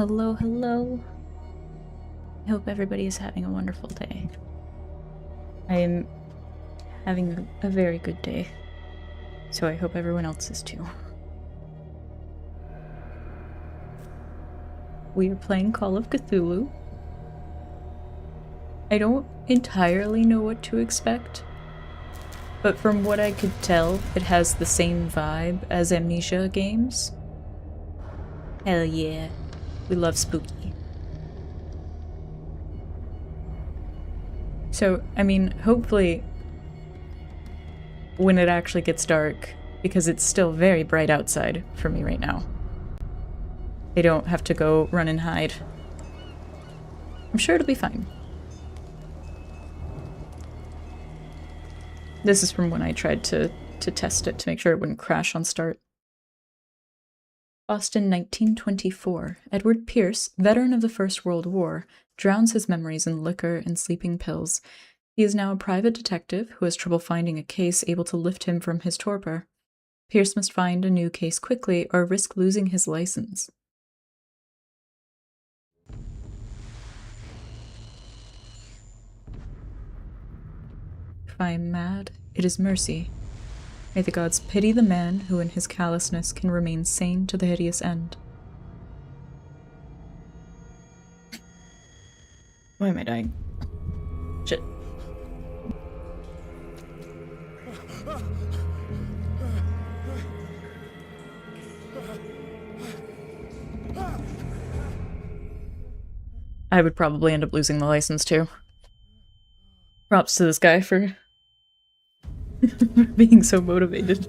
Hello, hello. I hope everybody is having a wonderful day. I am having a very good day, so I hope everyone else is too. We are playing Call of Cthulhu. I don't entirely know what to expect, but from what I could tell, it has the same vibe as Amnesia games. Hell yeah. We love spooky. So, I mean, hopefully when it actually gets dark, because it's still very bright outside for me right now, they don't have to go run and hide. I'm sure it'll be fine. This is from when I tried to test it to make sure it wouldn't crash on start. Boston, 1924. Edward Pierce, veteran of the First World War, drowns his memories in liquor and sleeping pills. He is now a private detective who has trouble finding a case able to lift him from his torpor. Pierce must find a new case quickly or risk losing his license. If I am mad, it is mercy. May the gods pity the man who in his callousness can remain sane to the hideous end. Why am I dying? Shit. I would probably end up losing the license too. Props to this guy for being so motivated.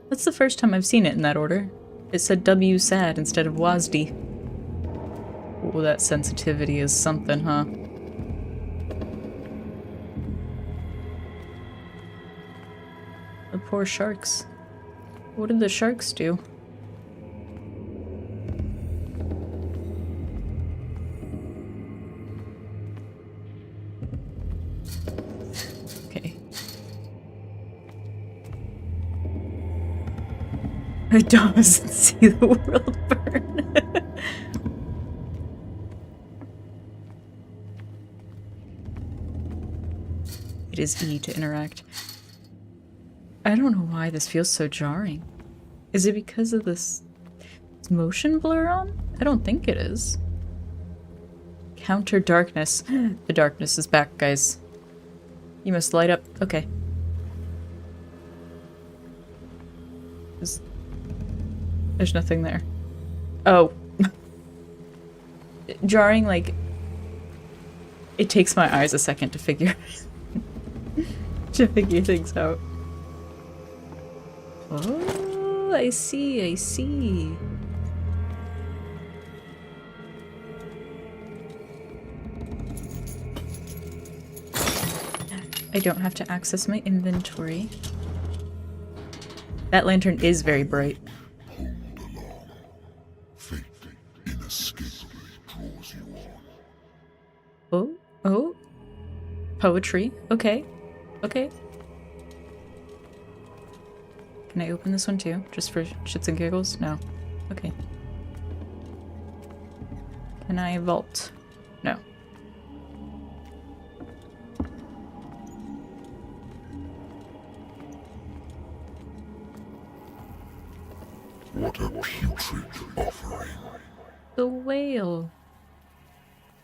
That's the first time I've seen it in that order. It said W sad instead of WASD. Oh, that sensitivity is something, huh? The poor sharks. What did the sharks do? Okay. It doesn't see the world burn. It is E to interact. I don't know why this feels so jarring. Is it because of this motion blur on? I don't think it is. Counter darkness. The darkness is back, guys. You must light up. Okay. There's nothing there. Oh. Jarring, like... It takes my eyes a second to figure... to figure things out. Oh, I see, I see. I don't have to access my inventory. That lantern is very bright. Pulled along. Fate inescapably draws you on. Oh, oh. Poetry. Okay. Okay. Can I open this one too? Just for shits and giggles? No. Okay. Can I vault? No. What a putrid offering. The whale.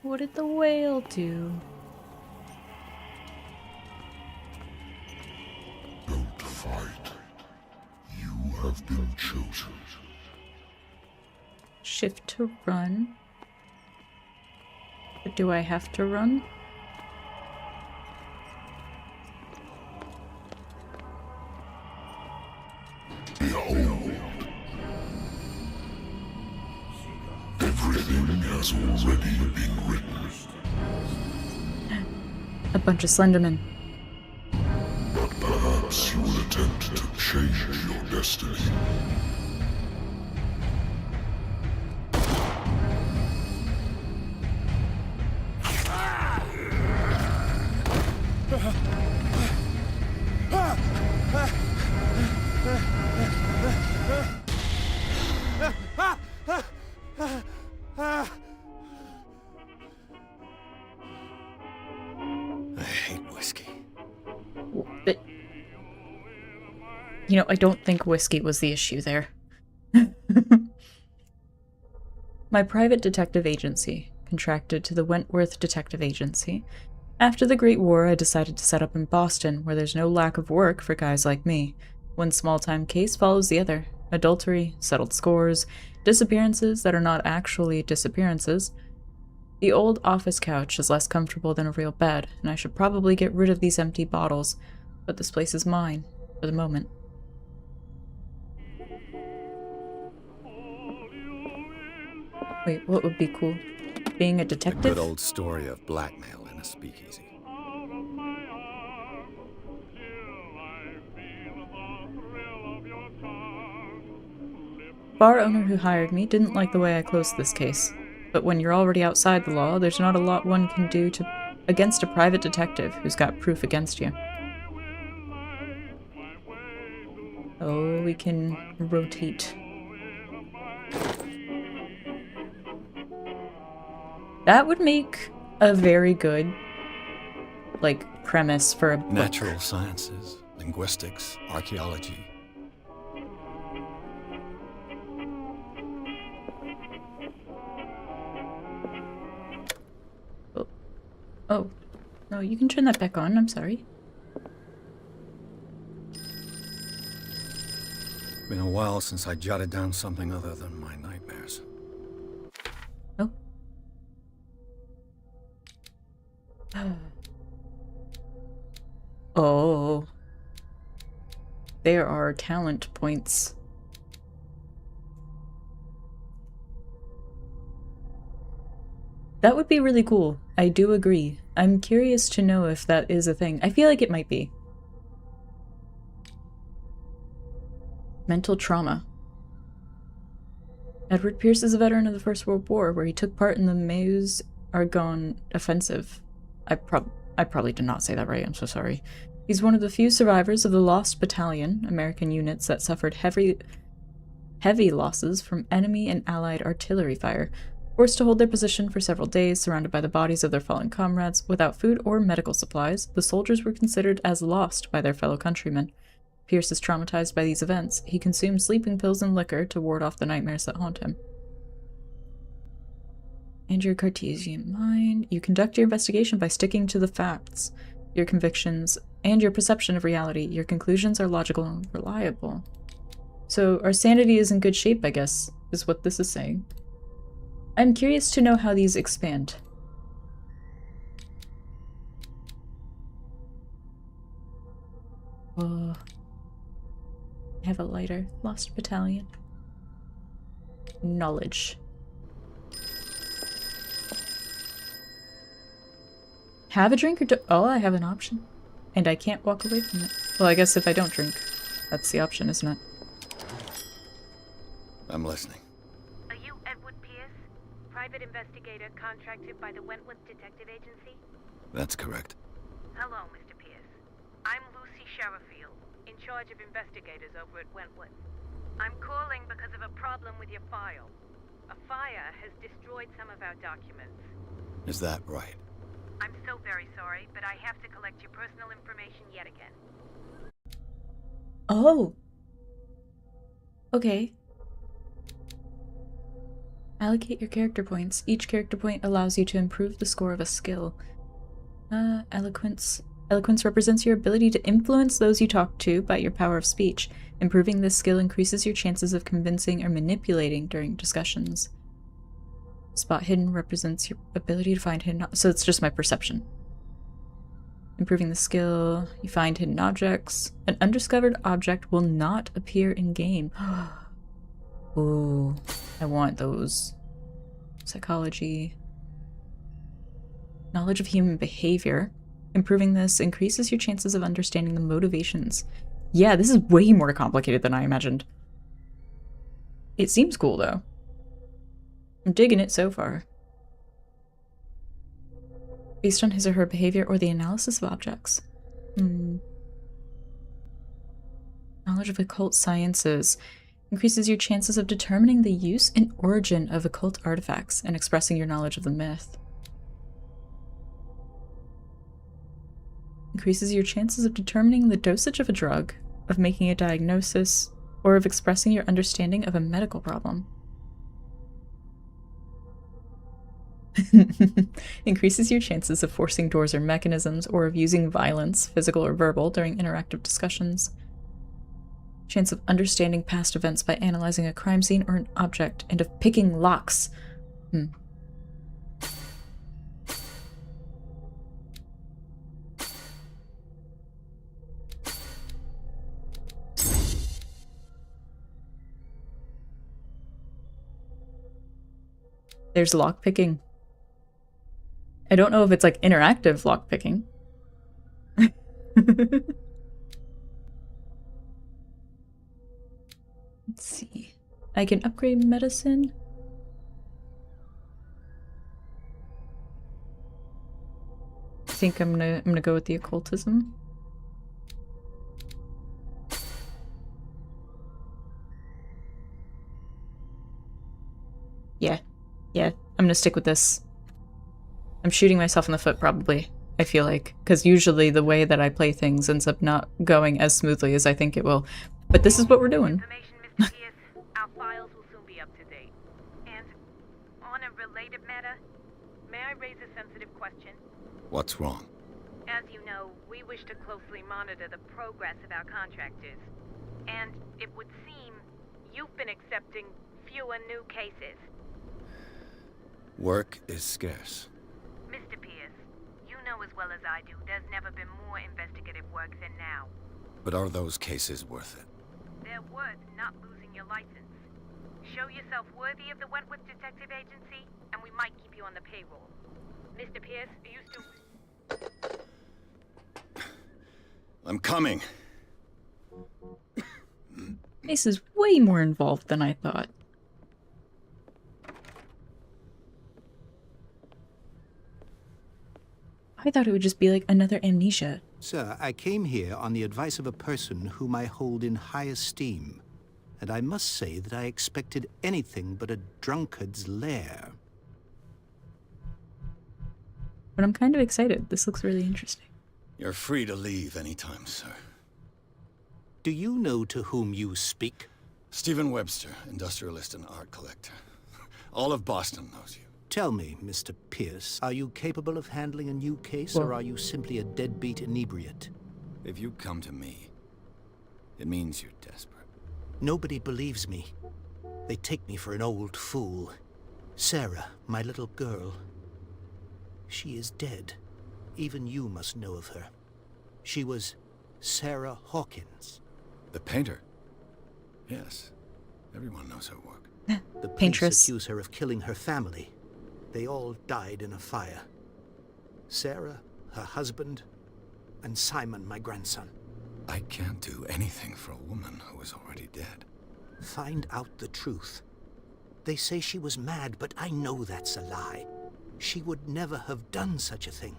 What did the whale do? Don't fight. You have been chosen. Shift to run. But do I have to run? Behold. Everything has already been written. A bunch of Slendermen. But perhaps you will attempt to change your destiny. You know, I don't think whiskey was the issue there. My private detective agency contracted to the Wentworth Detective Agency. After the Great War, I decided to set up in Boston, where there's no lack of work for guys like me. One small-time case follows the other. Adultery, settled scores, disappearances that are not actually disappearances. The old office couch is less comfortable than a real bed, and I should probably get rid of these empty bottles, but this place is mine, for the moment. Wait, what would be cool? Being a detective? The good old story of blackmail in a speakeasy. Bar owner who hired me didn't like the way I closed this case. But when you're already outside the law, there's not a lot one can do against a private detective who's got proof against you. Oh, we can rotate. That would make a very good, like, premise for a book. Natural sciences, linguistics, archaeology. Oh. No, you can turn that back on, I'm sorry. Been a while since I jotted down something other than my nightmares. Oh. Oh. There are talent points. That would be really cool. I do agree. I'm curious to know if that is a thing. I feel like it might be. Mental trauma. Edward Pierce is a veteran of the First World War, where he took part in the Meuse-Argonne offensive. I probably did not say that right, I'm so sorry. He's one of the few survivors of the Lost Battalion, American units that suffered heavy losses from enemy and allied artillery fire. Forced to hold their position for several days, surrounded by the bodies of their fallen comrades, without food or medical supplies, the soldiers were considered as lost by their fellow countrymen. Pierce is traumatized by these events. He consumes sleeping pills and liquor to ward off the nightmares that haunt him. And your Cartesian mind. You conduct your investigation by sticking to the facts, your convictions, and your perception of reality. Your conclusions are logical and reliable. So our sanity is in good shape, I guess, is what this is saying. I'm curious to know how these expand. Oh. I have a lighter. Lost Battalion. Knowledge. Have a drink or do- Oh, I have an option. And I can't walk away from it. Well, I guess if I don't drink, that's the option, isn't it? I'm listening. Are you Edward Pierce, private investigator contracted by the Wentworth Detective Agency? That's correct. Hello, Mr. Pierce. I'm Lucy Sherifield, in charge of investigators over at Wentworth. I'm calling because of a problem with your file. A fire has destroyed some of our documents. Is that right? I'm so very sorry, but I have to collect your personal information yet again. Oh. Okay. Allocate your character points. Each character point allows you to improve the score of a skill. Eloquence. Eloquence represents your ability to influence those you talk to by your power of speech. Improving this skill increases your chances of convincing or manipulating during discussions. Spot hidden represents your ability to find hidden... So it's just my perception. Improving the skill, you find hidden objects. An undiscovered object will not appear in-game. Ooh, I want those. Psychology. Knowledge of human behavior. Improving this increases your chances of understanding the motivations. Yeah, this is way more complicated than I imagined. It seems cool, though. I'm digging it so far. Based on his or her behavior or the analysis of objects. Knowledge of occult sciences increases your chances of determining the use and origin of occult artifacts and expressing your knowledge of the myth. Increases your chances of determining the dosage of a drug of making a diagnosis, or of expressing your understanding of a medical problem. Increases your chances of forcing doors or mechanisms, or of using violence, physical or verbal, during interactive discussions. Chance of understanding past events by analyzing a crime scene or an object, and of picking locks. There's lockpicking. I don't know if it's like interactive lockpicking. Let's see. I can upgrade medicine. I think I'm gonna go with the occultism. Yeah, I'm gonna stick with this. I'm shooting myself in the foot, probably, I feel like, because usually the way that I play things ends up not going as smoothly as I think it will. But this is what we're doing. Mr. Pierce, our files will soon be up to date. And on a related matter, may I raise a sensitive question? What's wrong? As you know, we wish to closely monitor the progress of our contractors. And it would seem you've been accepting fewer new cases. Work is scarce. Mr. Pierce, you know as well as I do, there's never been more investigative work than now. But are those cases worth it? They're worth not losing your license. Show yourself worthy of the Wentworth Detective Agency, and we might keep you on the payroll. Mr. Pierce, are you still... I'm coming. This is way more involved than I thought. I thought it would just be like another amnesia. Sir, I came here on the advice of a person whom I hold in high esteem, and I must say that I expected anything but a drunkard's lair. But I'm kind of excited. This looks really interesting. You're free to leave anytime, sir. Do you know to whom you speak? Stephen Webster, industrialist and art collector. All of Boston knows you. Tell me, Mr. Pierce, are you capable of handling a new case, or are you simply a deadbeat inebriate? If you come to me, it means you're desperate. Nobody believes me. They take me for an old fool. Sarah, my little girl. She is dead. Even you must know of her. She was Sarah Hawkins. The painter? Yes. Everyone knows her work. The police Paintress. accuse her of killing her family. They all died in a fire. Sarah, her husband, and Simon, my grandson. I can't do anything for a woman who is already dead. Find out the truth. They say she was mad, but I know that's a lie. She would never have done such a thing.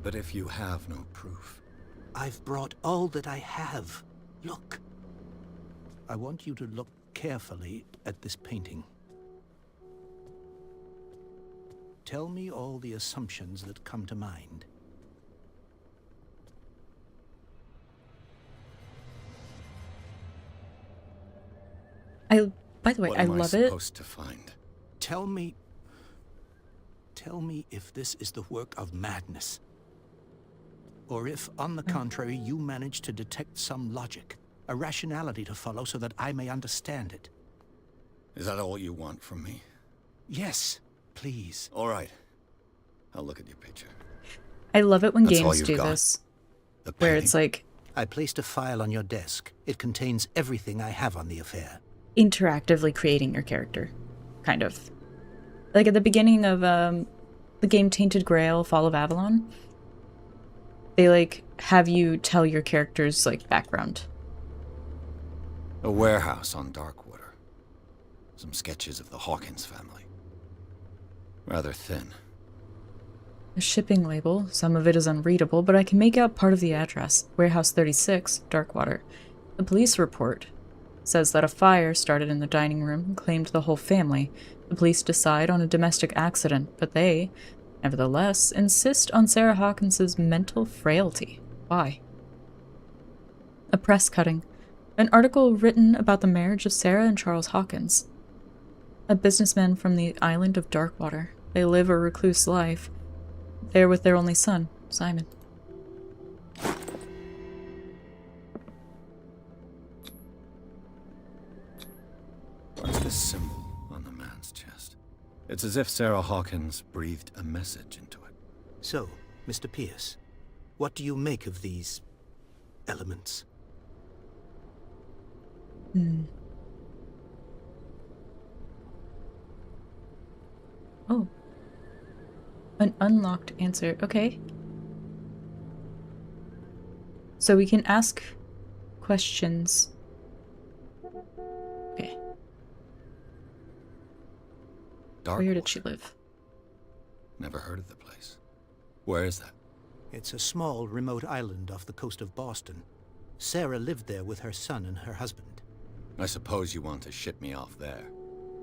But if you have no proof... I've brought all that I have. Look. I want you to look carefully at this painting. Tell me all the assumptions that come to mind. By the way, What I am love I it. supposed to find? Tell me if this is the work of madness. Or if, on the contrary, you manage to detect some logic, a rationality to follow so that I may understand it. Is that all you want from me? Yes, please. All right. I'll look at your picture. I love it when That's all games you've do got? this, The where painting? it's like I placed a file on your desk. It contains everything I have on the affair. interactively creating your character, kind of. Like at the beginning of the game Tainted Grail, Fall of Avalon, they like have you tell your character's like background. A warehouse on Darkwater. Some sketches of the Hawkins family. Rather thin. A shipping label, some of it is unreadable, but I can make out part of the address, Warehouse 36, Darkwater. The police report says that a fire started in the dining room and claimed the whole family. The police decide on a domestic accident, but they, nevertheless, insist on Sarah Hawkins's mental frailty. Why? A press cutting. An article written about the marriage of Sarah and Charles Hawkins, a businessman from the island of Darkwater. They live a recluse life. They're with their only son, Simon. What's this symbol on the man's chest? It's as if Sarah Hawkins breathed a message into it. So, Mr. Pierce, what do you make of these elements? Oh. An unlocked answer. Okay. So we can ask questions. Okay. Where did she live? Never heard of the place. Where is that? It's a small, remote island off the coast of Boston. Sarah lived there with her son and her husband. I suppose you want to ship me off there.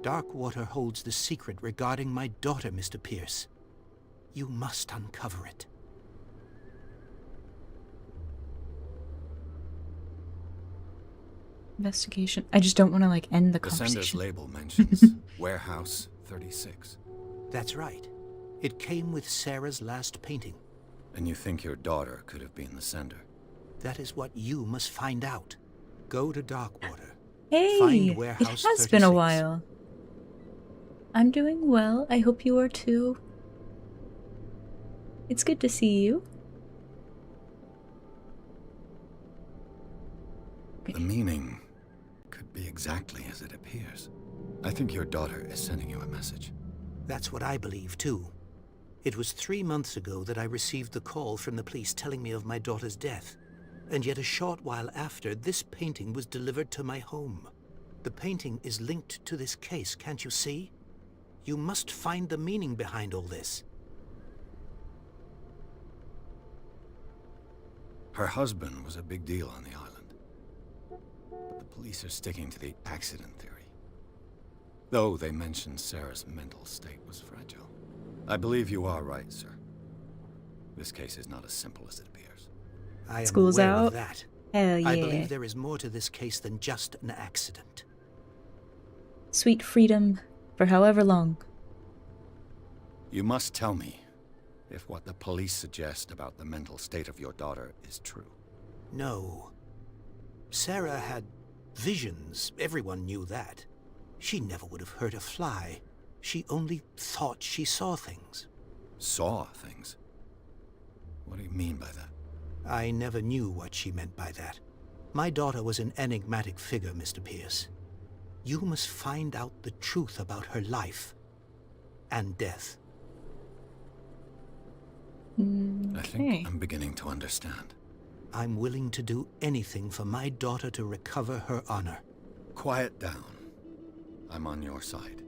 Darkwater holds the secret regarding my daughter, Mr. Pierce. You must uncover it. Investigation. I just don't want to, like, end the The sender's conversation. label mentions Warehouse 36. That's right. It came with Sarah's last painting. And you think your daughter could have been the sender? That is what you must find out. Go to Darkwater. Hey! Find It Warehouse has been a 36. while. I'm doing well. I hope you are too. It's good to see you. The meaning could be exactly as it appears. I think your daughter is sending you a message. That's what I believe, too. It was 3 months ago that I received the call from the police telling me of my daughter's death. And yet a short while after, this painting was delivered to my home. The painting is linked to this case, can't you see? You must find the meaning behind all this. Her husband was a big deal on the island. But the police are sticking to the accident theory. Though they mentioned Sarah's mental state was fragile. I believe you are right, sir. This case is not as simple as it appears. I am School's aware out. of that. Hell yeah. I believe there is more to this case than just an accident. Sweet freedom for however long. You must tell me if what the police suggest about the mental state of your daughter is true. No. Sarah had visions. Everyone knew that. She never would have hurt a fly. She only thought she saw things. Saw things? What do you mean by that? I never knew what she meant by that. My daughter was an enigmatic figure, Mr. Pierce. You must find out the truth about her life and death. I think I'm beginning to understand. I'm willing to do anything for my daughter to recover her honor. Quiet down. I'm on your side.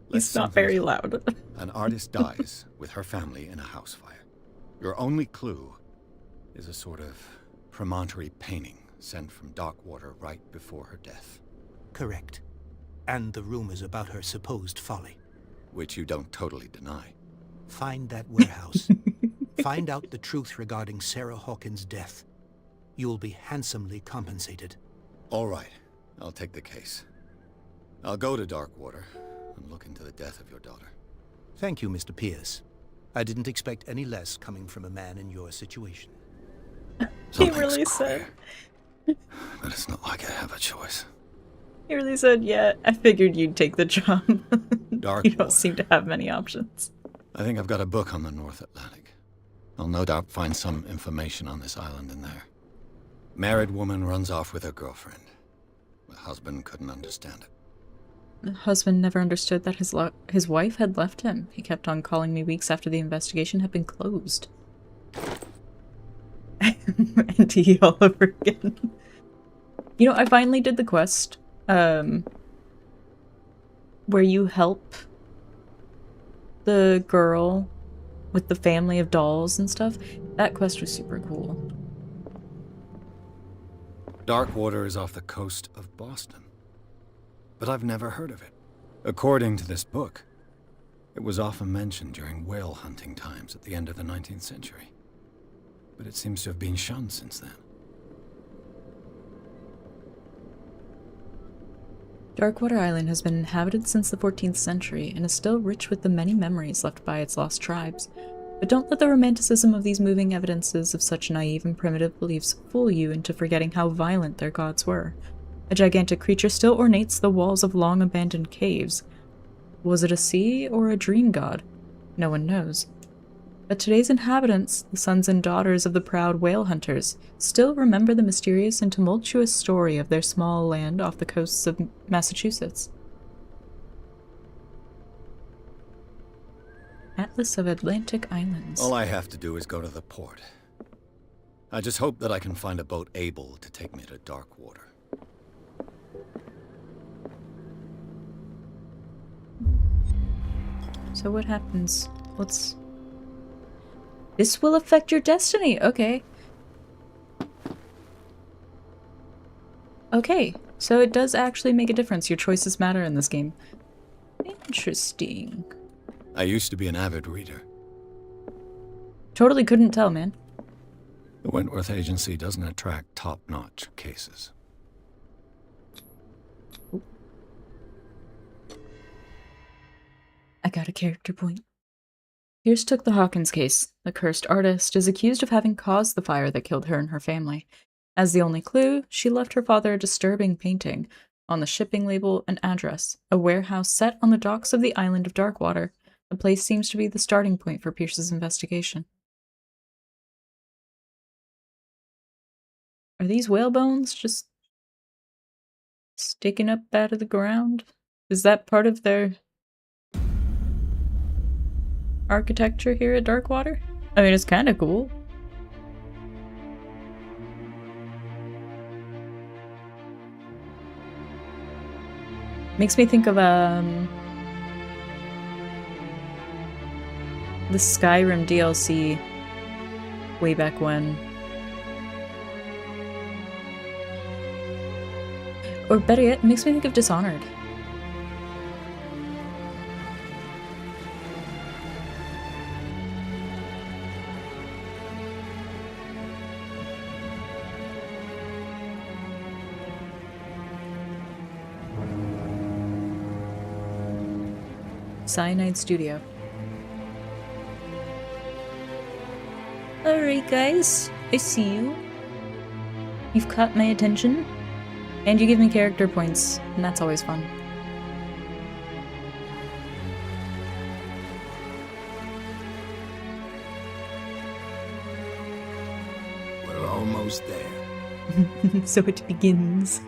He's not very loud. An artist dies with her family in a house fire. Your only clue is a sort of promontory painting sent from Darkwater right before her death. Correct. And the rumors about her supposed folly. Which you don't totally deny. Find that warehouse. Find out the truth regarding Sarah Hawkins' death. You'll be handsomely compensated. All right. I'll take the case. I'll go to Darkwater and look into the death of your daughter. Thank you, Mr. Pierce. I didn't expect any less coming from a man in your situation. He really said. But it's not like I have a choice. He really said, yeah, I figured you'd take the job. You Darkwater. don't seem to have many options. I think I've got a book on the North Atlantic. I'll no doubt find some information on this island in there. Married woman runs off with her girlfriend. The husband couldn't understand it. The husband never understood that his wife had left him. He kept on calling me weeks after the investigation had been closed. And he all over again. You know, I finally did the quest. Where you help the girl with the family of dolls and stuff. That quest was super cool. Darkwater is off the coast of Boston. But I've never heard of it. According to this book, it was often mentioned during whale hunting times at the end of the 19th century. But it seems to have been shunned since then. Darkwater Island has been inhabited since the 14th century and is still rich with the many memories left by its lost tribes. But don't let the romanticism of these moving evidences of such naive and primitive beliefs fool you into forgetting how violent their gods were. A gigantic creature still ornates the walls of long-abandoned caves. Was it a sea or a dream god? No one knows. But today's inhabitants, the sons and daughters of the proud whale hunters, still remember the mysterious and tumultuous story of their small land off the coasts of Massachusetts. Atlas of Atlantic Islands. All I have to do is go to the port. I just hope that I can find a boat able to take me to Darkwater. So what happens? What's... This will affect your destiny. Okay. Okay, so it does actually make a difference. Your choices matter in this game. Interesting. I used to be an avid reader. Totally couldn't tell, man. The Wentworth Agency doesn't attract top-notch cases. I got a character point. Pierce took the Hawkins case. The cursed artist is accused of having caused the fire that killed her and her family. As the only clue, she left her father a disturbing painting. On the shipping label, an address, a warehouse set on the docks of the island of Darkwater. The place seems to be the starting point for Pierce's investigation. Are these whale bones just sticking up out of the ground? Is that part of their architecture here at Darkwater? I mean, it's kind of cool. Makes me think of the Skyrim DLC way back when. Or better yet, it makes me think of Dishonored. Cyanide Studio. Alright guys, I see you. You've caught my attention. And you give me character points, and that's always fun. We're almost there. So it begins.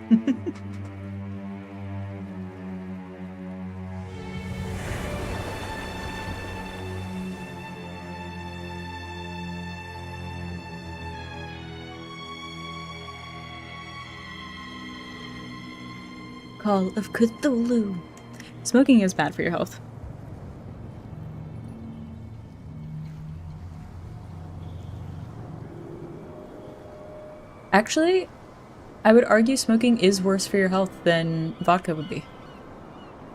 Call of Cthulhu. Smoking is bad for your health. Actually, I would argue smoking is worse for your health than vodka would be.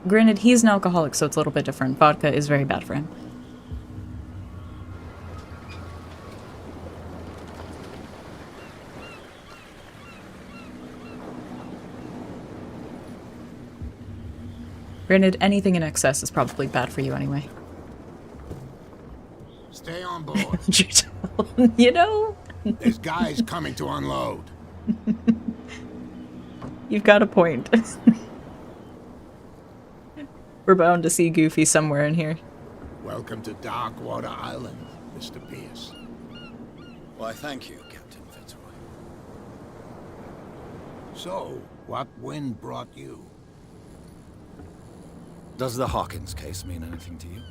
Granted, he's an alcoholic, so it's a little bit different. Vodka is very bad for him. Granted, anything in excess is probably bad for you anyway. Stay on board. You know? There's guys coming to unload. You've got a point. We're bound to see Goofy somewhere in here. Welcome to Darkwater Island, Mr. Pierce. Why, thank you, Captain Fitzroy. So, what wind brought you? Does the Hawkins case mean anything to you?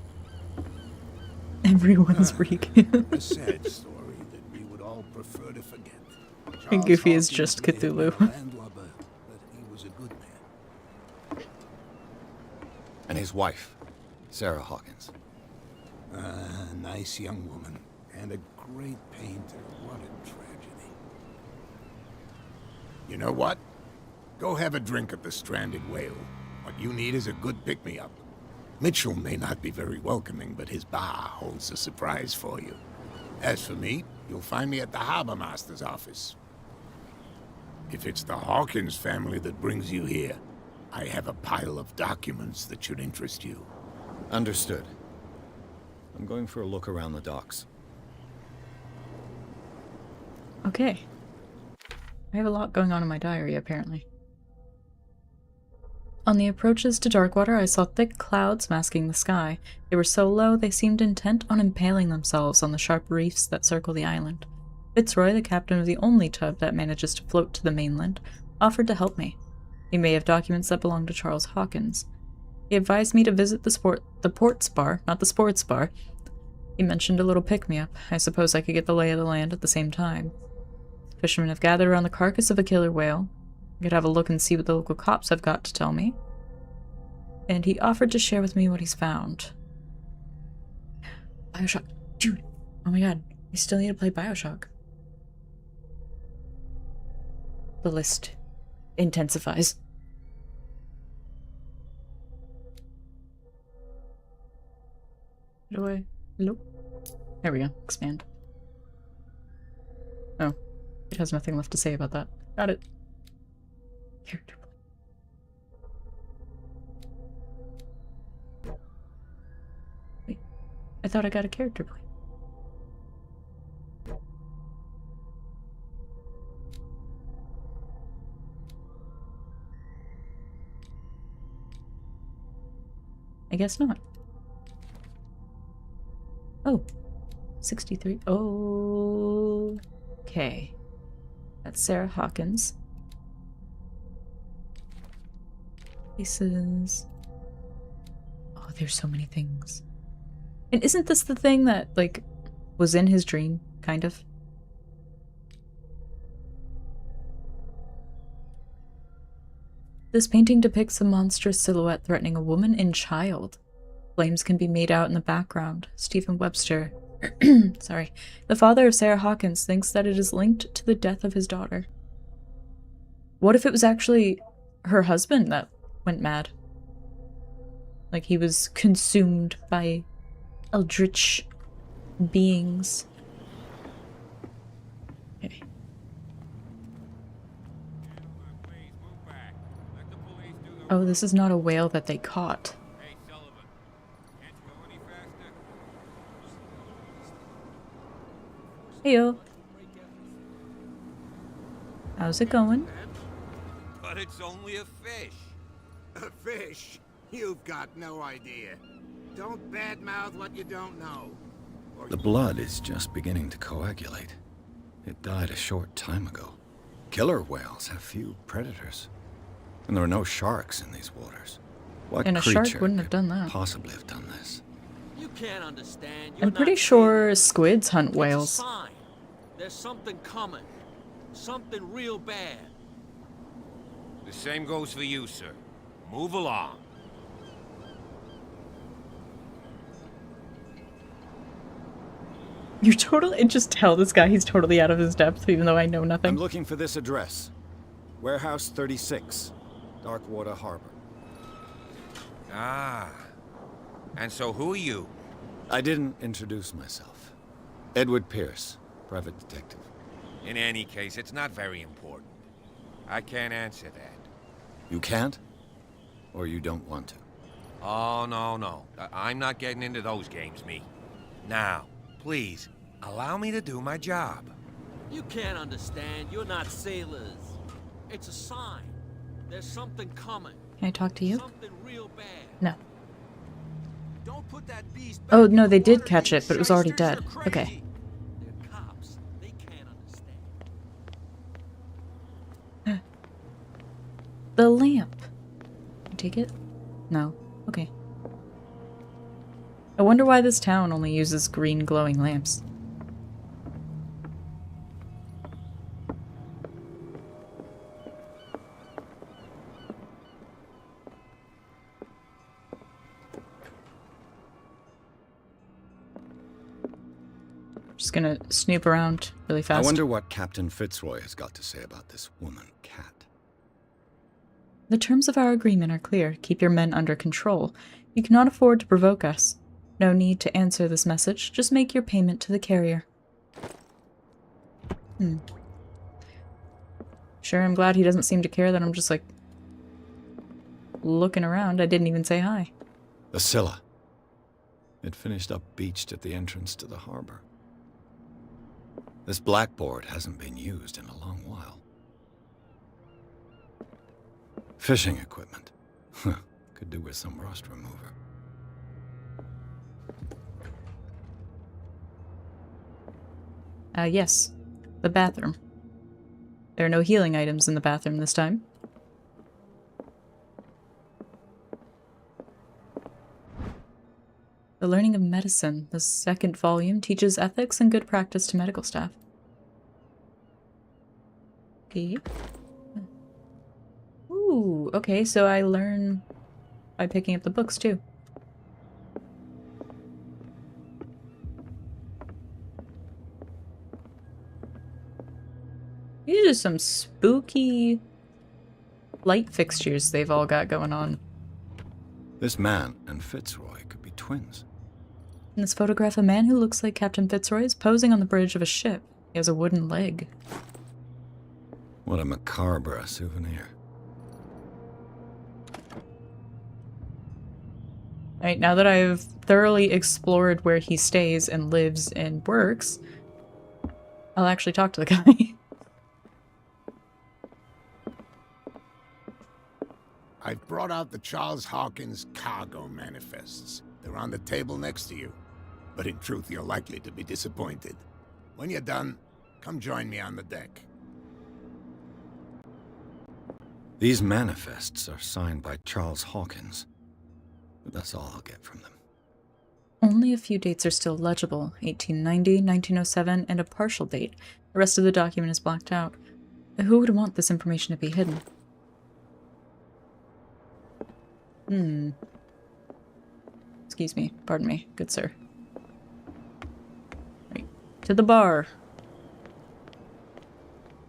Everyone's freaking. A sad story that we would all prefer to forget. And Goofy is just Cthulhu. Landlubber, but he was a good man. And his wife, Sarah Hawkins. Nice young woman. And a great painter. What a tragedy. You know what? Go have a drink at the Stranded Whale. What you need is a good pick-me-up. Mitchell may not be very welcoming, but his bar holds a surprise for you. As for me, you'll find me at the Harbor Master's office. If it's the Hawkins family that brings you here, I have a pile of documents that should interest you. Understood. I'm going for a look around the docks. Okay. I have a lot going on in my diary, apparently. On the approaches to Darkwater, I saw thick clouds masking the sky. They were so low, they seemed intent on impaling themselves on the sharp reefs that circle the island. Fitzroy, the captain of the only tug that manages to float to the mainland, offered to help me. He may have documents that belong to Charles Hawkins. He advised me to visit the ports bar, not the sports bar. He mentioned a little pick-me-up. I suppose I could get the lay of the land at the same time. Fishermen have gathered around the carcass of a killer whale. I could have a look and see what the local cops have got to tell me. And he offered to share with me what he's found. Bioshock. Dude! Oh my god. I still need to play Bioshock. The list intensifies. Do I... Hello? There we go. Expand. Oh. It has nothing left to say about that. Got it. Character play. Wait. I thought I got a character play. I guess not. Oh. 63. Oh. Okay. That's Sarah Hawkins. Faces. Oh, there's so many things. And isn't this the thing that, like, was in his dream, kind of? This painting depicts a monstrous silhouette threatening a woman and child. Flames can be made out in the background. Stephen Webster, sorry, the father of Sarah Hawkins, thinks that it is linked to the death of his daughter. What if it was actually her husband that went mad? Like he was consumed by eldritch beings. Okay. Oh, this is not a whale that they caught. Heyo. How's it going? But it's only a fish. A fish? You've got no idea. Don't badmouth what you don't know. The blood is just beginning to coagulate. It died a short time ago. Killer whales have few predators. And there are no sharks in these waters. What And a shark creature wouldn't have could done that. possibly have done this? You can't understand. I'm pretty sure squids hunt whales. It's a sign. There's something coming. Something real bad. The same goes for you, sir. Move along. You're totally— just tell this guy he's totally out of his depth, even though I know I'm nothing. looking for this address. Warehouse 36, Darkwater Harbor. Ah. And so who are you? I didn't introduce myself. Edward Pierce, private detective. In any case, it's not very important. I can't answer that. You can't? Or you don't want to? Oh, no. I'm not getting into those games, me. Now, please, allow me to do my job. You can't understand. You're not sailors. It's a sign. There's something coming. Can I talk to you? Something real bad. No. Don't put that beast back Oh, in no, the they did water, catch you it, but it was already shysters. dead. You're Okay. crazy. They're cops. They can't understand. The lamp. Take it? No. Okay. I wonder why this town only uses green glowing lamps. Just gonna snoop around really fast. I wonder what Captain Fitzroy has got to say about this woman cat. The terms of our agreement are clear. Keep your men under control. You cannot afford to provoke us. No need to answer this message. Just make your payment to the carrier. Sure, I'm glad he doesn't seem to care that I'm just like looking around. I didn't even say hi. The Scylla. It finished up beached at the entrance to the harbor. This blackboard hasn't been used in a long while. Fishing equipment. Could do with some rust remover. Yes. The bathroom. There are no healing items in the bathroom this time. The Learning of Medicine. The second volume teaches ethics and good practice to medical staff. Okay. Ooh, okay, so I learn by picking up the books too. These are some spooky light fixtures they've all got going on. This man and Fitzroy could be twins. In this photograph, a man who looks like Captain Fitzroy is posing on the bridge of a ship. He has a wooden leg. What a macabre souvenir. Alright, now that I've thoroughly explored where he stays and lives and works, I'll actually talk to the guy. I've brought out the Charles Hawkins cargo manifests. They're on the table next to you. But in truth, you're likely to be disappointed. When you're done, come join me on the deck. These manifests are signed by Charles Hawkins. But that's all I'll get from them. Only a few dates are still legible. 1890, 1907, and a partial date. The rest of the document is blacked out. Who would want this information to be hidden? Excuse me. Pardon me. Good sir. Right. To the bar.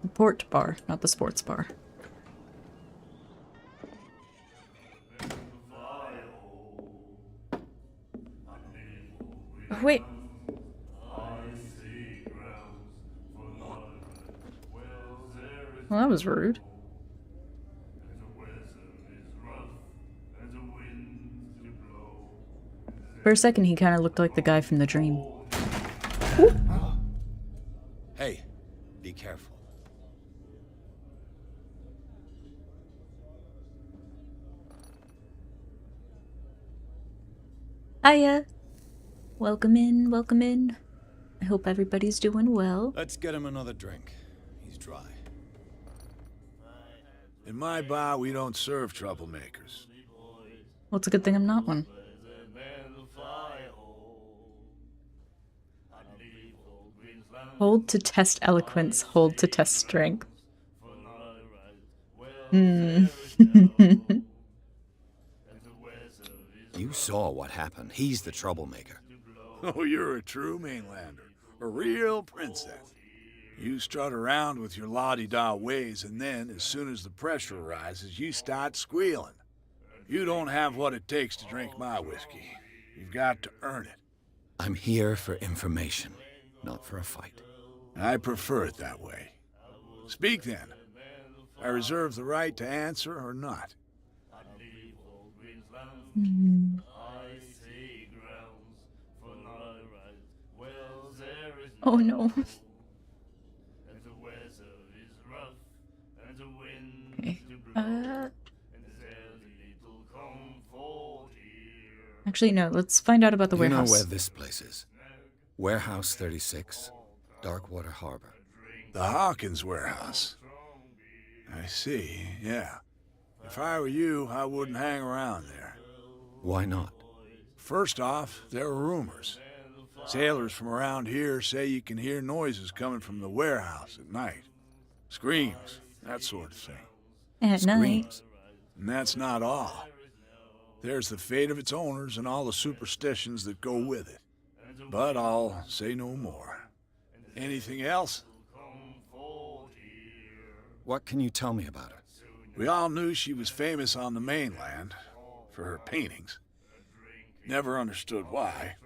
The port bar, not the sports bar. Oh, wait. Well, that was rude. For a second, he kind of looked like the guy from The Dream. Hey, be careful. Hiya. Welcome in, welcome in. I hope everybody's doing well. Let's get him another drink. He's dry. In my bar, we don't serve troublemakers. Well, it's a good thing I'm not one. Hold to test eloquence, hold to test strength. You saw what happened. He's the troublemaker. Oh, you're a true mainlander. A real princess. You strut around with your la-di-da ways, and then, as soon as the pressure rises, you start squealing. You don't have what it takes to drink my whiskey. You've got to earn it. I'm here for information, not for a fight. I prefer it that way. Speak then. I reserve the right to answer or not. Oh no. Okay. Actually, no, let's find out about the warehouse. You know where this place is? Warehouse 36, Darkwater Harbor. The Hawkins warehouse. I see, yeah. If I were you, I wouldn't hang around there. Why not? First off, there are rumors. Sailors from around here say you can hear noises coming from the warehouse at night. Screams, that sort of thing. At night. Screams. And that's not all. There's the fate of its owners and all the superstitions that go with it. But I'll say no more. Anything else? What can you tell me about her? We all knew she was famous on the mainland for her paintings. Never understood why.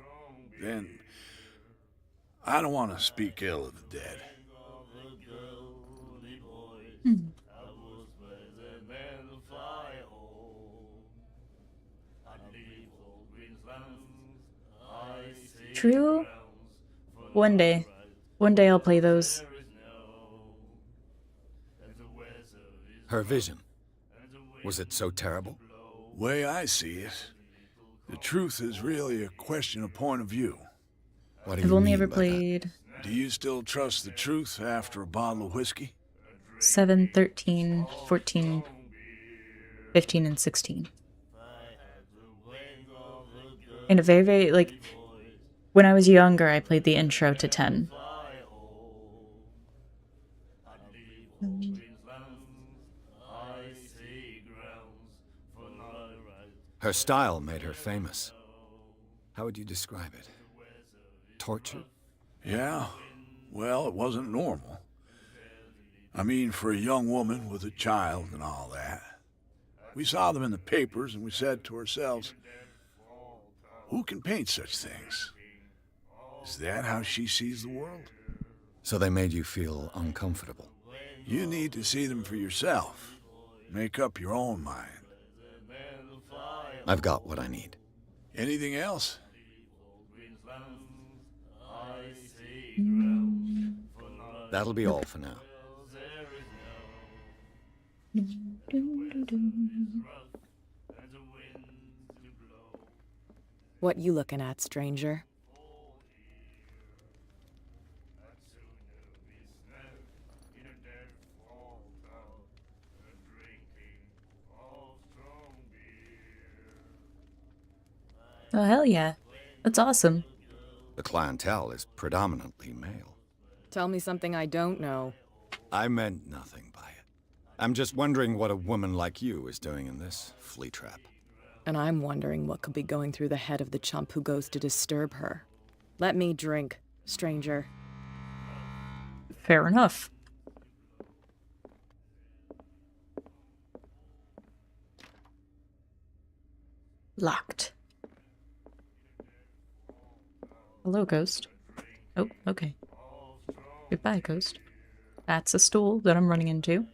Then, I don't want to speak ill of the dead. true? One day. One day I'll play those. Her vision. Was it so terrible? Way I see it, the truth is really a question of point of view. What do I've you only mean ever by played Do you still trust the truth after a bottle of whiskey? 7, 13, 14, 15, and 16. And a very, very, like, when I was younger, I played the intro to 10. Her style made her famous. How would you describe it? Tortured? Yeah, well, it wasn't normal. I mean, for a young woman with a child and all that. We saw them in the papers and we said to ourselves, who can paint such things? Is that how she sees the world? So they made you feel uncomfortable. You need to see them for yourself. Make up your own mind. I've got what I need. Anything else? That'll be all for now. What you looking at, stranger? Oh, hell yeah. That's awesome. The clientele is predominantly male. Tell me something I don't know. I meant nothing by it. I'm just wondering what a woman like you is doing in this flea trap. And I'm wondering what could be going through the head of the chump who goes to disturb her. Let me drink, stranger. Fair enough. Locked. Hello, ghost. Oh, okay. Goodbye, ghost. That's a stool that I'm running into.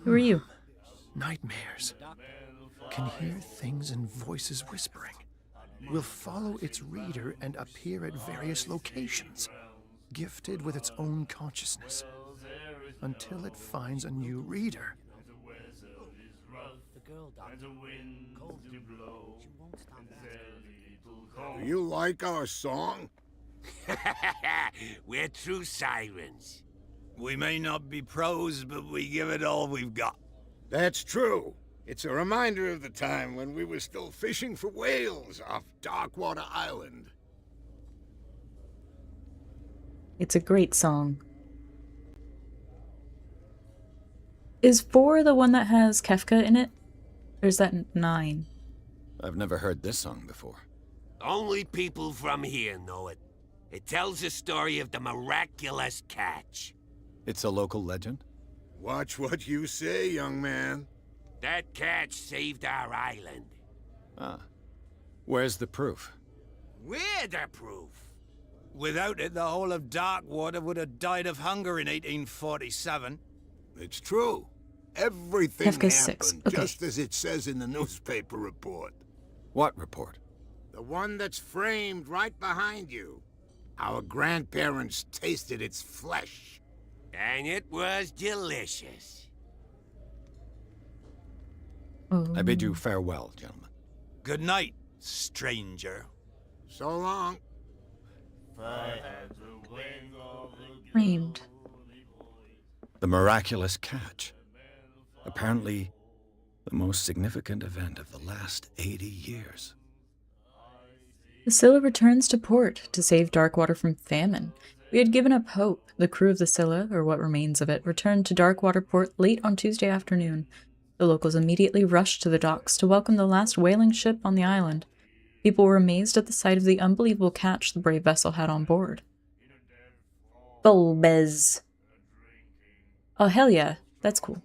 Who are you? Nightmares. Can hear things and voices whispering. Will follow its reader and appear at various locations, gifted with its own consciousness, until it finds a new reader. Do you like our song? We're true sirens. We may not be pros, but we give it all we've got. That's true. It's a reminder of the time when we were still fishing for whales off Darkwater Island. It's a great song. Is 4 the one that has Kefka in it? Or is that 9? I've never heard this song before. Only people from here know it. It tells the story of the miraculous catch. It's a local legend? Watch what you say, young man. That catch saved our island. Ah. Where's the proof? We're the proof. Without it, the whole of Darkwater would have died of hunger in 1847. It's true. Everything Kefka's happened 6. Okay. just as it says in the newspaper report. What report? The one that's framed right behind you. Our grandparents tasted its flesh. And it was delicious. Oh. I bid you farewell, gentlemen. Good night, stranger. So long. Framed. The miraculous catch. Apparently, the most significant event of the last 80 years. The Scylla returns to port to save Darkwater from famine. We had given up hope. The crew of the Scylla, or what remains of it, returned to Darkwater port late on Tuesday afternoon. The locals immediately rushed to the docks to welcome the last whaling ship on the island. People were amazed at the sight of the unbelievable catch the brave vessel had on board. Bulbez. Oh, hell yeah. That's cool.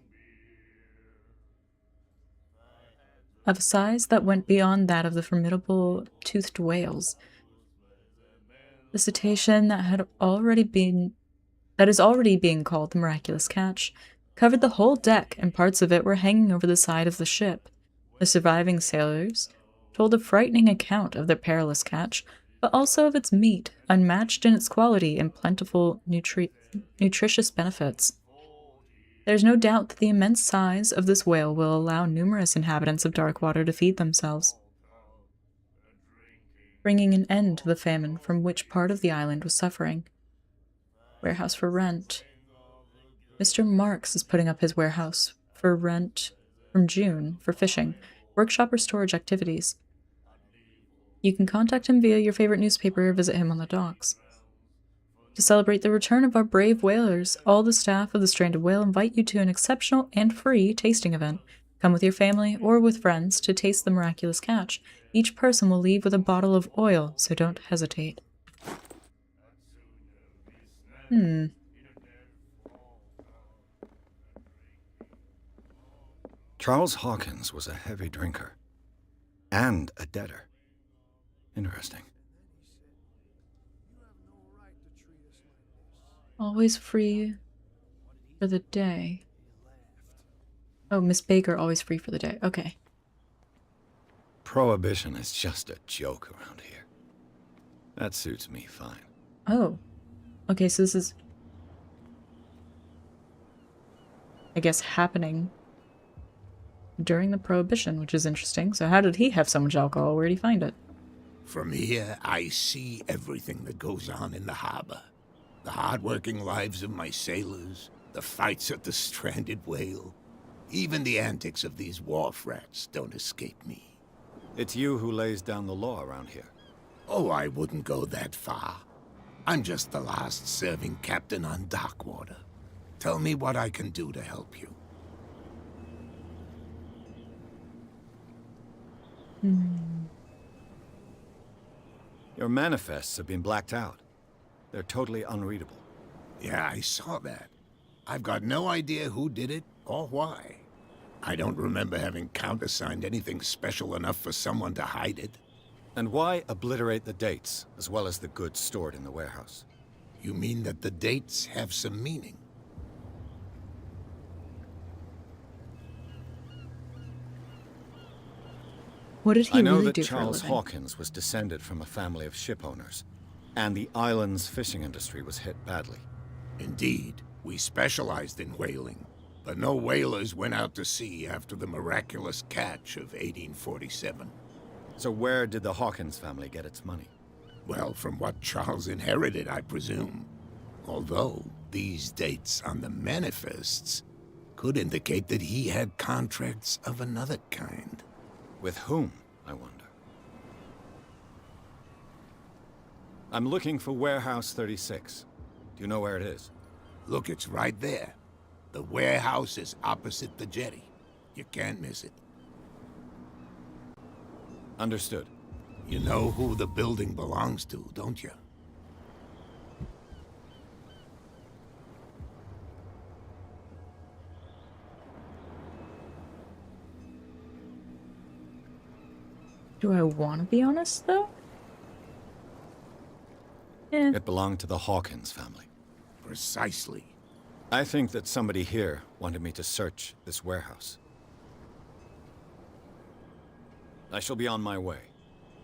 Of a size that went beyond that of the formidable toothed whales. The cetacean that is already being called the miraculous catch covered the whole deck, and parts of it were hanging over the side of the ship. The surviving sailors told a frightening account of their perilous catch, but also of its meat, unmatched in its quality and plentiful nutritious benefits. There's no doubt that the immense size of this whale will allow numerous inhabitants of Darkwater to feed themselves, bringing an end to the famine from which part of the island was suffering. Warehouse for rent. Mr. Marks is putting up his warehouse for rent from June for fishing, workshop or storage activities. You can contact him via your favorite newspaper or visit him on the docks. To celebrate the return of our brave whalers, all the staff of the Stranded Whale invite you to an exceptional and free tasting event. Come with your family or with friends to taste the miraculous catch. Each person will leave with a bottle of oil, so don't hesitate. Charles Hawkins was a heavy drinker. And a debtor. Interesting. Always free for the day. Oh, Miss Baker, always free for the day. Okay. Prohibition is just a joke around here. That suits me fine. Oh. Okay, so this is, I guess, happening during the Prohibition, which is interesting. So how did he have so much alcohol? Where did he find it? From here, I see everything that goes on in the harbor. The hard-working lives of my sailors, the fights at the Stranded Whale. Even the antics of these wharf rats don't escape me. It's you who lays down the law around here. Oh, I wouldn't go that far. I'm just the last serving captain on Darkwater. Tell me what I can do to help you. Your manifests have been blacked out. They're totally unreadable. Yeah, I saw that. I've got no idea who did it or why. I don't remember having countersigned anything special enough for someone to hide it. And why obliterate the dates, as well as the goods stored in the warehouse? You mean that the dates have some meaning? What did he I know really that do for a Charles living? Hawkins was descended from a family of ship owners, and the island's fishing industry was hit badly. Indeed, we specialized in whaling, but no whalers went out to sea after the miraculous catch of 1847. So where did the Hawkins family get its money? Well, from what Charles inherited, I presume. Although, these dates on the manifests could indicate that he had contracts of another kind. With whom, I wonder? I'm looking for Warehouse 36. Do you know where it is? Look, it's right there. The warehouse is opposite the jetty. You can't miss it. Understood. You know who the building belongs to, don't you? Do I want to be honest, though? Eh. It belonged to the Hawkins family. Precisely. I think that somebody here wanted me to search this warehouse. I shall be on my way.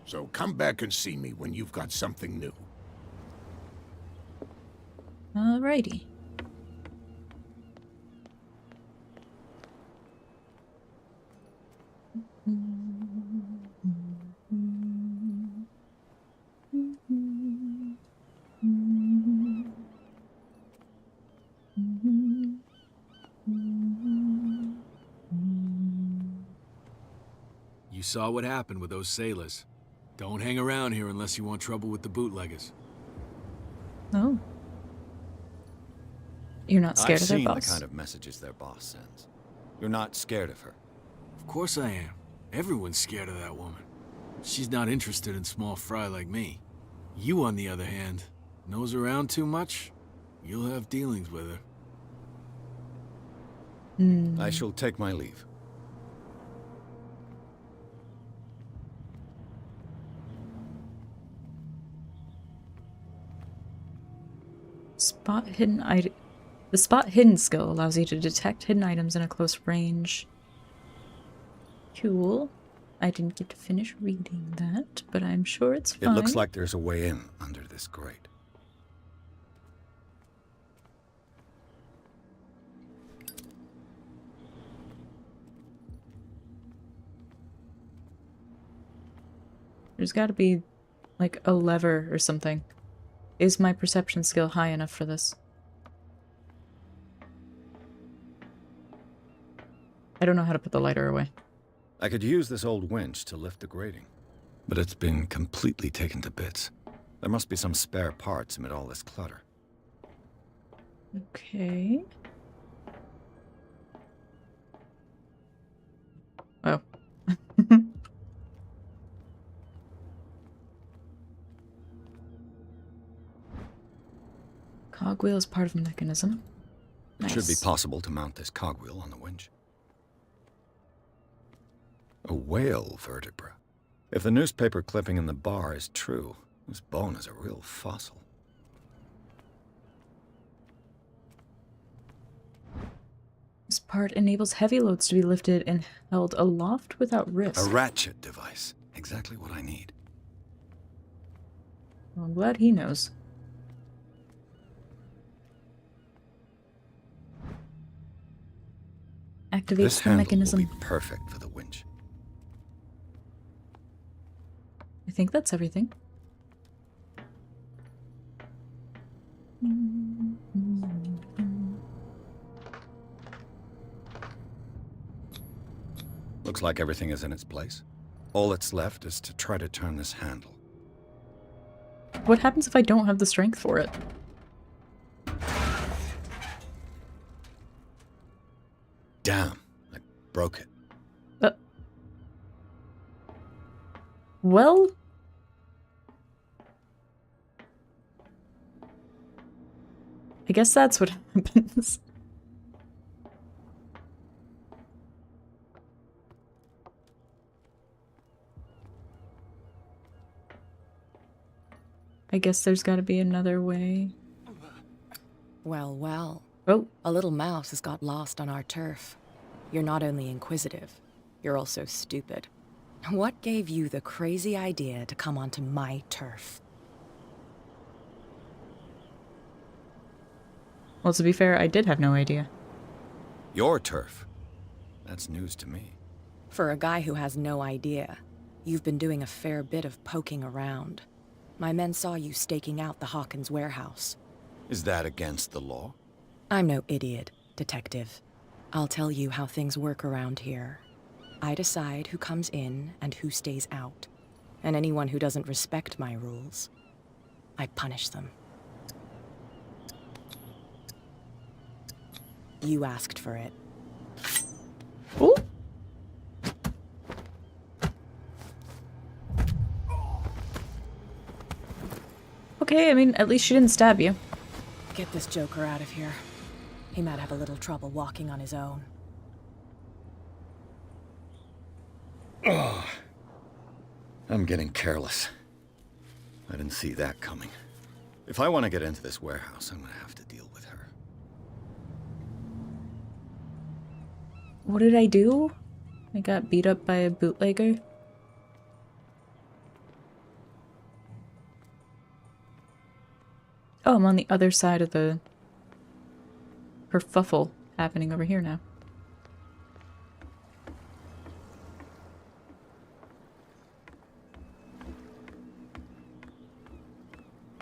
So come back and see me when you've got something new. Alrighty. You saw what happened with those sailors. Don't hang around here unless you want trouble with the bootleggers. Oh. You're not scared I've of their seen boss? the kind of messages their boss sends. You're not scared of her. Of course I am. Everyone's scared of that woman. She's not interested in small fry like me. You, on the other hand, nose around too much, you'll have dealings with her. I shall take my leave. Spot hidden item. The spot hidden skill allows you to detect hidden items in a close range. Cool. I didn't get to finish reading that, but I'm sure it's fine. It looks like there's a way in under this grate. There's got to be, like, a lever or something. Is my perception skill high enough for this? I don't know how to put the lighter away. I could use this old winch to lift the grating, but it's been completely taken to bits. There must be some spare parts amid all this clutter. Okay. Oh. Cogwheel is part of the mechanism. It should be possible to mount this cogwheel on the winch. A whale vertebra. If the newspaper clipping in the bar is true, this bone is a real fossil. This part enables heavy loads to be lifted and held aloft without risk. A ratchet device. Exactly what I need. Well, I'm glad he knows. Activates This the handle mechanism. will be perfect for the winch. I think that's everything. Looks like everything is in its place. All that's left is to try to turn this handle. What happens if I don't have the strength for it? Damn, I broke it. Well... I guess that's what happens. I guess there's gotta be another way. Well, well. Oh. A little mouse has got lost on our turf. You're not only inquisitive, you're also stupid. What gave you the crazy idea to come onto my turf? Well, to be fair, I did have no idea. Your turf? That's news to me. For a guy who has no idea, you've been doing a fair bit of poking around. My men saw you staking out the Hawkins warehouse. Is that against the law? I'm no idiot, Detective. I'll tell you how things work around here. I decide who comes in and who stays out. And anyone who doesn't respect my rules, I punish them. You asked for it. Ooh. Okay, I mean, at least she didn't stab you. Get this joker out of here. He might have a little trouble walking on his own. Oh, I'm getting careless. I didn't see that coming. If I want to get into this warehouse, I'm gonna have to deal with her. What did I do? I got beat up by a bootlegger. Oh, I'm on the other side of the kerfuffle happening over here now.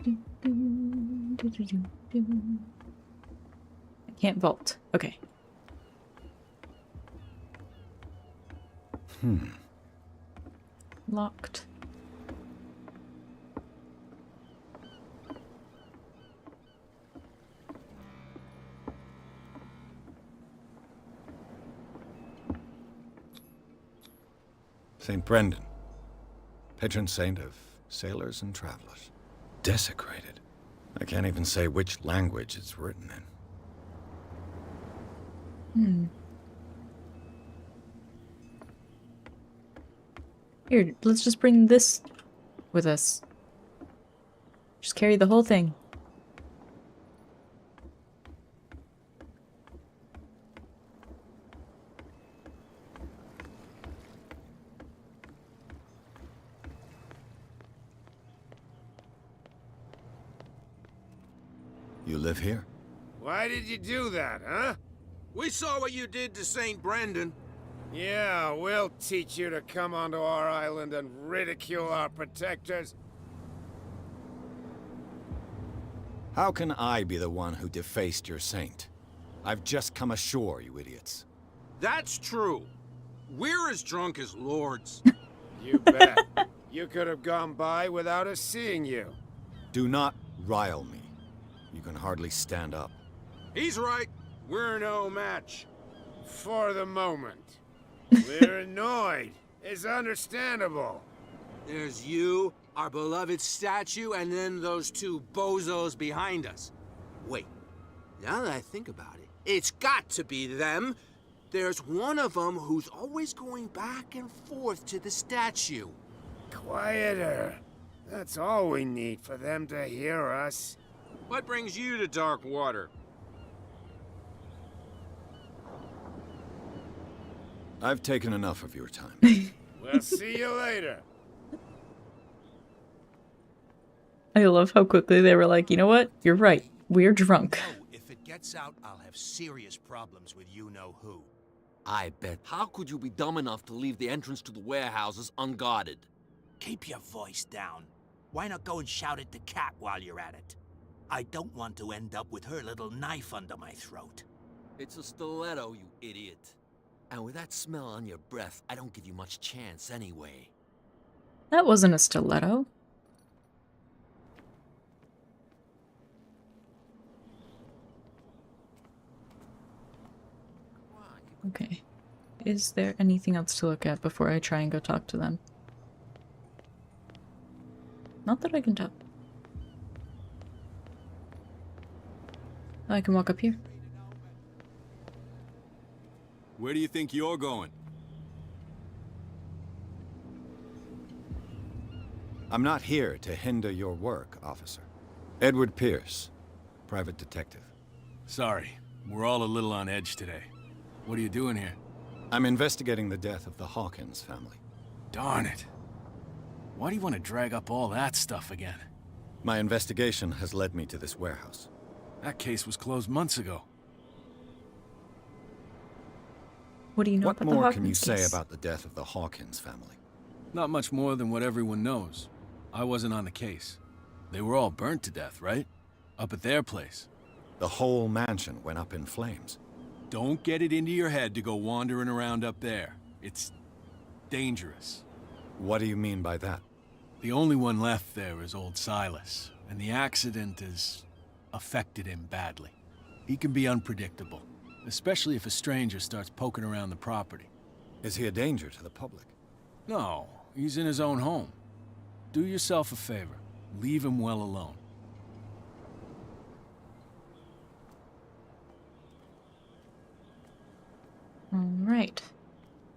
I can't vault. Okay. Locked. St. Brendan, patron saint of sailors and travelers. Desecrated. I can't even say which language it's written in. Here, let's just bring this with us. Just carry the whole thing. You live here? Why did you do that, huh? We saw what you did to St. Brendan. Yeah, we'll teach you to come onto our island and ridicule our protectors. How can I be the one who defaced your saint? I've just come ashore, you idiots. That's true. We're as drunk as lords. You bet. You could have gone by without us seeing you. Do not rile me. You can hardly stand up. He's right. We're no match. For the moment. We're annoyed. It's understandable. There's you, our beloved statue, and then those two bozos behind us. Wait, now that I think about it, it's got to be them. There's one of them who's always going back and forth to the statue. Quieter. That's all we need for them to hear us. What brings you to Darkwater? I've taken enough of your time. We'll see you later. I love how quickly they were like, you know what? You're right. We're drunk. Oh, if it gets out, I'll have serious problems with you-know-who. I bet. How could you be dumb enough to leave the entrance to the warehouses unguarded? Keep your voice down. Why not go and shout at the cat while you're at it? I don't want to end up with her little knife under my throat. It's a stiletto, you idiot. And with that smell on your breath, I don't give you much chance anyway. That wasn't a stiletto. Okay. Is there anything else to look at before I try and go talk to them? Not that I can tell. Oh, I can walk up here. Where do you think you're going? I'm not here to hinder your work, officer. Edward Pierce, private detective. Sorry, we're all a little on edge today. What are you doing here? I'm investigating the death of the Hawkins family. Darn it. Why do you want to drag up all that stuff again? My investigation has led me to this warehouse. That case was closed months ago. What do you know What about the more Hawkins can you say case? about the death of the Hawkins family? Not much more than what everyone knows. I wasn't on the case. They were all burnt to death, right? Up at their place. The whole mansion went up in flames. Don't get it into your head to go wandering around up there. It's dangerous. What do you mean by that? The only one left there is old Silas, and the accident has affected him badly. He can be unpredictable, especially if a stranger starts poking around the property. Is he a danger to the public? No, he's in his own home. Do yourself a favor. Leave him well alone. Alright.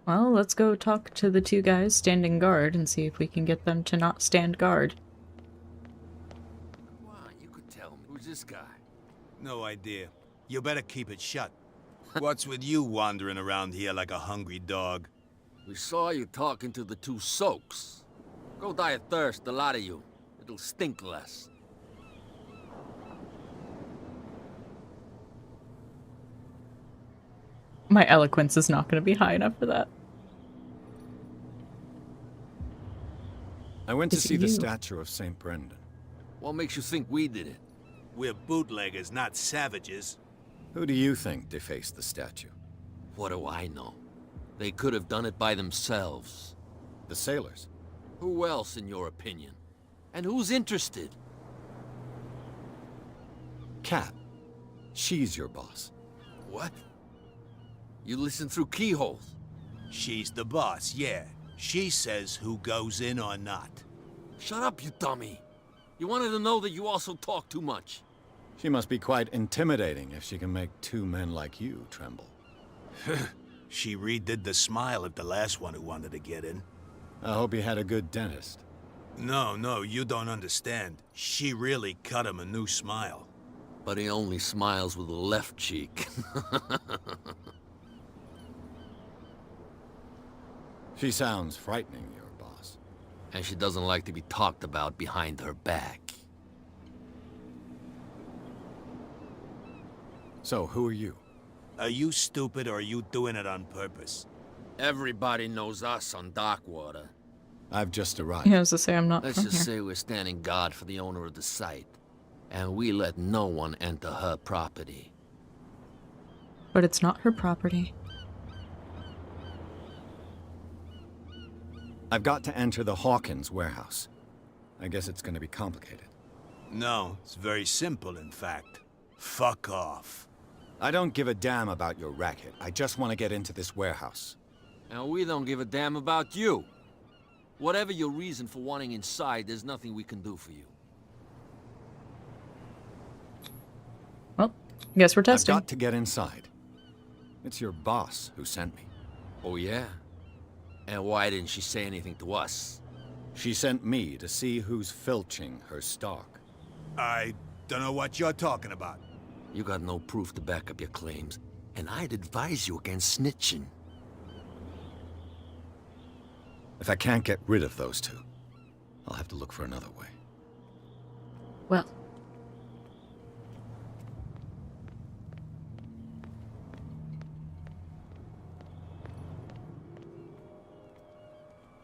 Well, let's go talk to the two guys standing guard and see if we can get them to not stand guard. Come on, you could tell me. Who's this guy? No idea. You better keep it shut. What's with you wandering around here like a hungry dog? We saw you talking to the two soaks. Go die of thirst, the lot of you. It'll stink less. My eloquence is not going to be high enough for that. I went to Is it see the you? statue of St. Brendan. What makes you think we did it? We're bootleggers, not savages. Who do you think defaced the statue? What do I know? They could have done it by themselves. The sailors. Who else, in your opinion? And who's interested? Kat. She's your boss. What? You listen through keyholes. She's the boss, yeah. She says who goes in or not. Shut up, you dummy. You wanted to know that you also talk too much. She must be quite intimidating if she can make two men like you tremble. She redid the smile at the last one who wanted to get in. I hope you had a good dentist. No, you don't understand. She really cut him a new smile. But he only smiles with the left cheek. She sounds frightening, your boss. And she doesn't like to be talked about behind her back. So, who are you? Are you stupid or are you doing it on purpose? Everybody knows us on Darkwater. I've just arrived. Yeah, I was to say I'm not Let's from just here. say we're standing guard for the owner of the site. And we let no one enter her property. But it's not her property. I've got to enter the Hawkins warehouse. I guess it's gonna be complicated. No, it's very simple, in fact. Fuck off. I don't give a damn about your racket. I just want to get into this warehouse. And we don't give a damn about you. Whatever your reason for wanting inside, there's nothing we can do for you. Well, I guess we're testing. I've got to get inside. It's your boss who sent me. Oh, yeah? And why didn't she say anything to us? She sent me to see who's filching her stock. I don't know what you're talking about. You got no proof to back up your claims, and I'd advise you against snitching. If I can't get rid of those two, I'll have to look for another way. Well.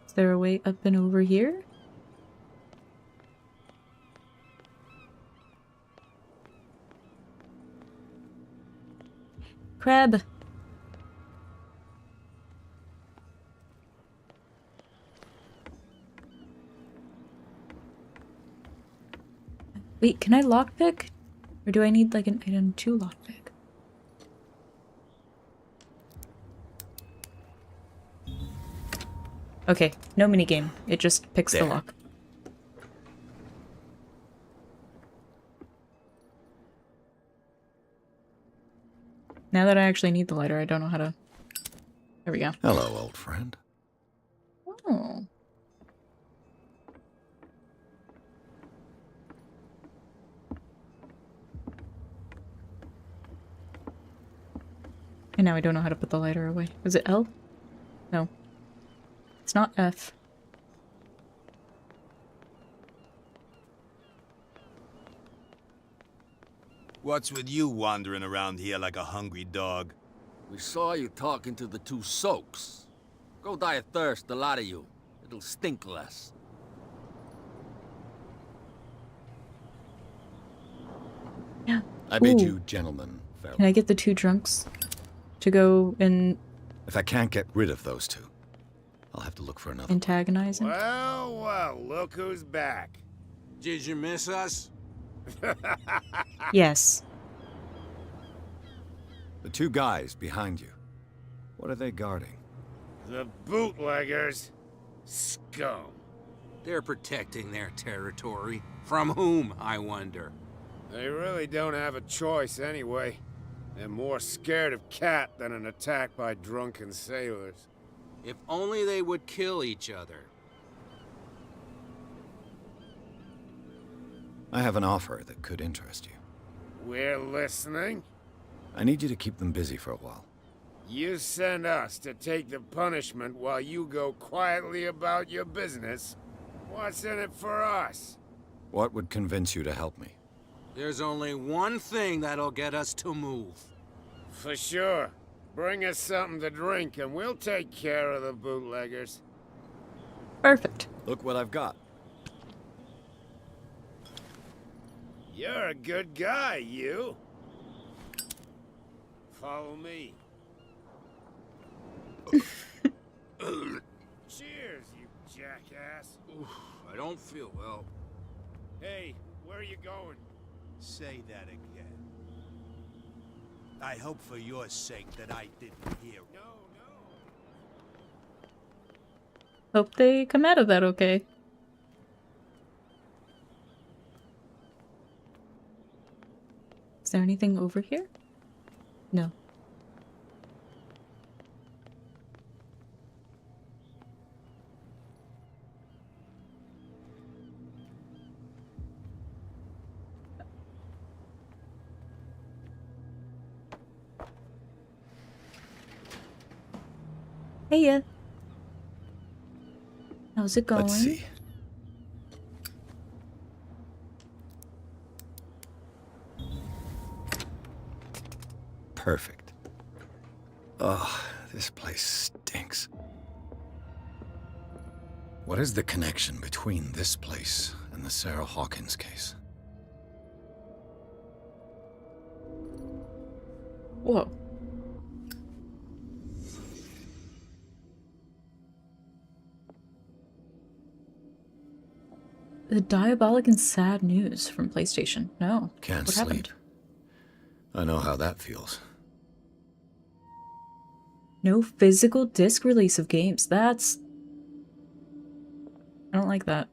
Is there a way up and over here? Crab. Wait, can I lockpick? Or do I need like an item to lockpick? Okay, no minigame. It just picks the lock. Now that I actually need the lighter, I don't know how to... There we go. Hello, old friend. Oh. And now I don't know how to put the lighter away. Was it L? No. It's not F. What's with you wandering around here like a hungry dog? We saw you talking to the two soaks. Go die of thirst, the lot of you. It'll stink less. Yeah. I bid Ooh. you, gentlemen, farewell. Can I get the two drunks to go and If I can't get rid of those two, I'll have to look for another. antagonize him? Well, well, look who's back. Did you miss us? Yes. The two guys behind you. What are they guarding? The bootleggers. Scum. They're protecting their territory. From whom, I wonder? They really don't have a choice anyway. They're more scared of Cat than an attack by drunken sailors. If only they would kill each other. I have an offer that could interest you. We're listening. I need you to keep them busy for a while. You send us to take the punishment while you go quietly about your business. What's in it for us? What would convince you to help me? There's only one thing that'll get us to move. For sure. Bring us something to drink and we'll take care of the bootleggers. Perfect. Look what I've got. You're a good guy, you. Follow me. Cheers, you jackass. Oof, I don't feel well. Hey, where are you going? Say that again. I hope for your sake that I didn't hear. No. Hope they come out of that okay. Is there anything over here? No. Heya. How's it going? Let's see. Perfect. Oh, this place stinks. What is the connection between this place and the Sarah Hawkins case? Whoa. The diabolic and sad news from PlayStation. No. Can't what sleep. happened? I know how that feels. No physical disc release of games. That's... I don't like that.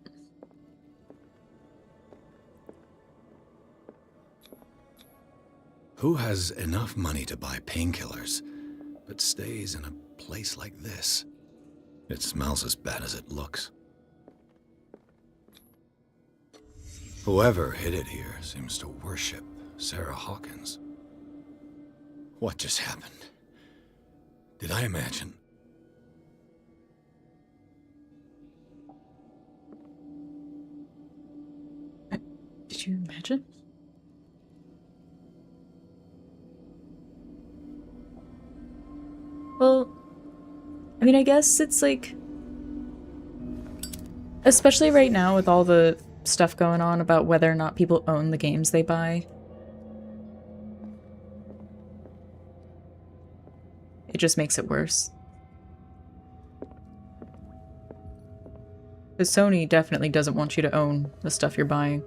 Who has enough money to buy painkillers, but stays in a place like this? It smells as bad as it looks. Whoever hid it here seems to worship Sarah Hawkins. What just happened? Did I imagine? Did you imagine? Well, I mean, I guess it's like... Especially right now with all the stuff going on about whether or not people own the games they buy. It just makes it worse. Because Sony definitely doesn't want you to own the stuff you're buying.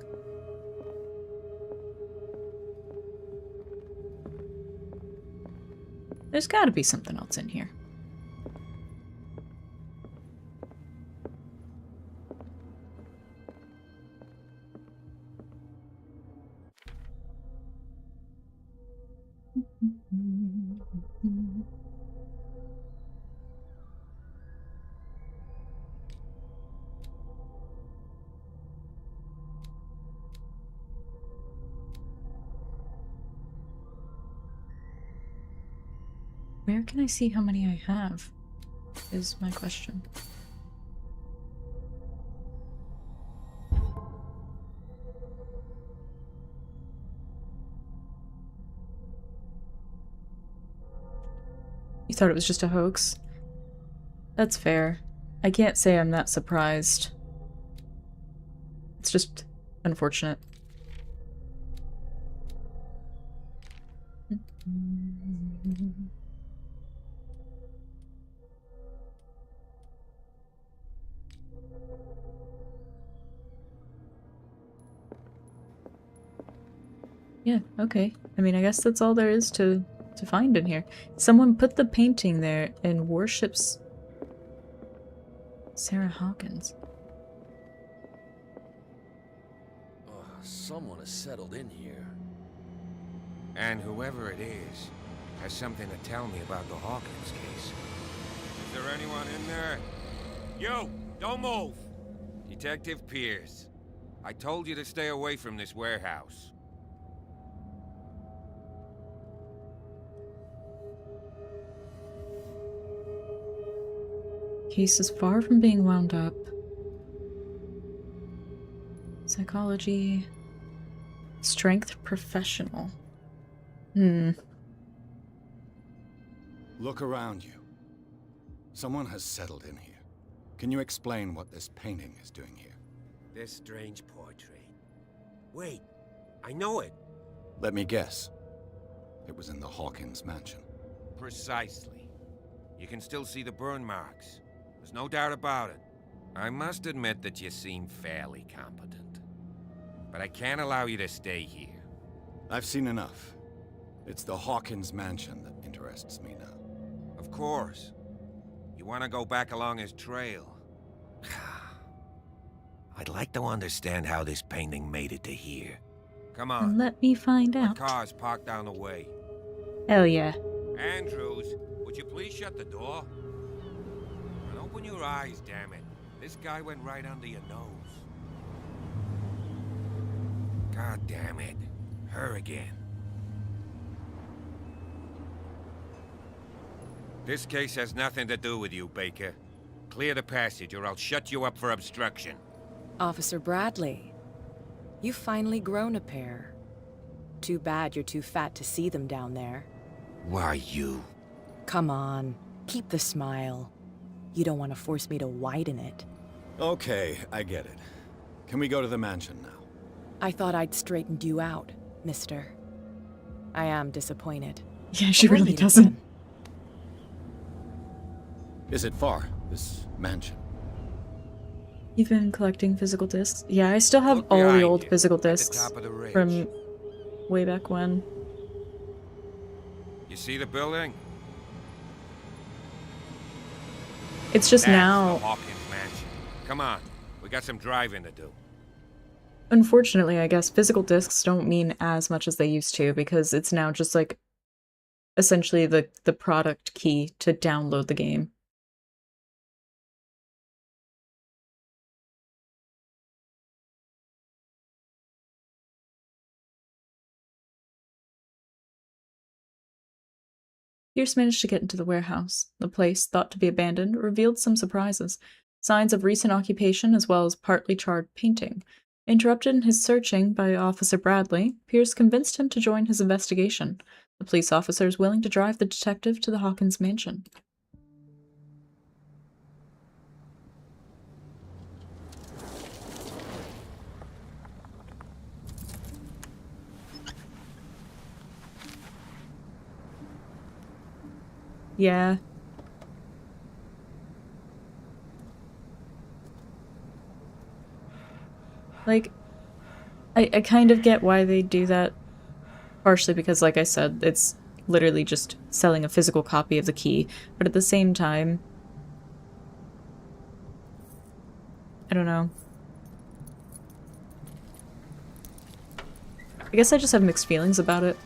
There's gotta be something else in here. Where can I see how many I have? Is my question. You thought it was just a hoax? That's fair. I can't say I'm that surprised. It's just unfortunate. Yeah, okay. I mean, I guess that's all there is to find in here. Someone put the painting there and worships Sarah Hawkins. Oh, someone has settled in here. And whoever it is has something to tell me about the Hawkins case. Is there anyone in there? You! Don't move! Detective Pierce. I told you to stay away from this warehouse. Case is far from being wound up. Psychology. Strength professional. Look around you. Someone has settled in here. Can you explain what this painting is doing here? This strange portrait. Wait, I know it. Let me guess. It was in the Hawkins mansion. Precisely. You can still see the burn marks. There's no doubt about it. I must admit that you seem fairly competent. But I can't allow you to stay here. I've seen enough. It's the Hawkins mansion that interests me now. Of course. You want to go back along his trail. I'd like to understand how this painting made it to here. Come on. Let me find My out. car's parked down the way. Hell yeah. Andrews, would you please shut the door? And open your eyes, damn it. This guy went right under your nose. God damn it. Her again. This case has nothing to do with you, Baker. Clear the passage or I'll shut you up for obstruction. Officer Bradley, you've finally grown a pair. Too bad you're too fat to see them down there. Why you? Come on, keep the smile. You don't want to force me to widen it. Okay, I get it. Can we go to the mansion now? I thought I'd straightened you out, mister. I am disappointed. Yeah, she But we'll really meet doesn't. again. Is it far, this mansion? You've been collecting physical discs? Yeah, I still have Look all the behind old you, physical at the discs top of the ridge. from way back when. You see the building? It's just That's now, the Hawkins mansion. Come on, we got some driving to do. unfortunately, I guess physical discs don't mean as much as they used to because it's now just like essentially the product key to download the game. Pierce managed to get into the warehouse. The place, thought to be abandoned, revealed some surprises. Signs of recent occupation as well as partly charred painting. Interrupted in his searching by Officer Bradley, Pierce convinced him to join his investigation. The police officer is willing to drive the detective to the Hawkins mansion. Yeah. Like, I kind of get why they do that. Partially because, like I said, it's literally just selling a physical copy of the key. But at the same time, I don't know. I guess I just have mixed feelings about it.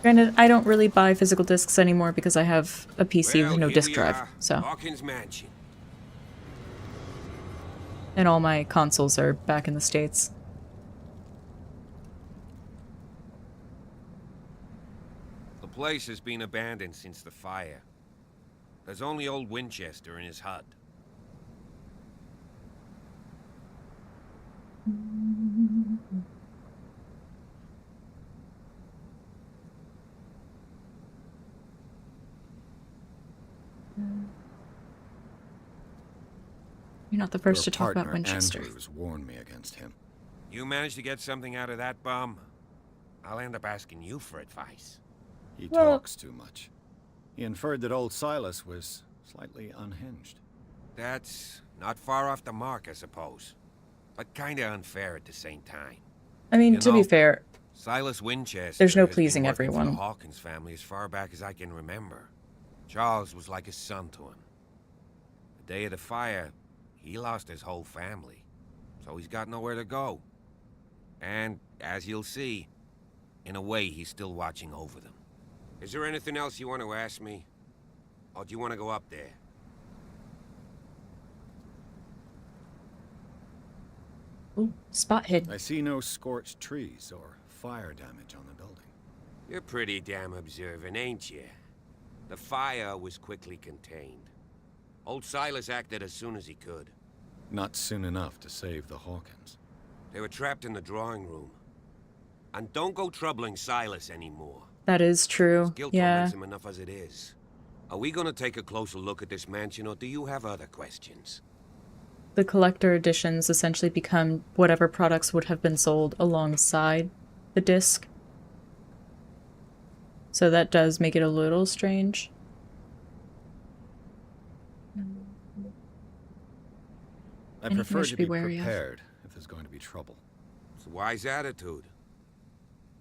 Granted, I don't really buy physical discs anymore because I have a PC with no Here disk we drive, are, so. Hawkins mansion. And all my consoles are back in the States. The place has been abandoned since the fire. There's only old Winchester in his hut. You're not the first Your to talk about partner, Winchester. Andrews warned me against him. You manage to get something out of that bum, I'll end up asking you for advice. He Well- talks too much. He inferred that old Silas was slightly unhinged. That's not far off the mark, I suppose. But kinda unfair at the same time. I mean, You to be know, fair, Silas Winchester there's no has been pleasing working for everyone. the Hawkins family as far back as I can remember. Charles was like a son to him. The day of the fire, he lost his whole family, so he's got nowhere to go. And, as you'll see, in a way, he's still watching over them. Is there anything else you want to ask me? Or do you want to go up there? Ooh, spot hidden. I see no scorched trees or fire damage on the building. You're pretty damn observant, ain't you? The fire was quickly contained. Old Silas acted as soon as he could. Not soon enough to save the Hawkins. They were trapped in the drawing room. And don't go troubling Silas anymore. That is true. His guilt Yeah. torments him enough as it is. Are we gonna take a closer look at this mansion, or do you have other questions? The collector editions essentially become whatever products would have been sold alongside the disc. So that does make it a little strange. I Anything I prefer should to be be wary of? prepared if there's going to be trouble. It's a wise attitude.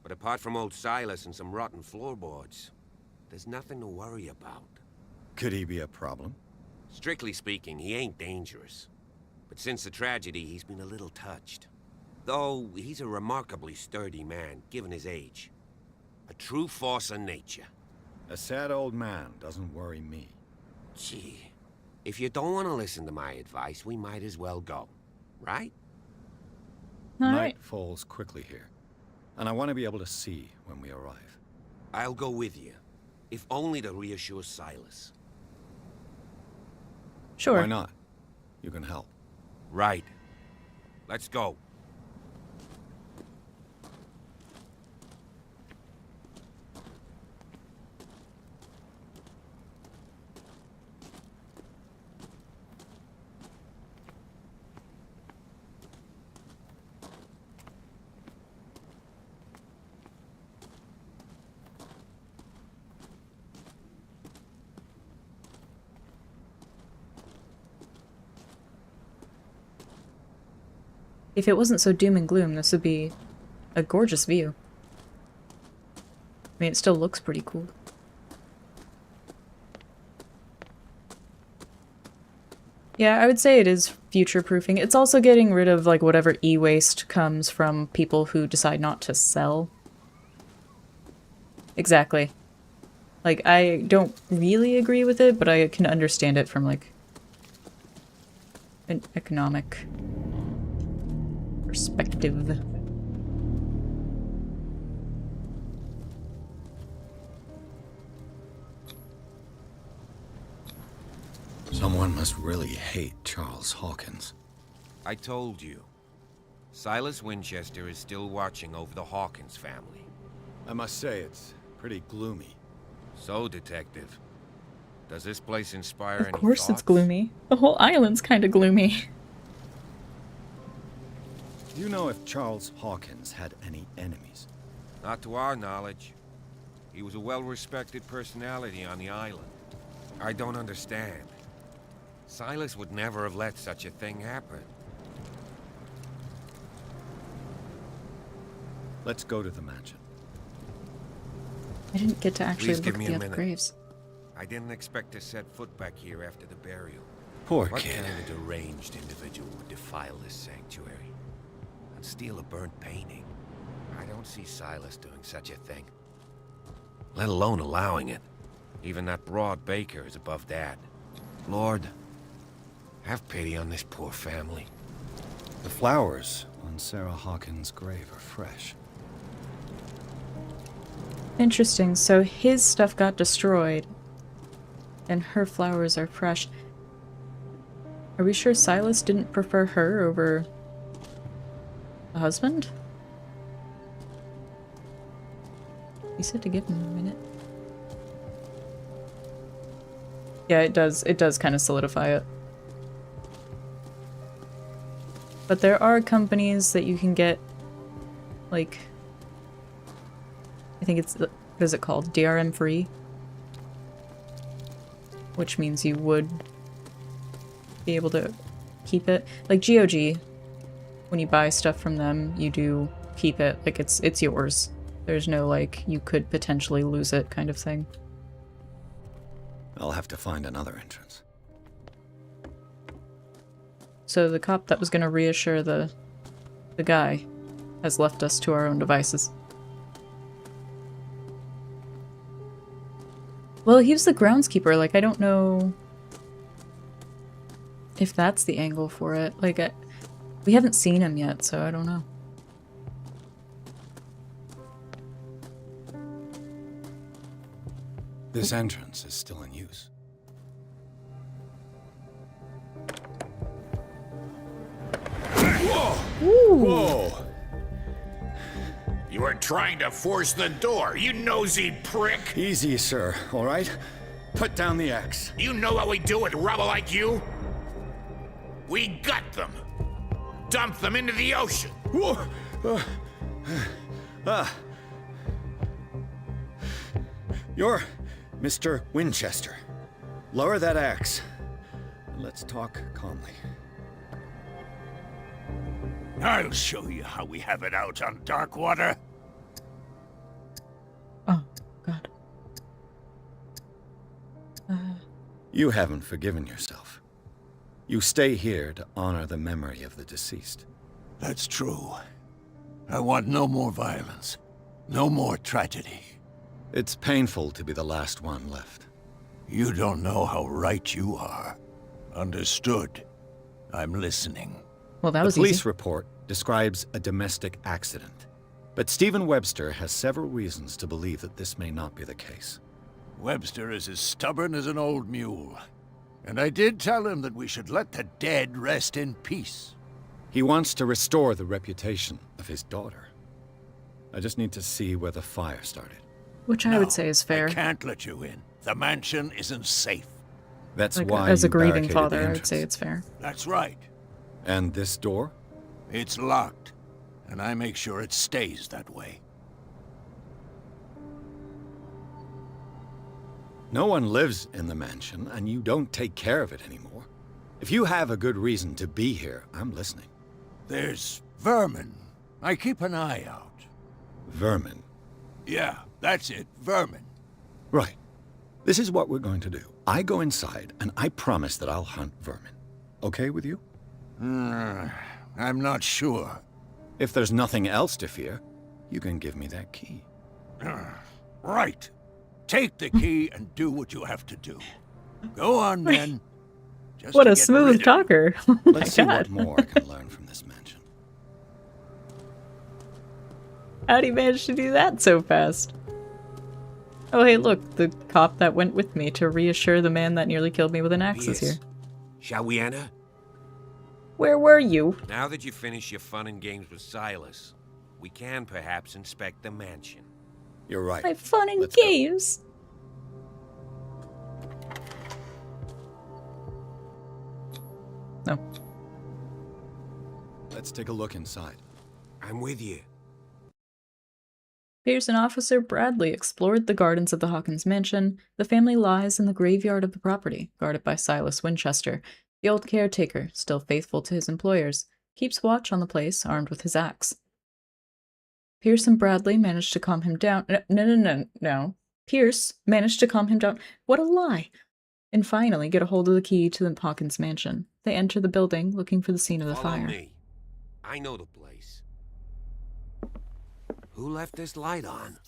But apart from old Silas and some rotten floorboards, there's nothing to worry about. Could he be a problem? Strictly speaking, he ain't dangerous. But since the tragedy, he's been a little touched. Though, he's a remarkably sturdy man, given his age. A true force of nature. A sad old man doesn't worry me. Gee, if you don't want to listen to my advice, we might as well go. Right? Night falls quickly here, and I want to be able to see when we arrive. I'll go with you, if only to reassure Silas. Sure. Why not? You can help. Right. Let's go. If it wasn't so doom and gloom, this would be a gorgeous view. I mean, it still looks pretty cool. Yeah, I would say it is future-proofing. It's also getting rid of, like, whatever e-waste comes from people who decide not to sell. Exactly. Like, I don't really agree with it, but I can understand it from, like, an economic perspective. Someone must really hate Charles Hawkins. I told you. Silas Winchester is still watching over the Hawkins family. I must say, it's pretty gloomy. So, Detective, does this place inspire any Of course thoughts? it's gloomy. The whole island's kind of gloomy. Do you know if Charles Hawkins had any enemies? Not to our knowledge. He was a well-respected personality on the island. I don't understand. Silas would never have let such a thing happen. Let's go to the mansion. I didn't get to actually Please look give at me the a other minute. graves. I didn't expect to set foot back here after the burial. Poor What kid. kind of deranged individual would defile this sanctuary and steal a burnt painting? I don't see Silas doing such a thing. Let alone allowing it. Even that broad baker is above that. Lord, have pity on this poor family. The flowers on Sarah Hawkins' grave are fresh. Interesting, so his stuff got destroyed, and her flowers are fresh. Are we sure Silas didn't prefer her over a husband? He said to give him a minute. Yeah, it does kind of solidify it. But there are companies that you can get, like, I think it's, what is it called? DRM free? Which means you would be able to keep it. Like GOG, when you buy stuff from them, you do keep it. Like, it's yours. There's no, like, you could potentially lose it kind of thing. I'll have to find another entrance. So the cop that was going to reassure the guy has left us to our own devices. Well, he was the groundskeeper. Like, I don't know if that's the angle for it. Like, we haven't seen him yet, so I don't know. This entrance is still in use. Whoa! You were trying to force the door, you nosy prick! Easy, sir, all right? Put down the axe. You know what we do with rubble like you? We gut them! Dump them into the ocean! You're Mr. Winchester. Lower that axe. Let's talk calmly. I'll show you how we have it out on Darkwater. Oh, God. You haven't forgiven yourself. You stay here to honor the memory of the deceased. That's true. I want no more violence. No more tragedy. It's painful to be the last one left. You don't know how right you are. Understood. I'm listening. Well, that was the police easy. report describes a domestic accident. But Stephen Webster has several reasons to believe that this may not be the case. Webster is as stubborn as an old mule. And I did tell him that we should let the dead rest in peace. He wants to restore the reputation of his daughter. I just need to see where the fire started. Which I would say is fair. I can't let you in. The mansion isn't safe. That's Like, why as a you grieving barricaded father, the I would entrance. say it's fair. That's right. And this door? It's locked. And I make sure it stays that way. No one lives in the mansion, and you don't take care of it anymore. If you have a good reason to be here, I'm listening. There's Vermin. I keep an eye out. Vermin. Yeah, that's it. Vermin. Right. This is what we're going to do. I go inside, and I promise that I'll hunt vermin. Okay with you? I'm not sure. If there's nothing else to fear, you can give me that key. Right. Take the key and do what you have to do. Go on, then. Just What to a get rid smooth of talker. Oh my Let's see God. what more I can learn from this mansion. How'd he manage to do that so fast? Oh, hey, look, the cop that went with me to reassure the man that nearly killed me with an axe is here. Shall we enter? Where were you? Now that you finish your fun and games with Silas, we can perhaps inspect the mansion. You're right. My fun and games. No. Let's take a look inside. I'm with you. Pierce and Officer Bradley explored the gardens of the Hawkins mansion. The family lies in the graveyard of the property, guarded by Silas Winchester. The old caretaker, still faithful to his employers, keeps watch on the place, armed with his axe. Pierce and Bradley managed to calm him down. No. Pierce managed to calm him down. What a lie! And finally get a hold of the key to the Hawkins mansion. They enter the building, looking for the scene of the Follow fire. me. I know the place. Who left this light on?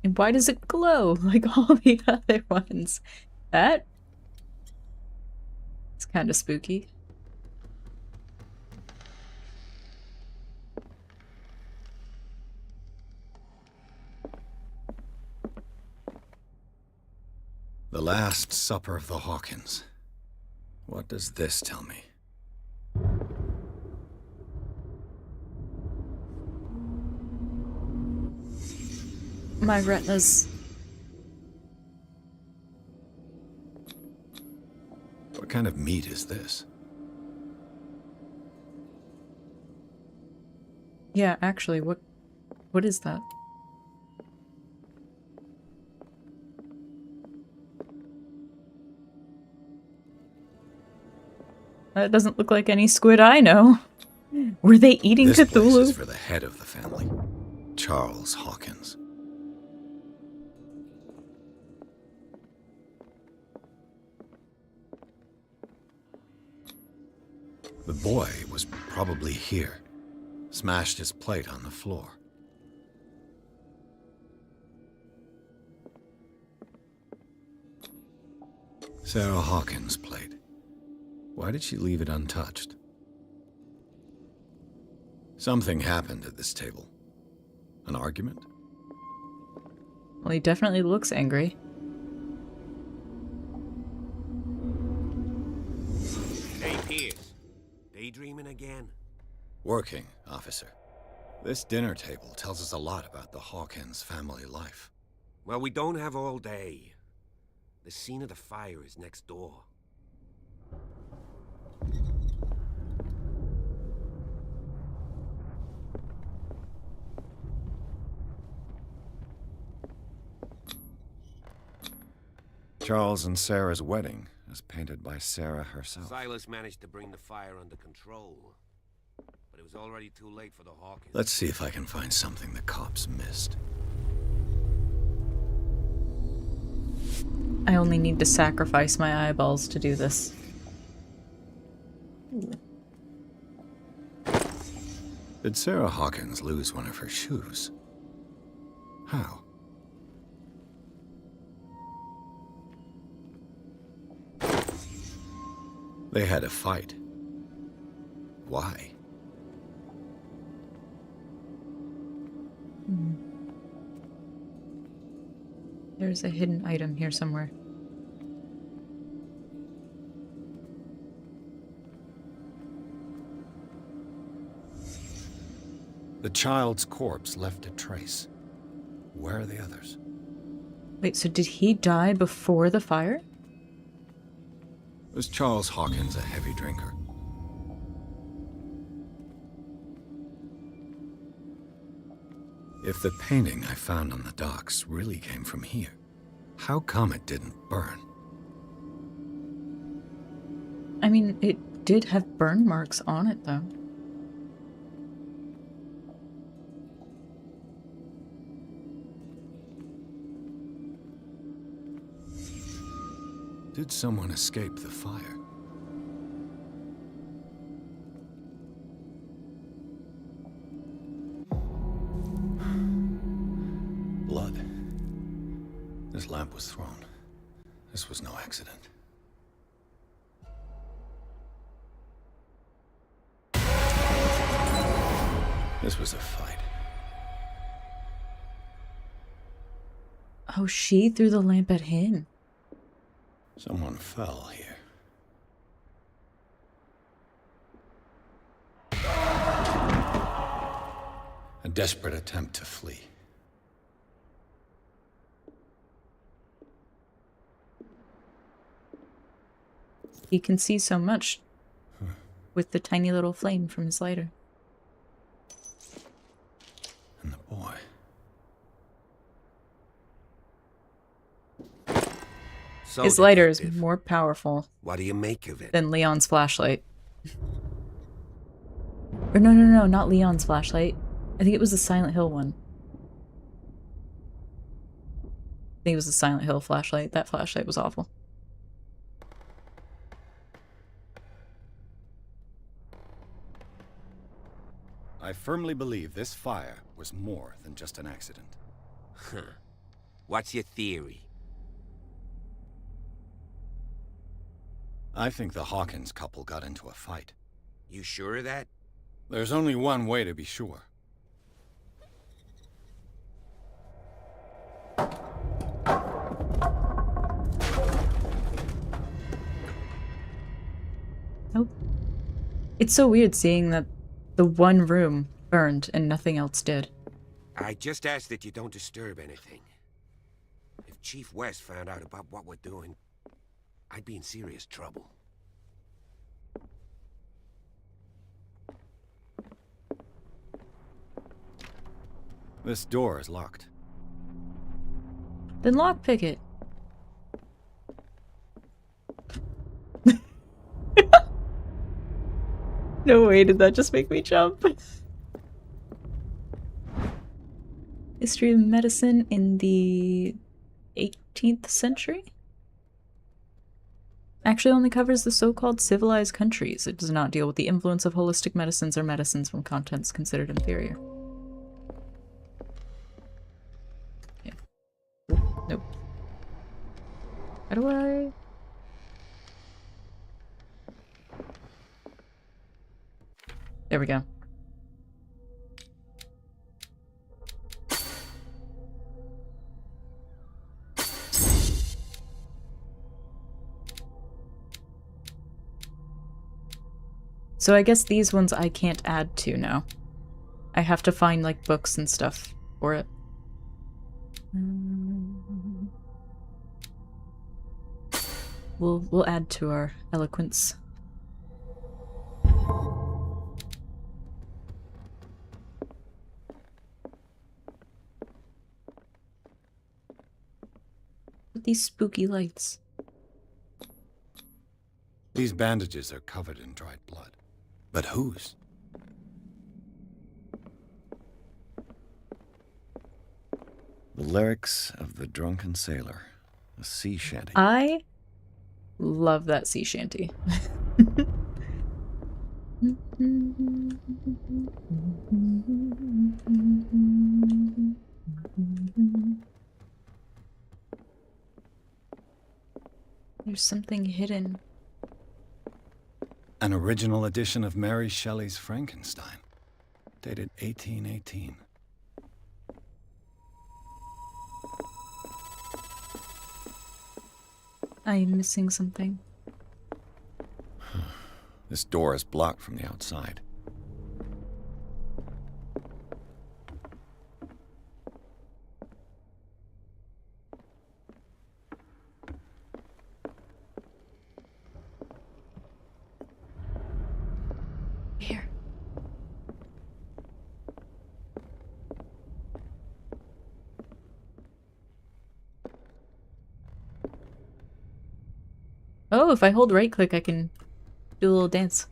And why does it glow like all the other ones? That? It's kind of spooky. The Last Supper of the Hawkins. What does this tell me? My retinas. What kind of meat is this? Yeah, actually, what is that? That doesn't look like any squid I know. Were they eating This place Cthulhu? is for the head of the family, Charles Hawkins. The boy was probably here. Smashed his plate on the floor. Sarah Hawkins' plate. Why did she leave it untouched? Something happened at this table. An argument? Well, he definitely looks angry. Hey, Pierce. Daydreaming again? Working, officer. This dinner table tells us a lot about the Hawkins family life. Well, we don't have all day. The scene of the fire is next door. Charles and Sarah's wedding, as painted by Sarah herself. Silas managed to bring the fire under control, but it was already too late for the Hawkins. Let's see if I can find something the cops missed. I only need to sacrifice my eyeballs to do this. Did Sarah Hawkins lose one of her shoes? How? They had a fight. Why? There's a hidden item here somewhere. The child's corpse left a trace. Where are the others? Wait, so did he die before the fire? Was Charles Hawkins a heavy drinker? If the painting I found on the docks really came from here, how come it didn't burn? I mean, it did have burn marks on it, though. Did someone escape the fire? Blood. This lamp was thrown. This was no accident. This was a fight. Oh, she threw the lamp at him. Someone fell here. A desperate attempt to flee. He can see so much with the tiny little flame from his lighter. And the boy. So, His lighter is Detective, more powerful what do you make of it? than Leon's flashlight. Or no, not Leon's flashlight. I think it was the Silent Hill one. I think it was the Silent Hill flashlight. That flashlight was awful. I firmly believe this fire was more than just an accident. Huh. What's your theory? I think the Hawkins couple got into a fight. You sure of that? There's only one way to be sure. Nope. It's so weird seeing that the one room burned and nothing else did. I just ask that you don't disturb anything. If Chief West found out about what we're doing, I'd be in serious trouble. This door is locked. Then lockpick it. No way, did that just make me jump? History of medicine in the 18th century? Actually only covers the so-called civilized countries. It does not deal with the influence of holistic medicines or medicines from contents considered inferior. Okay. Nope. How do I... There we go. So I guess these ones I can't add to now. I have to find like books and stuff for it. We'll add to our eloquence. With these spooky lights. These bandages are covered in dried blood. But whose? The lyrics of the drunken sailor. A sea shanty. I love that sea shanty. There's something hidden. An original edition of Mary Shelley's Frankenstein, dated 1818. I am missing something. This door is blocked from the outside. Here. Oh, if I hold right click, I can Do a little dance.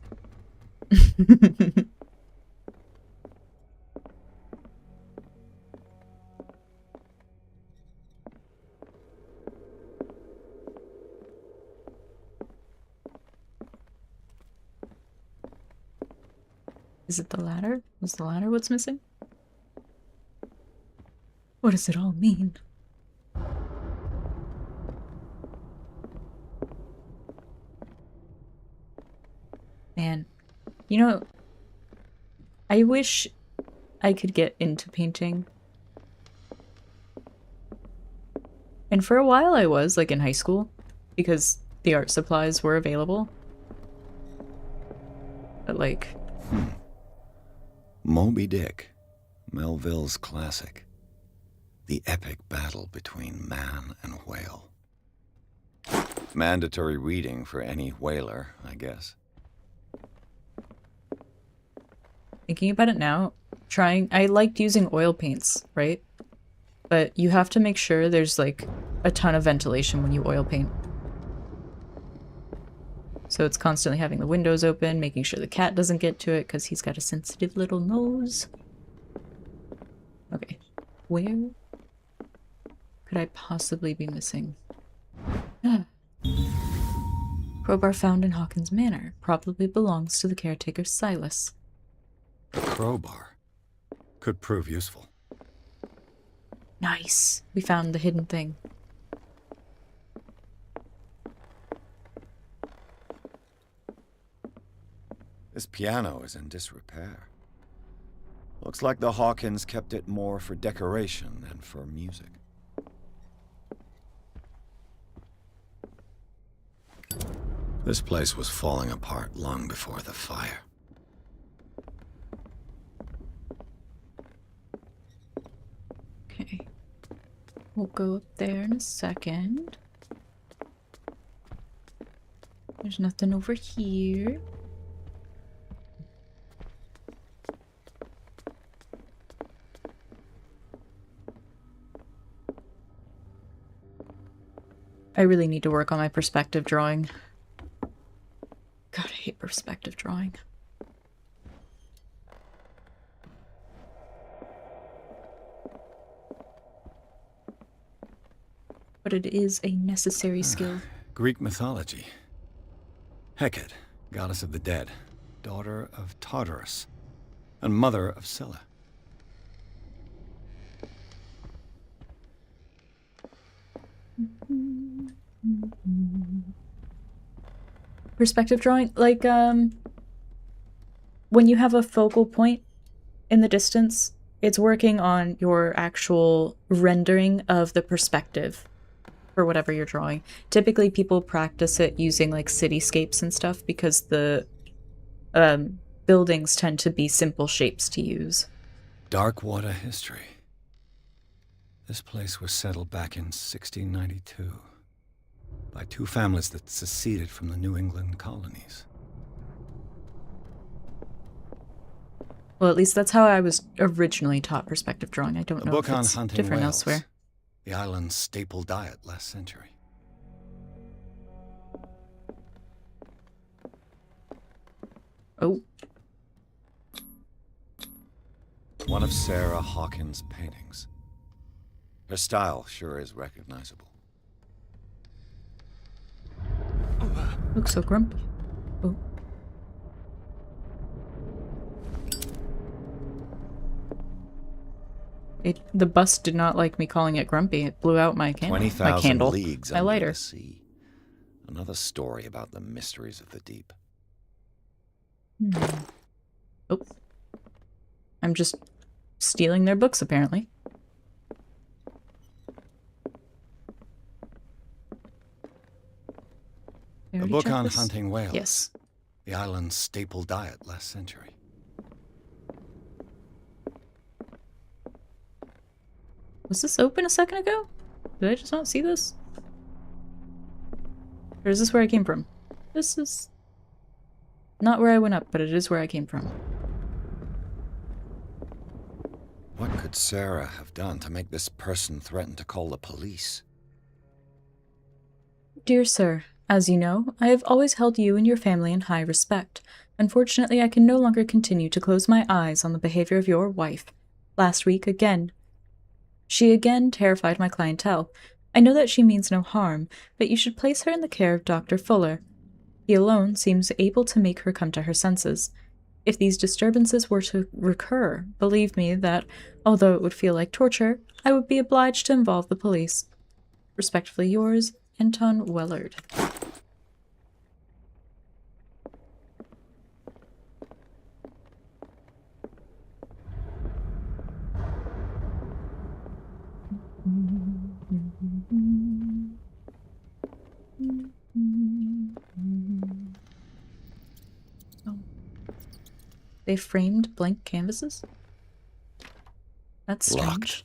Is it the ladder? Was the ladder what's missing? What does it all mean? Man, you know, I wish I could get into painting. And for a while I was, like in high school, because the art supplies were available. But like... Moby Dick, Melville's classic. The epic battle between man and whale. Mandatory reading for any whaler, I guess. Thinking about it now, I liked using oil paints, right? But you have to make sure there's like a ton of ventilation when you oil paint. So it's constantly having the windows open, making sure the cat doesn't get to it because he's got a sensitive little nose. Okay, where could I possibly be missing? Ah. Crowbar found in Hawkins Manor. Probably belongs to the caretaker Silas. A crowbar. Could prove useful. Nice. We found the hidden thing. This piano is in disrepair. Looks like the Hawkins kept it more for decoration than for music. This place was falling apart long before the fire. Okay. We'll go up there in a second. There's nothing over here. I really need to work on my perspective drawing. God, I hate perspective drawing. But it is a necessary skill. Greek mythology. Hecate, goddess of the dead, daughter of Tartarus, and mother of Scylla. Perspective drawing, like, when you have a focal point in the distance, it's working on your actual rendering of the perspective for whatever you're drawing. Typically, people practice it using, like, cityscapes and stuff because the buildings tend to be simple shapes to use. Darkwater history. This place was settled back in 1692 by two families that seceded from the New England colonies. Well, at least that's how I was originally taught perspective drawing. I don't know if it's hunting different whales, elsewhere. the island's staple diet last century. Oh. One of Sarah Hawkins' paintings. Her style sure is recognizable. Looks so grumpy. Oh. The bus did not like me calling it grumpy. It blew out my candle. 20,000 leagues my under lighter. the sea. Another story about the mysteries of the deep. Oh. I'm just stealing their books, apparently. A book on hunting whales. Yes. The island's staple diet last century. Was this open a second ago? Did I just not see this? Or is this where I came from? This is not where I went up, but it is where I came from. What could Sarah have done to make this person threaten to call the police? Dear sir, As you know, I have always held you and your family in high respect. Unfortunately, I can no longer continue to close my eyes on the behavior of your wife. Last week, she again terrified my clientele. I know that she means no harm, but you should place her in the care of Dr. Fuller. He alone seems able to make her come to her senses. If these disturbances were to recur, believe me that, although it would feel like torture, I would be obliged to involve the police. Respectfully yours, Anton Wellard. Oh. They framed blank canvases? That's strange. Locked.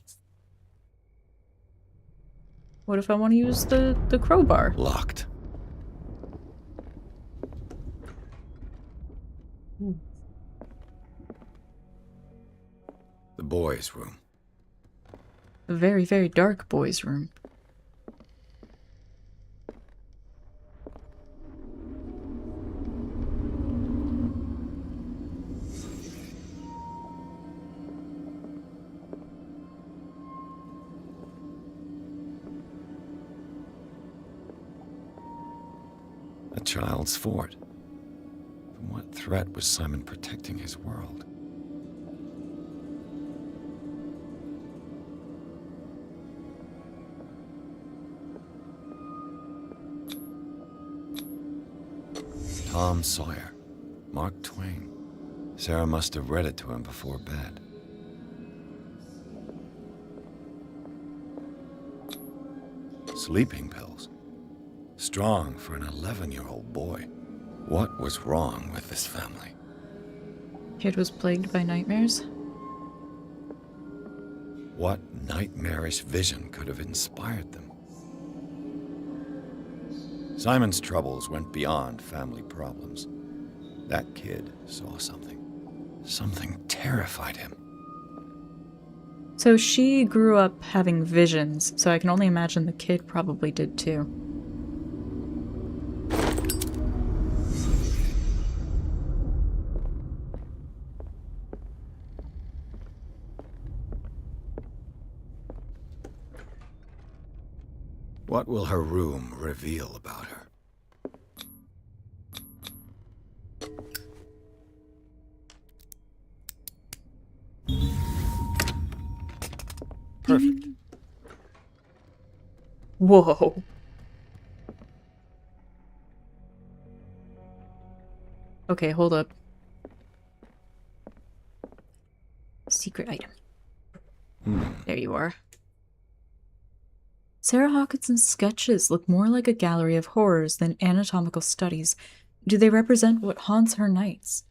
What if I want to use the crowbar? Locked. The boys' room. A very, very dark boys' room. A child's fort. From what threat was Simon protecting his world? Tom Sawyer. Mark Twain. Sarah must have read it to him before bed. Sleeping pills. Strong for an 11-year-old boy. What was wrong with this family? Kid was plagued by nightmares. What nightmarish vision could have inspired them? Simon's troubles went beyond family problems. That kid saw something. Something terrified him. So she grew up having visions, so I can only imagine the kid probably did too. What will her room reveal about her? Perfect. Whoa. Okay, hold up. Secret item. There you are. Sarah Hawkinson's sketches look more like a gallery of horrors than anatomical studies. Do they represent what haunts her nights?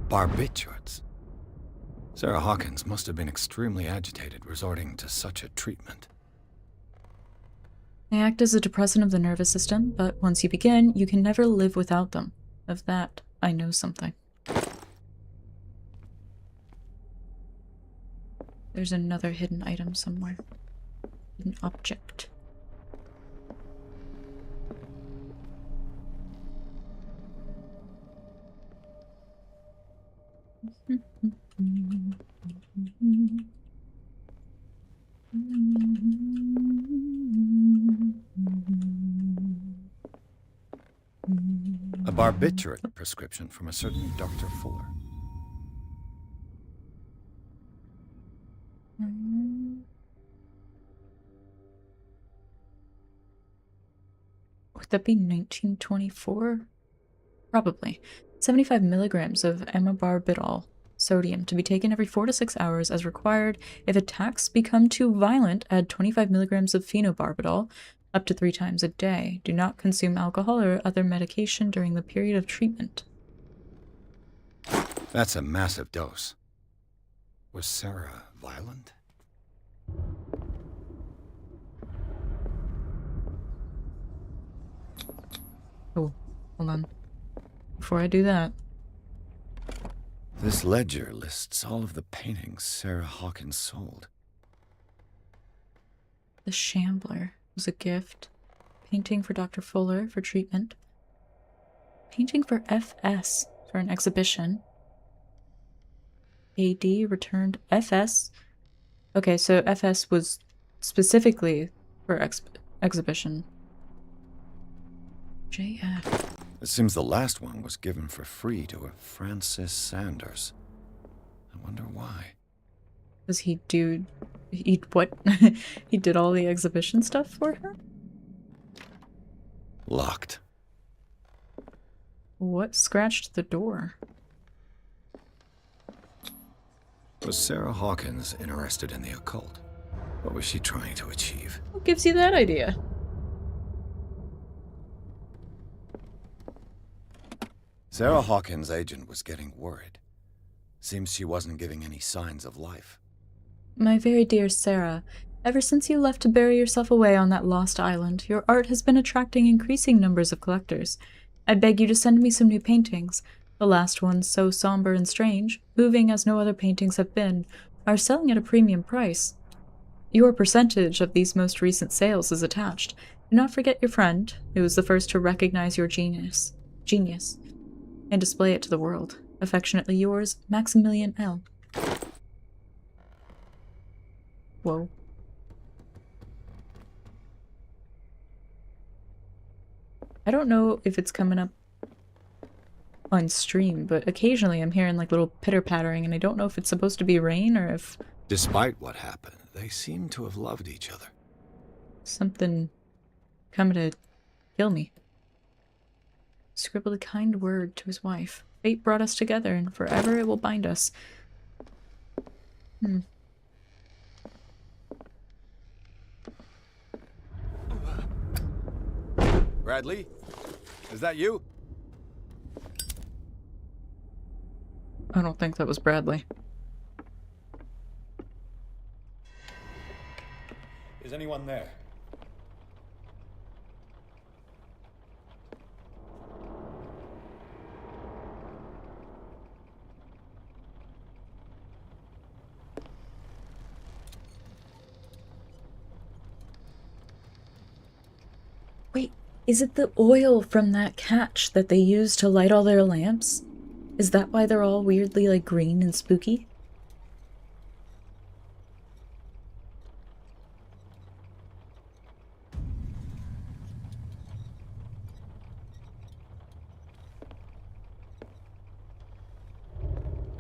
Barbiturates. Sarah Hawkins must have been extremely agitated resorting to such a treatment. They act as a depressant of the nervous system, but once you begin, you can never live without them. Of that, I know something. There's another hidden item somewhere. Hidden object. A barbiturate prescription from a certain Dr. Fuller. Would that be 1924? Probably. 75 milligrams of amibarbital sodium to be taken every 4 to 6 hours as required. If attacks become too violent, add 25 milligrams of phenobarbital up to 3 times a day. Do not consume alcohol or other medication during the period of treatment. That's a massive dose. Was Sarah violent? Oh, hold on. Before I do that. This ledger lists all of the paintings Sarah Hawkins sold. The Shambler was a gift. Painting for Dr. Fuller for treatment. Painting for FS for an exhibition. AD returned FS. Okay, so FS was specifically for exhibition. JF. It seems the last one was given for free to a Francis Sanders. I wonder why. Does he do... He what? He did all the exhibition stuff for her? Locked. What scratched the door? Was Sarah Hawkins interested in the occult? What was she trying to achieve? What gives you that idea? Sarah Hawkins' agent was getting worried. Seems she wasn't giving any signs of life. My very dear Sarah, ever since you left to bury yourself away on that lost island, your art has been attracting increasing numbers of collectors. I beg you to send me some new paintings. The last ones, so somber and strange, moving as no other paintings have been, are selling at a premium price. Your percentage of these most recent sales is attached. Do not forget your friend, who was the first to recognize your genius, and display it to the world. Affectionately yours, Maximilian L. Whoa. I don't know if it's coming up on stream, but occasionally I'm hearing like little pitter-pattering, and I don't know if it's supposed to be rain or if... Despite what happened, they seem to have loved each other. Something coming to kill me. Scribbled a kind word to his wife. Fate brought us together, and forever it will bind us. Bradley? Is that you? I don't think that was Bradley. Is anyone there? Wait, is it the oil from that catch that they use to light all their lamps? Is that why they're all weirdly like green and spooky?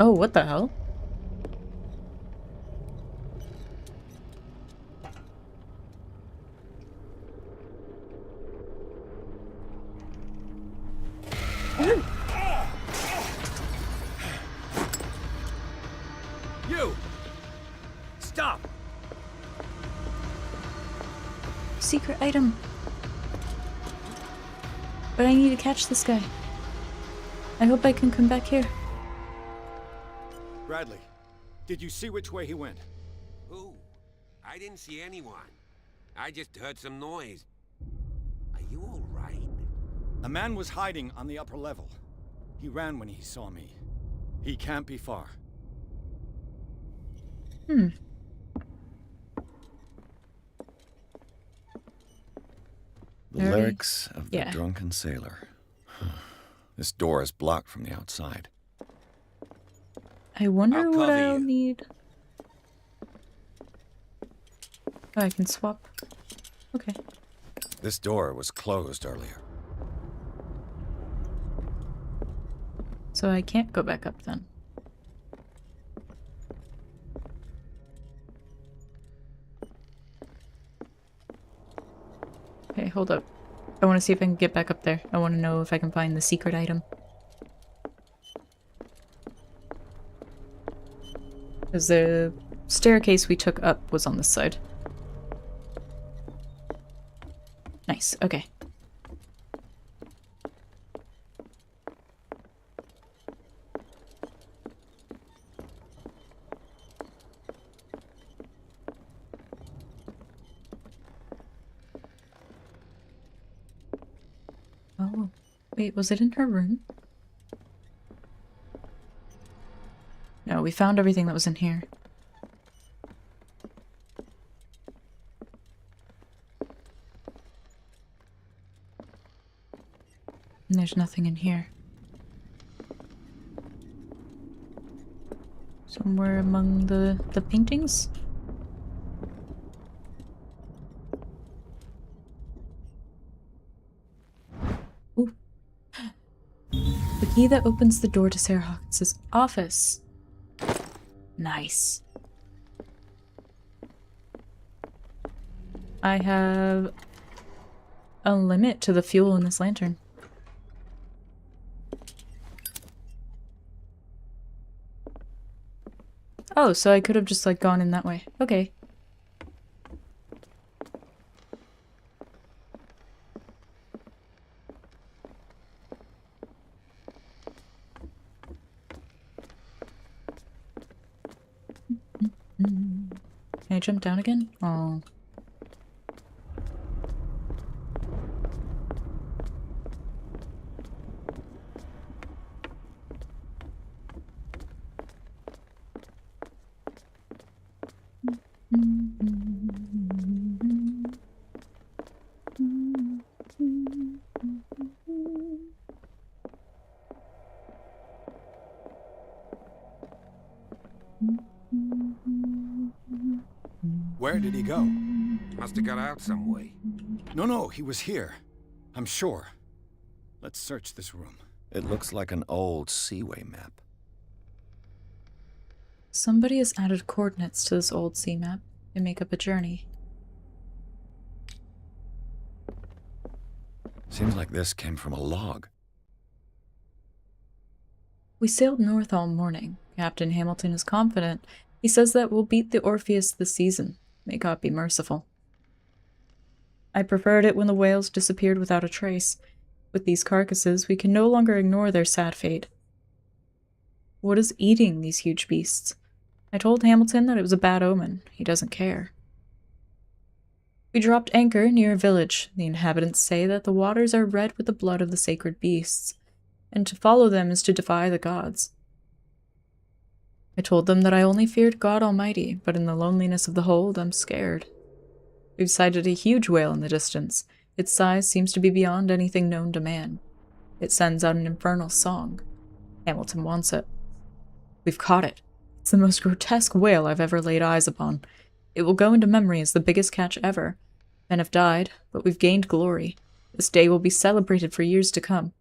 Oh, what the hell? You! Stop! Secret item. But I need to catch this guy. I hope I can come back here. Bradley, did you see which way he went? Who? I didn't see anyone. I just heard some noise. Are you all right? A man was hiding on the upper level. He ran when he saw me. He can't be far. The Lyrics of the Yeah. Drunken Sailor. This door is blocked from the outside. I wonder I'll what cover I'll you. need. Oh, I can swap. Okay. This door was closed earlier. So I can't go back up then. Okay, hold up. I want to see if I can get back up there. I want to know if I can find the secret item. Because the staircase we took up was on this side. Nice, okay. Oh, wait, was it in her room? we found everything that was in here. And there's nothing in here. Somewhere among the paintings? Ooh. The key that opens the door to Sarah Hawkins' office. Nice. I have a limit to the fuel in this lantern. Oh, so I could have just like gone in that way. Okay. Can I jump down again? Oh. Where did he go? Must have got out some way. No, he was here. I'm sure. Let's search this room. It looks like an old seaway map. Somebody has added coordinates to this old sea map and make up a journey. Seems like this came from a log. We sailed north all morning. Captain Hamilton is confident. He says that we'll beat the Orpheus this season. May God be merciful. I preferred it when the whales disappeared without a trace. With these carcasses, we can no longer ignore their sad fate. What is eating these huge beasts? I told Hamilton that it was a bad omen. He doesn't care. We dropped anchor near a village. The inhabitants say that the waters are red with the blood of the sacred beasts, and to follow them is to defy the gods. I told them that I only feared God Almighty, but in the loneliness of the hold, I'm scared. We've sighted a huge whale in the distance. Its size seems to be beyond anything known to man. It sends out an infernal song. Hamilton wants it. We've caught it. It's the most grotesque whale I've ever laid eyes upon. It will go into memory as the biggest catch ever. Men have died, but we've gained glory. This day will be celebrated for years to come.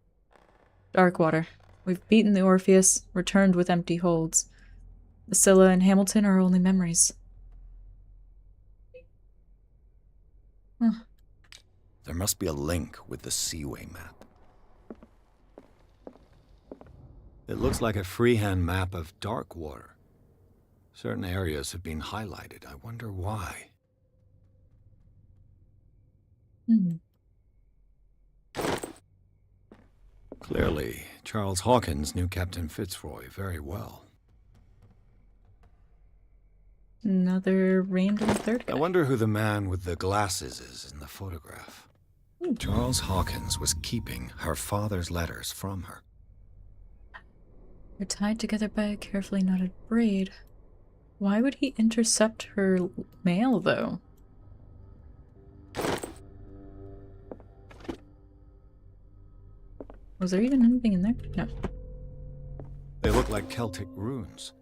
Darkwater. We've beaten the Orpheus, returned with empty holds. The Scylla and Hamilton are only memories. Huh. There must be a link with the seaway map. It looks like a freehand map of Darkwater. Certain areas have been highlighted. I wonder why. Clearly, Charles Hawkins knew Captain Fitzroy very well. Another random third guy. I wonder who the man with the glasses is in the photograph. Charles Hawkins was keeping her father's letters from her. They're tied together by a carefully knotted braid. Why would he intercept her mail, though? Was there even anything in there? No. They look like Celtic runes.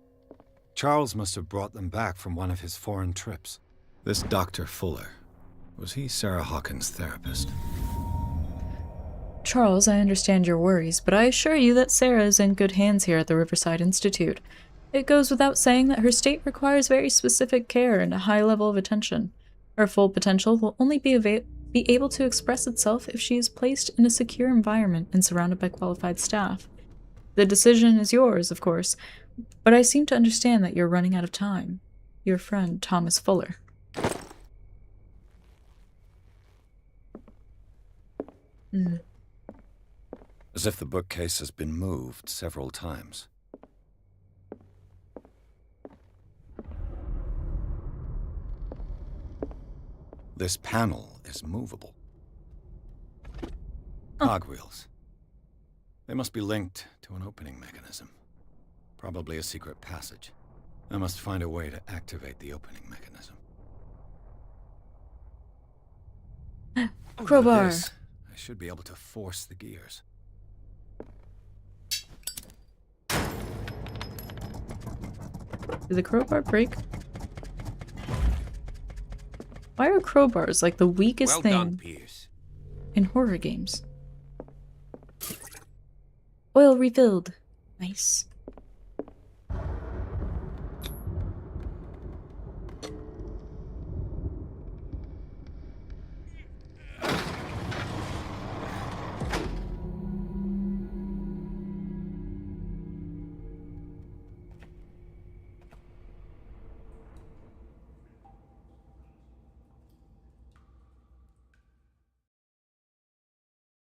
Charles must have brought them back from one of his foreign trips. This Dr. Fuller, was he Sarah Hawkins' therapist? Charles, I understand your worries, but I assure you that Sarah is in good hands here at the Riverside Institute. It goes without saying that her state requires very specific care and a high level of attention. Her full potential will only be able to express itself if she is placed in a secure environment and surrounded by qualified staff. The decision is yours, of course, but I seem to understand that you're running out of time. Your friend, Thomas Fuller. As if the bookcase has been moved several times. This panel is movable. Cogwheels. They must be linked to an opening mechanism. Probably a secret passage. I must find a way to activate the opening mechanism. Crowbar. With this, I should be able to force the gears. Did the crowbar break? Why are crowbars like the weakest Well done, thing Pierce. in horror games? Oil refilled. Nice.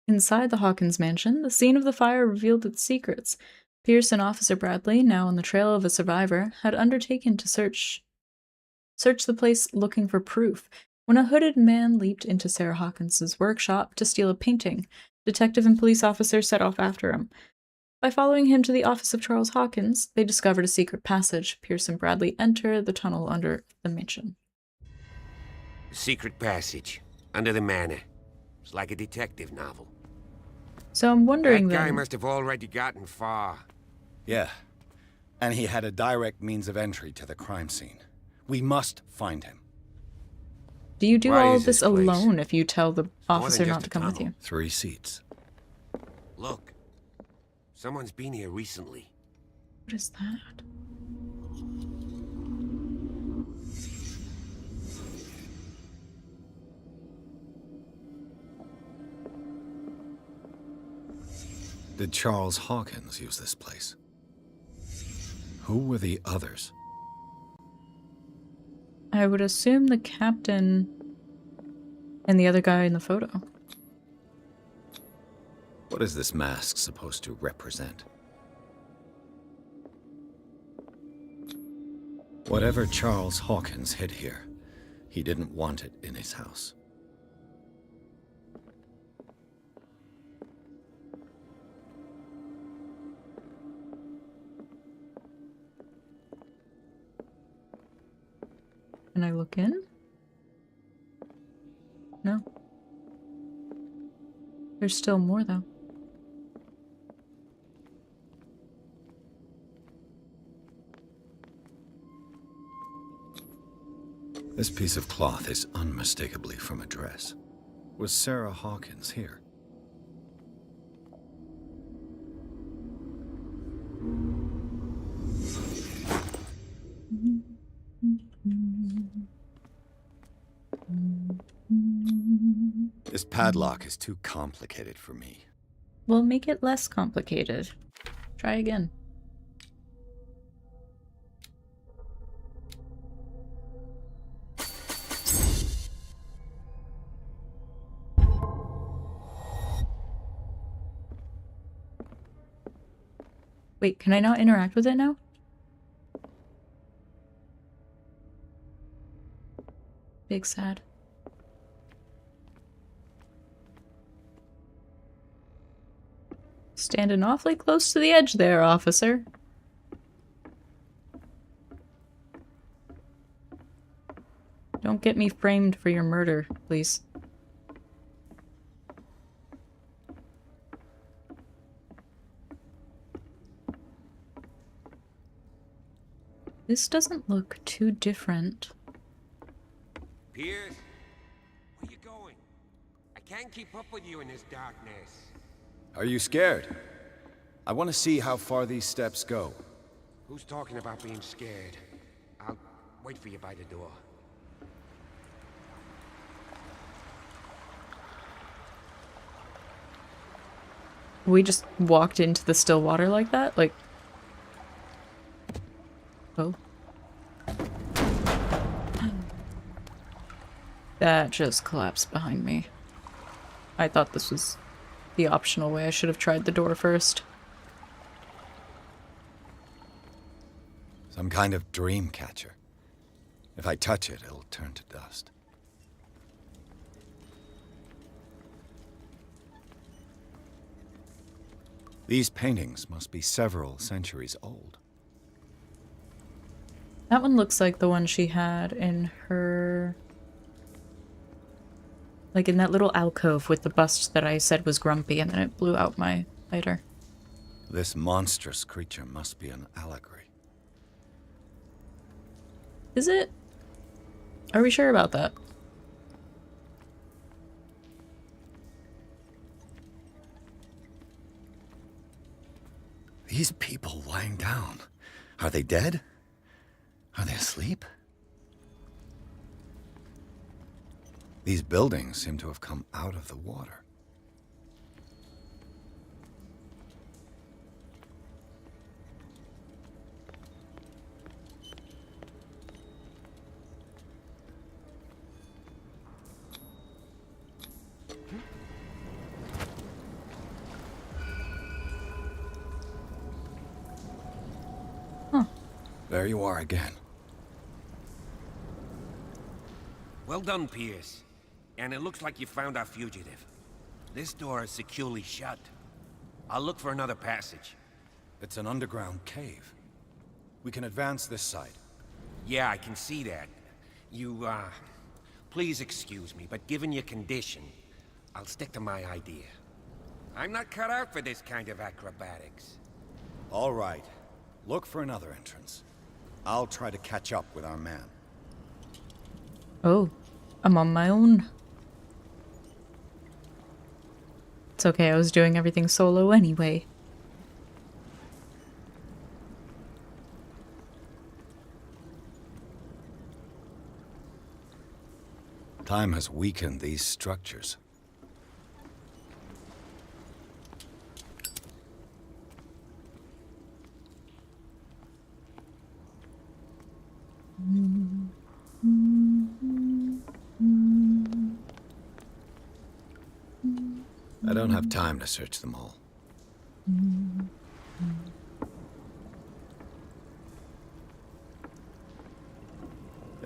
Inside the Hawkins mansion, the scene of the fire revealed its secrets. Pierce and Officer Bradley, now on the trail of a survivor, had undertaken to search the place looking for proof, when a hooded man leaped into Sarah Hawkins's workshop to steal a painting. Detective and police officers set off after him. By following him to the office of Charles Hawkins, they discovered a secret passage. Pierce and Bradley enter the tunnel under the mansion. Secret passage. Under the manor. It's like a detective novel. So I'm wondering that guy then... must have already gotten far. Yeah. And he had a direct means of entry to the crime scene. We must find him. Do you do Why all is of this this place alone if you tell the officer just not a to come with tunnel? you? 3 seats. Look. Someone's been here recently. What is that? Did Charles Hawkins use this place? Who were the others? I would assume the captain and the other guy in the photo. What is this mask supposed to represent? Whatever Charles Hawkins hid here, he didn't want it in his house. Can I look in? No. There's still more, though. This piece of cloth is unmistakably from a dress. Was Sarah Hawkins here? This padlock is too complicated for me. We'll make it less complicated. Try again. Wait, can I not interact with it now? Big sad. Standing awfully close to the edge there, officer. Don't get me framed for your murder, please. This doesn't look too different. Pierce? Where you going? I can't keep up with you in this darkness. Are you scared? I want to see how far these steps go. Who's talking about being scared? I'll wait for you by the door. We just walked into the still water like that? Like... Oh. That just collapsed behind me. I thought this was the optional way. I should have tried the door first. Some kind of dream catcher. If I touch it, it'll turn to dust. These paintings must be several centuries old. That one looks like the one she had in her... Like in that little alcove with the bust that I said was grumpy and then it blew out my lighter. This monstrous creature must be an allegory. Is it? Are we sure about that? These people lying down. Are they dead? Are they asleep? These buildings seem to have come out of the water. Huh. There you are again. Well done, Pierce. And it looks like you found our fugitive. This door is securely shut. I'll look for another passage. It's an underground cave. We can advance this side. Yeah, I can see that. You, please excuse me, but given your condition, I'll stick to my idea. I'm not cut out for this kind of acrobatics. All right. Look for another entrance. I'll try to catch up with our man. Oh, I'm on my own. It's okay, I was doing everything solo anyway. Time has weakened these structures. I don't have time to search them all.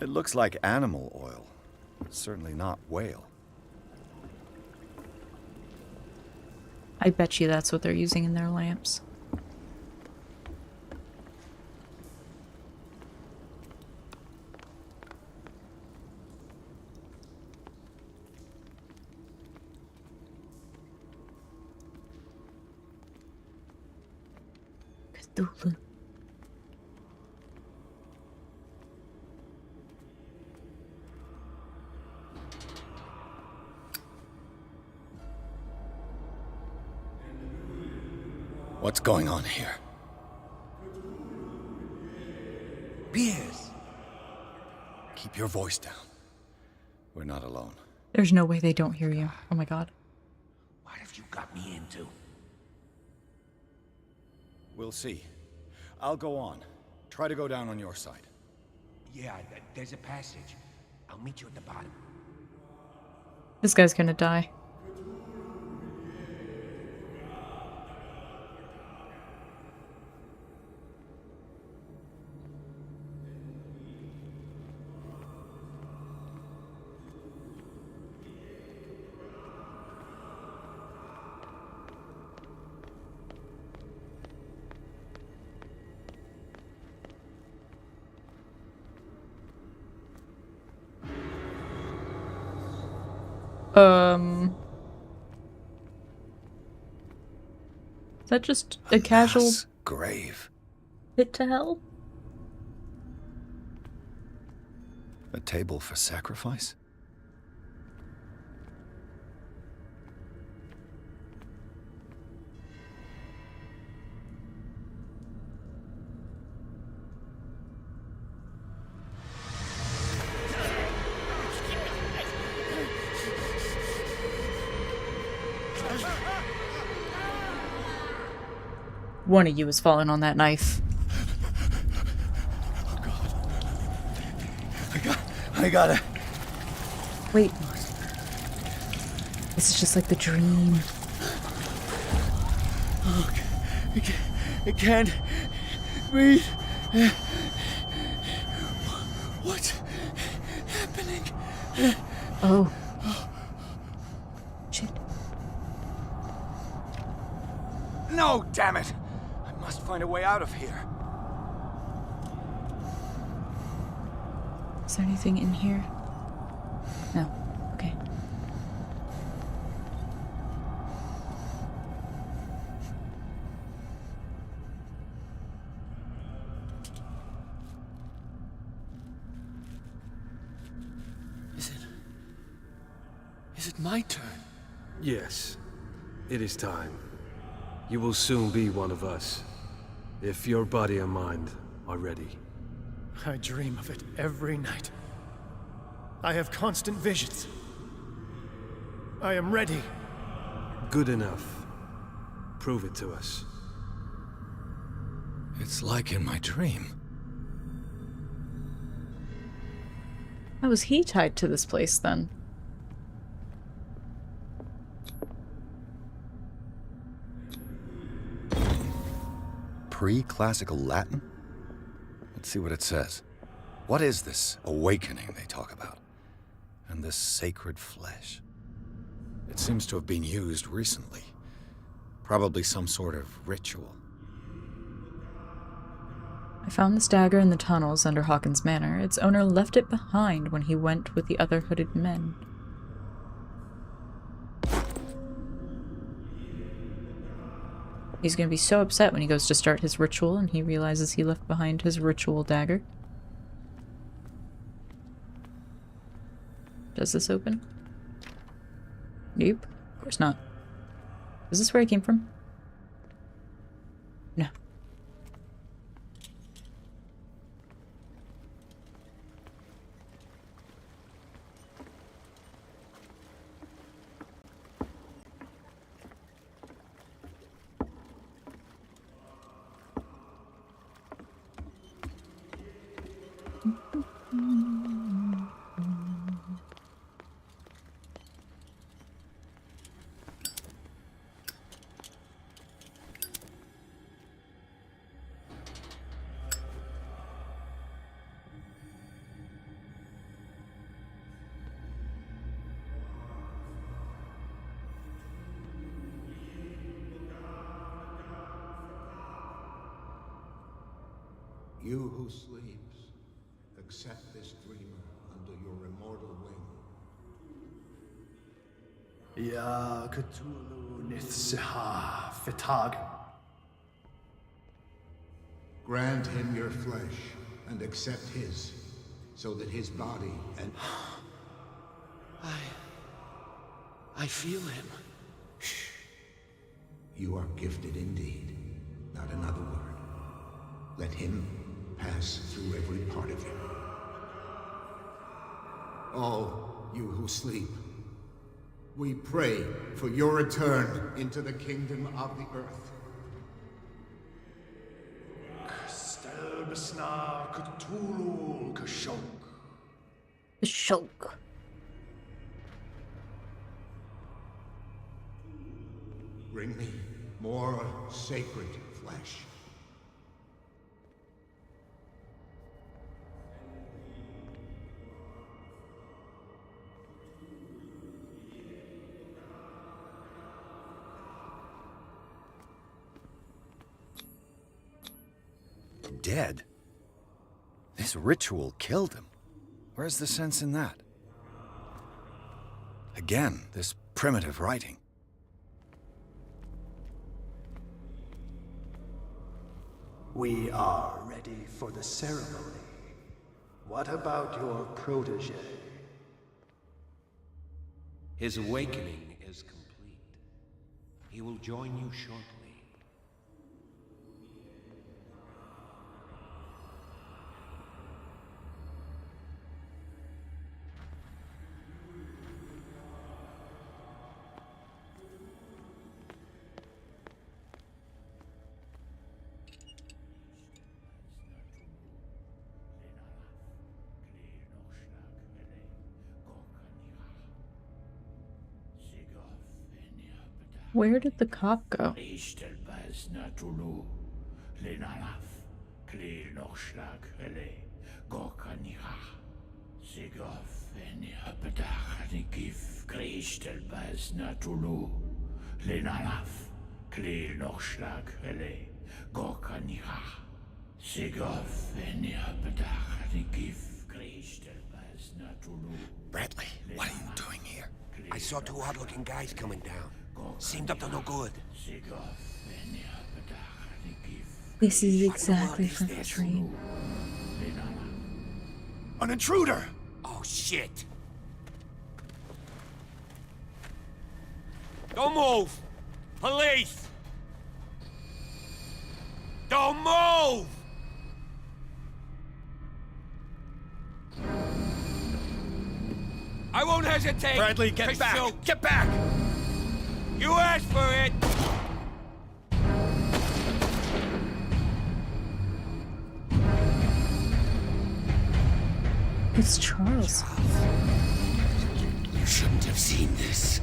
It looks like animal oil. Certainly not whale. I bet you that's what they're using in their lamps. Cthulhu. What's going on here? Pierce! Keep your voice down. We're not alone. There's no way they don't hear you. Oh my god. What have you got me into? We'll see. I'll go on. Try to go down on your side. Yeah, there's a passage. I'll meet you at the bottom. This guy's gonna die. Is that just a casual grave? Pit to hell? A table for sacrifice? One of you is falling on that knife. I gotta... Wait. This is just like the dream. Oh, I can't breathe. What's happening? Oh. Shit. No, damn it! I must find a way out of here. Is there anything in here? No. Okay. Is it my turn? Yes. It is time. You will soon be one of us. If your body and mind are ready. I dream of it every night. I have constant visions. I am ready. Good enough. Prove it to us. It's like in my dream. How was he tied to this place then? Pre-classical Latin? Let's see what it says. What is this awakening they talk about? And this sacred flesh? It seems to have been used recently. Probably some sort of ritual. I found this dagger in the tunnels under Hawkins Manor. Its owner left it behind when he went with the other hooded men. He's gonna be so upset when he goes to start his ritual and he realizes he left behind his ritual dagger. Does this open? Nope. Of course not. Is this where I came from? No. You who sleeps, accept this dreamer under your immortal wing. Ya Cthulhu Nithsiha Fitag. Grant him your flesh and accept his, so that his body and... I feel him. You are gifted indeed. Not another word. Let him pass through every part of you. All you who sleep, we pray for your return into the kingdom of the earth. Stelbsna Cthulhu Kashok. Kashok. Bring me more sacred flesh. Dead? This ritual killed him. Where's the sense in that? Again, this primitive writing. We are ready for the ceremony. What about your protege? His awakening is complete. He will join you shortly. Where did the cop go? Bradley, what are you doing here? I saw two odd-looking guys coming down. Seemed up to no good. This is exactly from the dream. An intruder! Oh, shit! Don't move! Police! Don't move! I won't hesitate! Bradley, get back! Shoot. Get back! You asked for it! It's Charles. You shouldn't have seen this.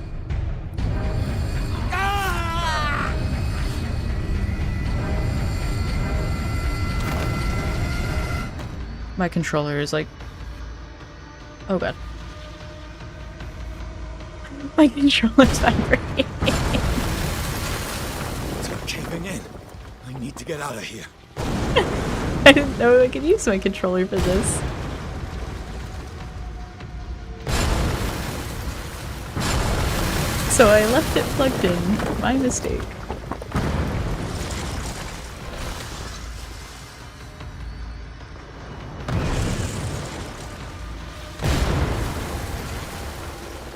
My controller is like... Oh god. My controller's vibrating. It's caving in. I need to get out of here. I didn't know I could use my controller for this. So I left it plugged in. My mistake.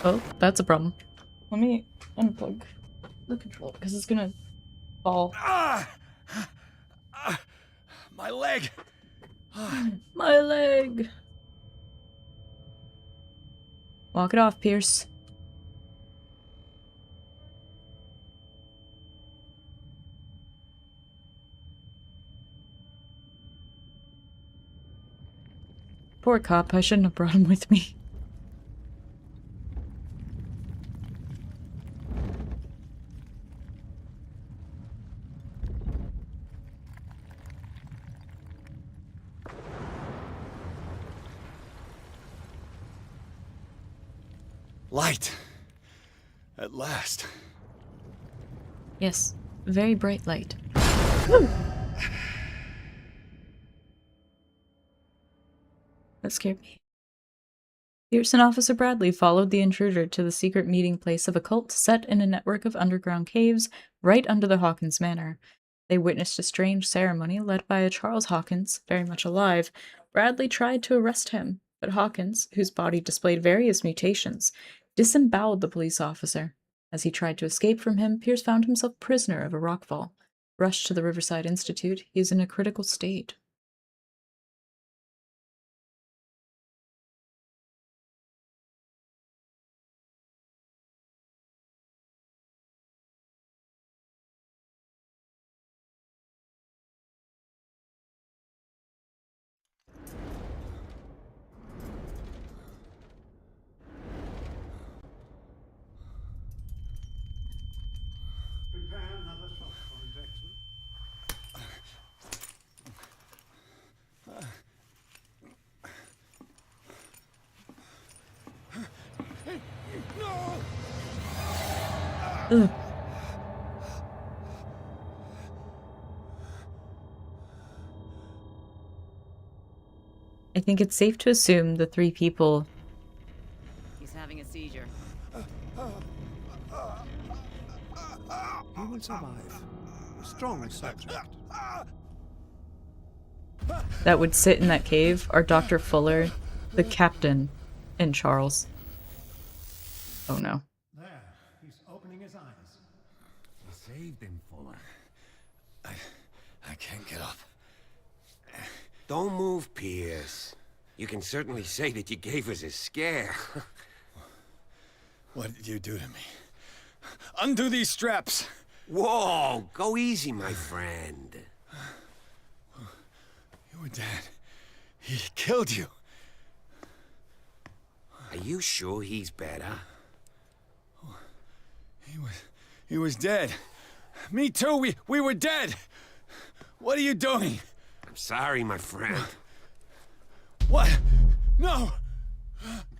Oh, that's a problem. Let me unplug the controller because it's gonna fall. My leg! My leg! Walk it off, Pierce. Poor cop, I shouldn't have brought him with me. Light. At last. Yes, very bright light. That scared me. Pierce and Officer Bradley followed the intruder to the secret meeting place of a cult set in a network of underground caves right under the Hawkins Manor. They witnessed a strange ceremony led by a Charles Hawkins, very much alive. Bradley tried to arrest him, but Hawkins, whose body displayed various mutations, disemboweled the police officer. As he tried to escape from him, Pierce found himself prisoner of a rockfall. Rushed to the Riverside Institute, he is in a critical state. Ugh. I think it's safe to assume the three people... He's having a seizure. He will survive. Strong subject. that would sit in that cave are Dr. Fuller, the captain, and Charles. Oh no. There, he's opening his eyes. You saved him, Fuller. I can't get up. Don't move, Pierce. You can certainly say that you gave us a scare. What did you do to me? Undo these straps! Whoa! Go easy, my friend. You were dead. He killed you. Are you sure he's better? He was dead. Me too, we were dead! What are you doing? I'm sorry, my friend. What? No!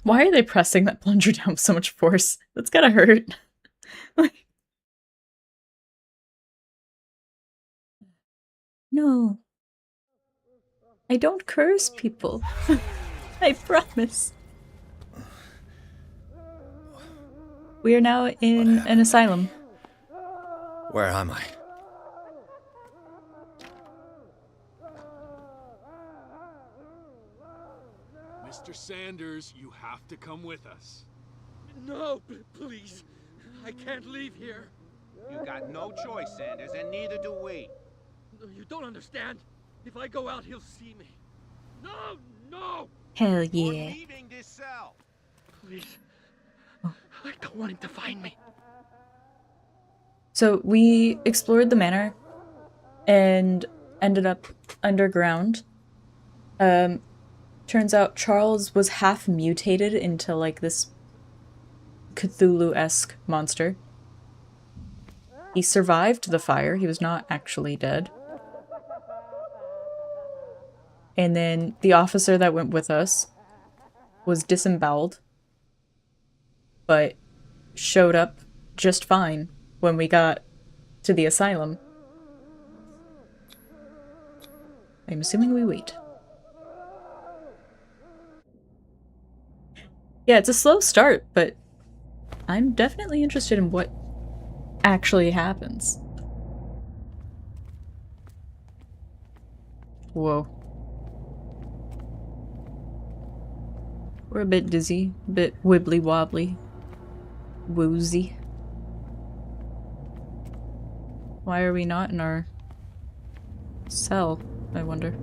Why are they pressing that plunger down with so much force? That's gotta hurt. No. I don't curse people. I promise. We are now in an asylum. Where am I? Mr. Sanders, you have to come with us. No, please. I can't leave here. You got no choice, Sanders, and neither do we. No, you don't understand. If I go out, he'll see me. No, no! Hell You're yeah. leaving this cell. Please. I don't want him to find me. So we explored the manor and ended up underground. Turns out Charles was half mutated into like this Cthulhu-esque monster. He survived the fire. He was not actually dead. And then the officer that went with us was disemboweled, but showed up just fine when we got to the asylum. I'm assuming we wait. Yeah, it's a slow start, but I'm definitely interested in what actually happens. Whoa. We're a bit dizzy, a bit wibbly wobbly, woozy. Why are we not in our cell, I wonder?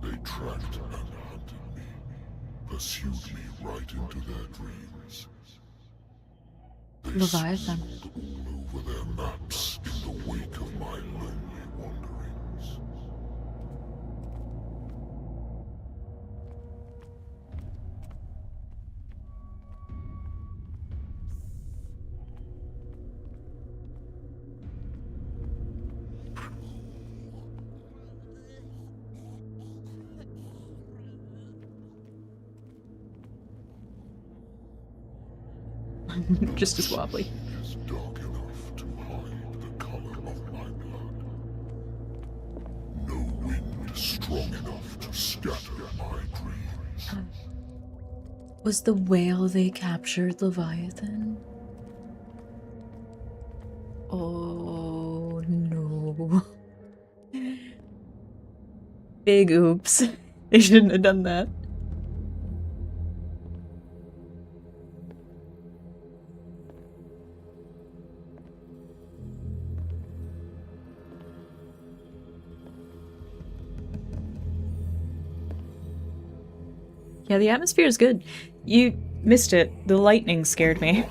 They tracked and hunted me, pursued me right into their dreams. They Leviathan. scrawled all over their maps in the wake of my lonely wanderings. Just as wobbly. Is dark enough to hide the color of my blood. No wind strong enough to scatter my dreams. Was the whale they captured Leviathan? Oh no. Big oops. They shouldn't have done that. Yeah, the atmosphere is good. You missed it. The lightning scared me.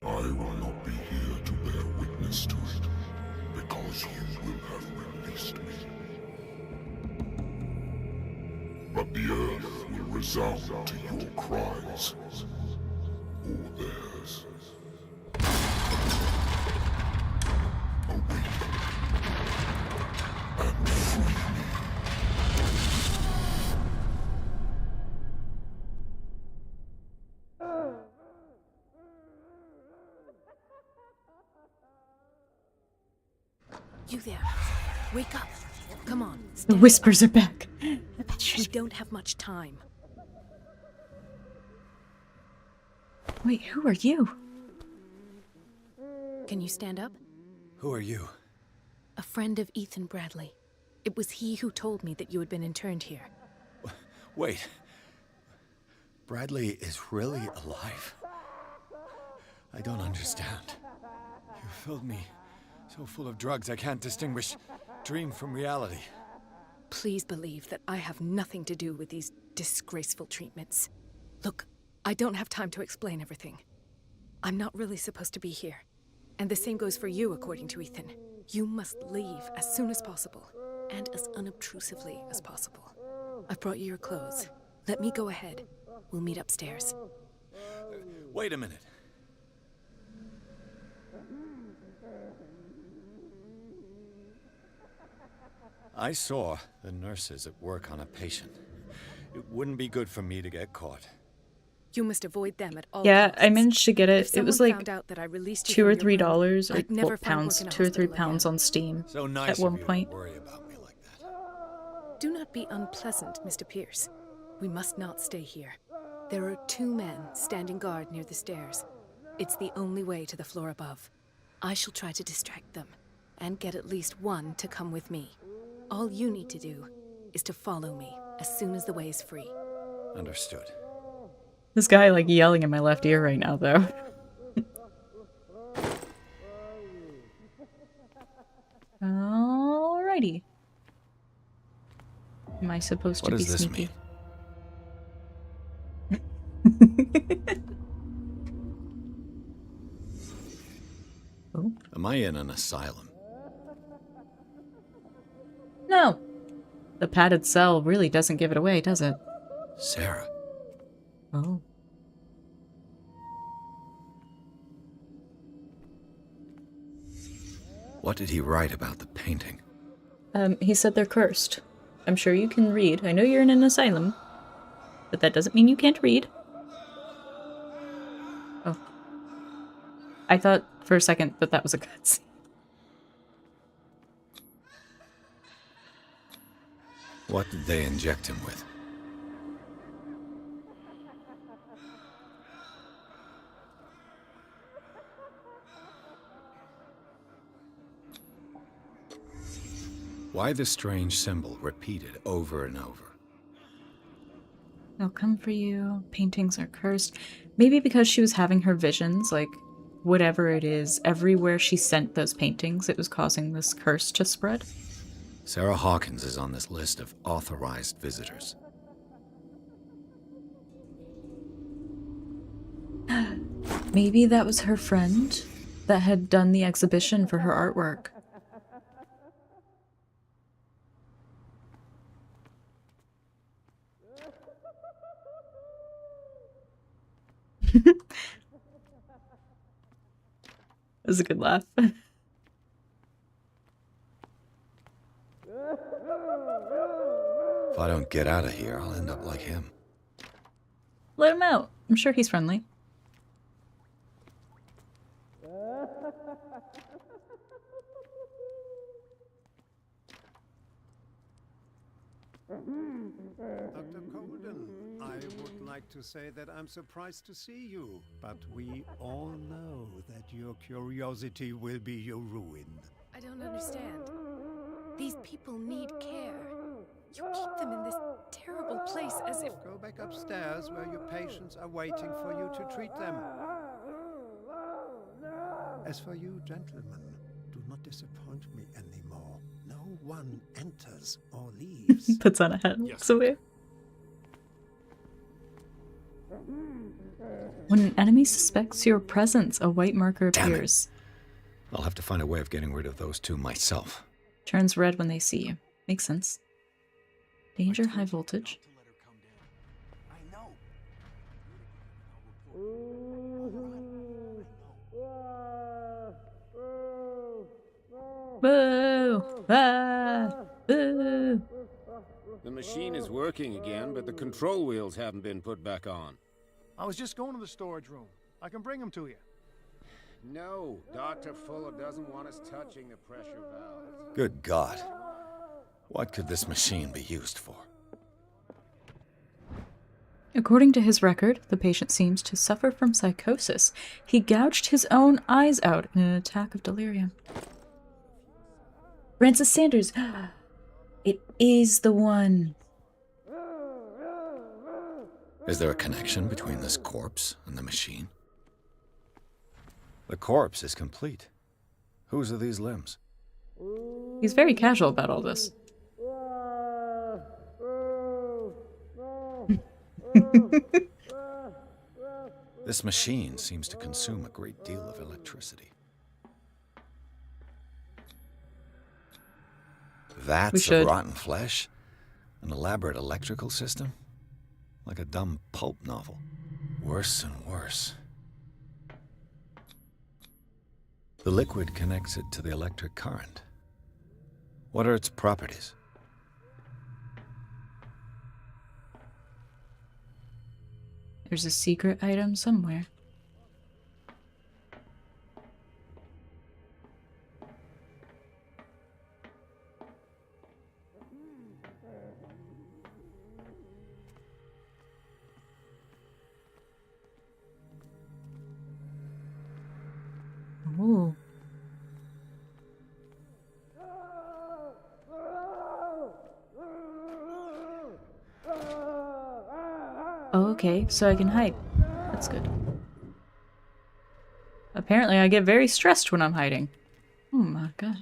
I will not be here to bear witness to it, because you will have released me. But the earth will resound to your cries, or theirs. You there. Wake up. Come on. The whispers are back. We don't have much time. Wait, who are you? Can you stand up? Who are you? A friend of Ethan Bradley. It was he who told me that you had been interned here. Wait. Bradley is really alive? I don't understand. You filled me so full of drugs I can't distinguish dream from reality. Please believe that I have nothing to do with these disgraceful treatments. Look, I don't have time to explain everything. I'm not really supposed to be here. And the same goes for you, according to Ethan. You must leave as soon as possible, and as unobtrusively as possible. I've brought you your clothes. Let me go ahead. We'll meet upstairs. Wait a minute. I saw the nurses at work on a patient. It wouldn't be good for me to get caught. You must avoid them at all Yeah, costs. I managed to get it. If It was someone like found out that I released you $2 or from your room, $3 or I'd never well, find pounds, work in a 2 or 3 hospital pounds again. on Steam So nice at one of you point. to worry about me like that. Do not be unpleasant, Mr. Pierce. We must not stay here. There are 2 men standing guard near the stairs. It's the only way to the floor above. I shall try to distract them, and get at least one to come with me. All you need to do is to follow me as soon as the way is free. Understood. This guy like yelling in my left ear right now, though. Alrighty. Am I supposed to What be does this sneaky? Oh. Am I in an asylum? No. The padded cell really doesn't give it away, does it? Sarah. Oh. What did he write about the painting? He said they're cursed. I'm sure you can read. I know you're in an asylum, but that doesn't mean you can't read. Oh. I thought for a second that was a cutscene. What did they inject him with? Why the strange symbol repeated over and over? They'll come for you. Paintings are cursed. Maybe because she was having her visions, like, whatever it is, everywhere she sent those paintings, it was causing this curse to spread. Sarah Hawkins is on this list of authorized visitors. Maybe that was her friend that had done the exhibition for her artwork. That was a good laugh. If I don't get out of here, I'll end up like him. Let him out. I'm sure he's friendly. Dr. Colden, I would like to say that I'm surprised to see you, but we all know that your curiosity will be your ruin. I don't understand. These people need care. You keep them in this terrible place as if... Go back upstairs where your patients are waiting for you to treat them. As for you, gentlemen, do not disappoint me anymore. No one enters or leaves. Puts on a hat and looks away. When an enemy suspects your presence, a white marker appears. I'll have to find a way of getting rid of those 2 myself. Turns red when they see you. Makes sense. Danger, high voltage. Boo! Ah! Boo! The machine is working again, but the control wheels haven't been put back on. I was just going to the storage room. I can bring them to you. No, Dr. Fuller doesn't want us touching the pressure valves. Good God. What could this machine be used for? According to his record, the patient seems to suffer from psychosis. He gouged his own eyes out in an attack of delirium. Francis Sanders. It is the one. Is there a connection between this corpse and the machine? The corpse is complete. Whose are these limbs? He's very casual about all this. This machine seems to consume a great deal of electricity. Vats of rotten flesh? An elaborate electrical system? Like a dumb pulp novel. Worse and worse. The liquid connects it to the electric current. What are its properties? There's a secret item somewhere. Ooh. Oh, okay, so I can hide. That's good. Apparently I get very stressed when I'm hiding. Oh my god.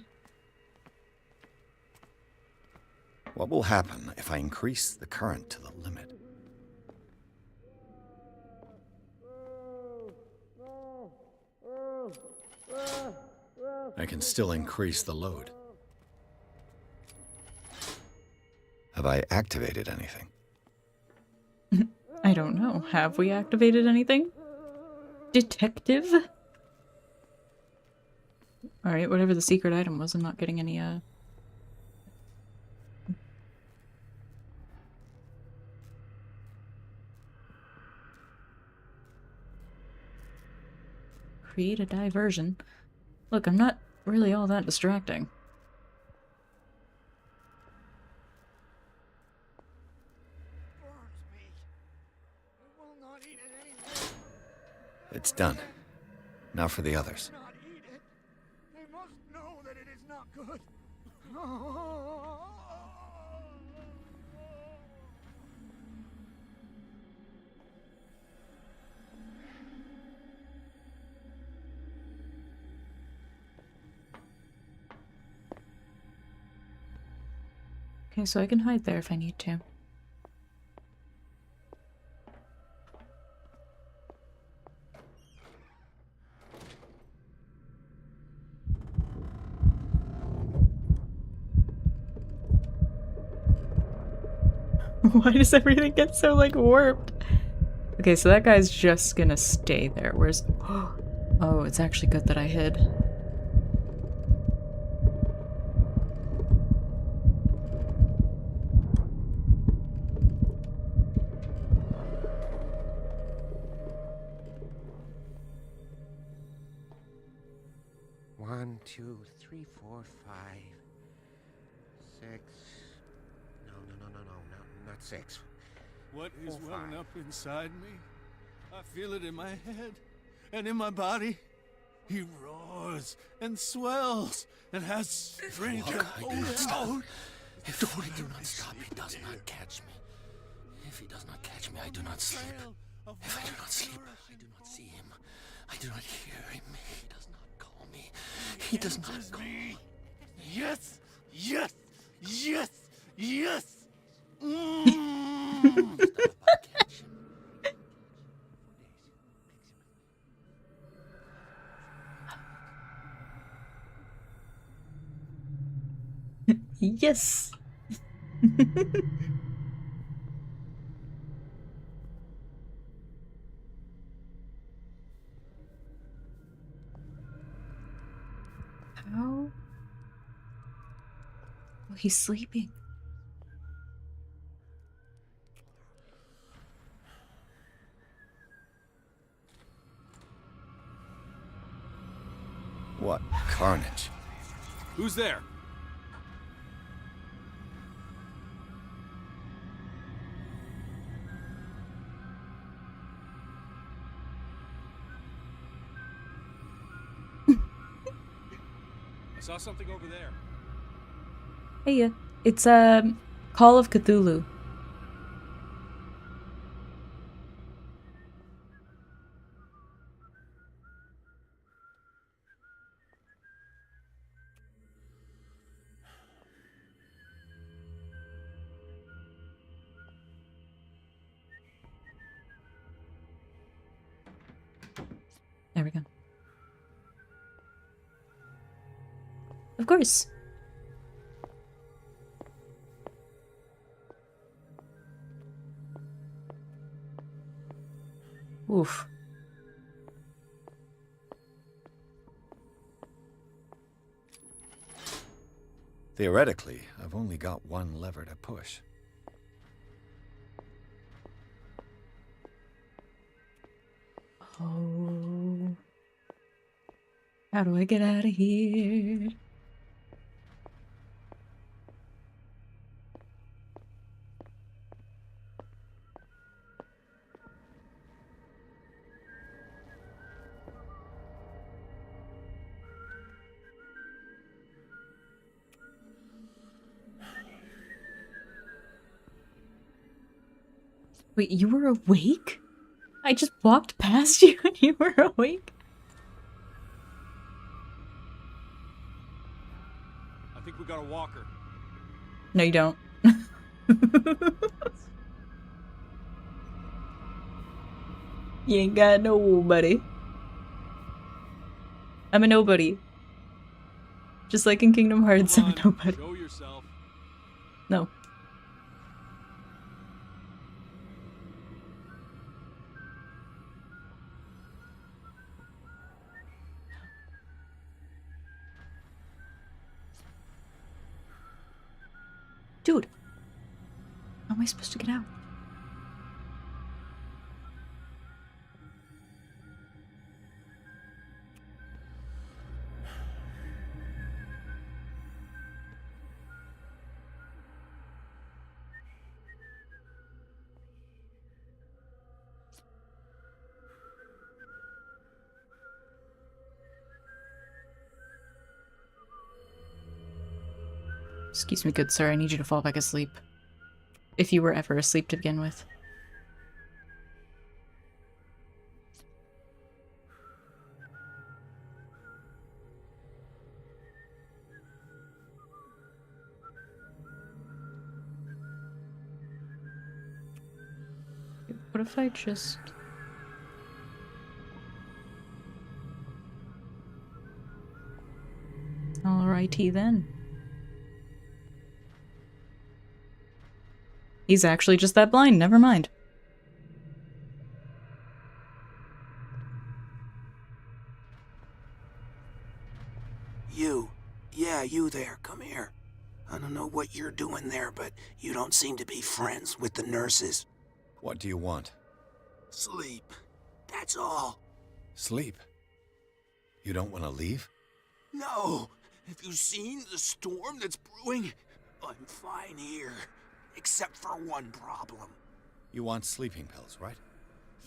What will happen if I increase the current to the limit? I can still increase the load. Have I activated anything? I don't know. Have we activated anything? Detective? Alright, whatever the secret item was, I'm not getting any, Create a diversion. Look, I'm not really all that distracting. It's done. Now for the others. They must know that it is not good. Okay, so I can hide there if I need to. Why does everything get so, like, warped? Okay, so that guy's just gonna stay there. Where's... Oh, it's actually good that I hid. One, two, three, four, 5, 6. No, not 6. What is 4, welling 5. up inside me? I feel it in my head and in my body. He roars and swells and has strength. Look, I do not stop. Oh, If I do not stop, he does not catch me. If he does not catch me, I do not sleep. If I do not sleep, I do not see him. I do not hear him. He does not call me. He does not call me. yes, yes, yes, yes. Yes! How? Oh, he's sleeping. What carnage? Who's there? I saw something over there. Hey, yeah. It's, Call of Cthulhu. There we go. Of course. Oof. Theoretically, I've only got one lever to push. How do I get out of here? Wait, you were awake? I just walked past you and you were awake? I think we got a walker. No, you don't. You ain't got nobody. I'm a nobody. Just like in Kingdom Hearts, I'm a nobody. Show yourself. No. Dude. How am I supposed to get out? Excuse me, good sir, I need you to fall back asleep. If you were ever asleep to begin with. What if I just... Alrighty then. He's actually just that blind, never mind. You. Yeah, you there. Come here. I don't know what you're doing there, but you don't seem to be friends with the nurses. What do you want? Sleep. That's all. Sleep? You don't want to leave? No. Have you seen the storm that's brewing? I'm fine here. Except for one problem. You want sleeping pills, right?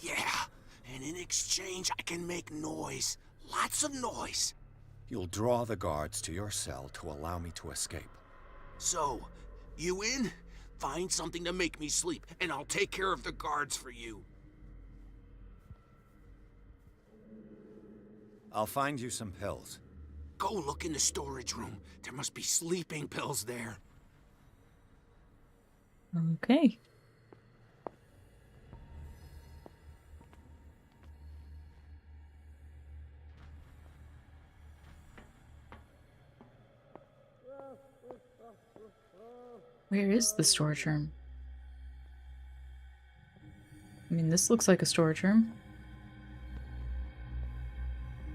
Yeah. And in exchange, I can make noise. Lots of noise. You'll draw the guards to your cell to allow me to escape. So, you in? Find something to make me sleep, and I'll take care of the guards for you. I'll find you some pills. Go look in the storage room. There must be sleeping pills there. Okay. Where is the storage room? I mean, this looks like a storage room.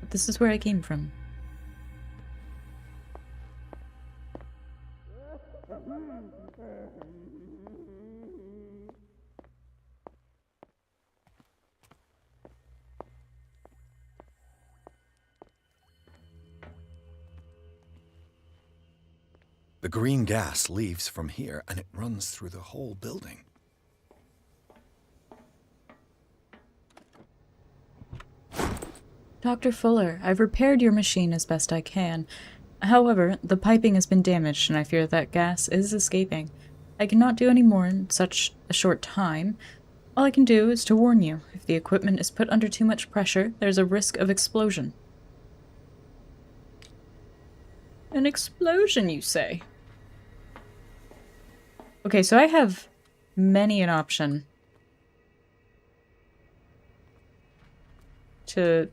But this is where I came from. The green gas leaves from here, and it runs through the whole building. Dr. Fuller, I've repaired your machine as best I can. However, the piping has been damaged, and I fear that gas is escaping. I cannot do any more in such a short time. All I can do is to warn you. If the equipment is put under too much pressure, there's a risk of explosion. An explosion, you say? Okay, so I have many an option to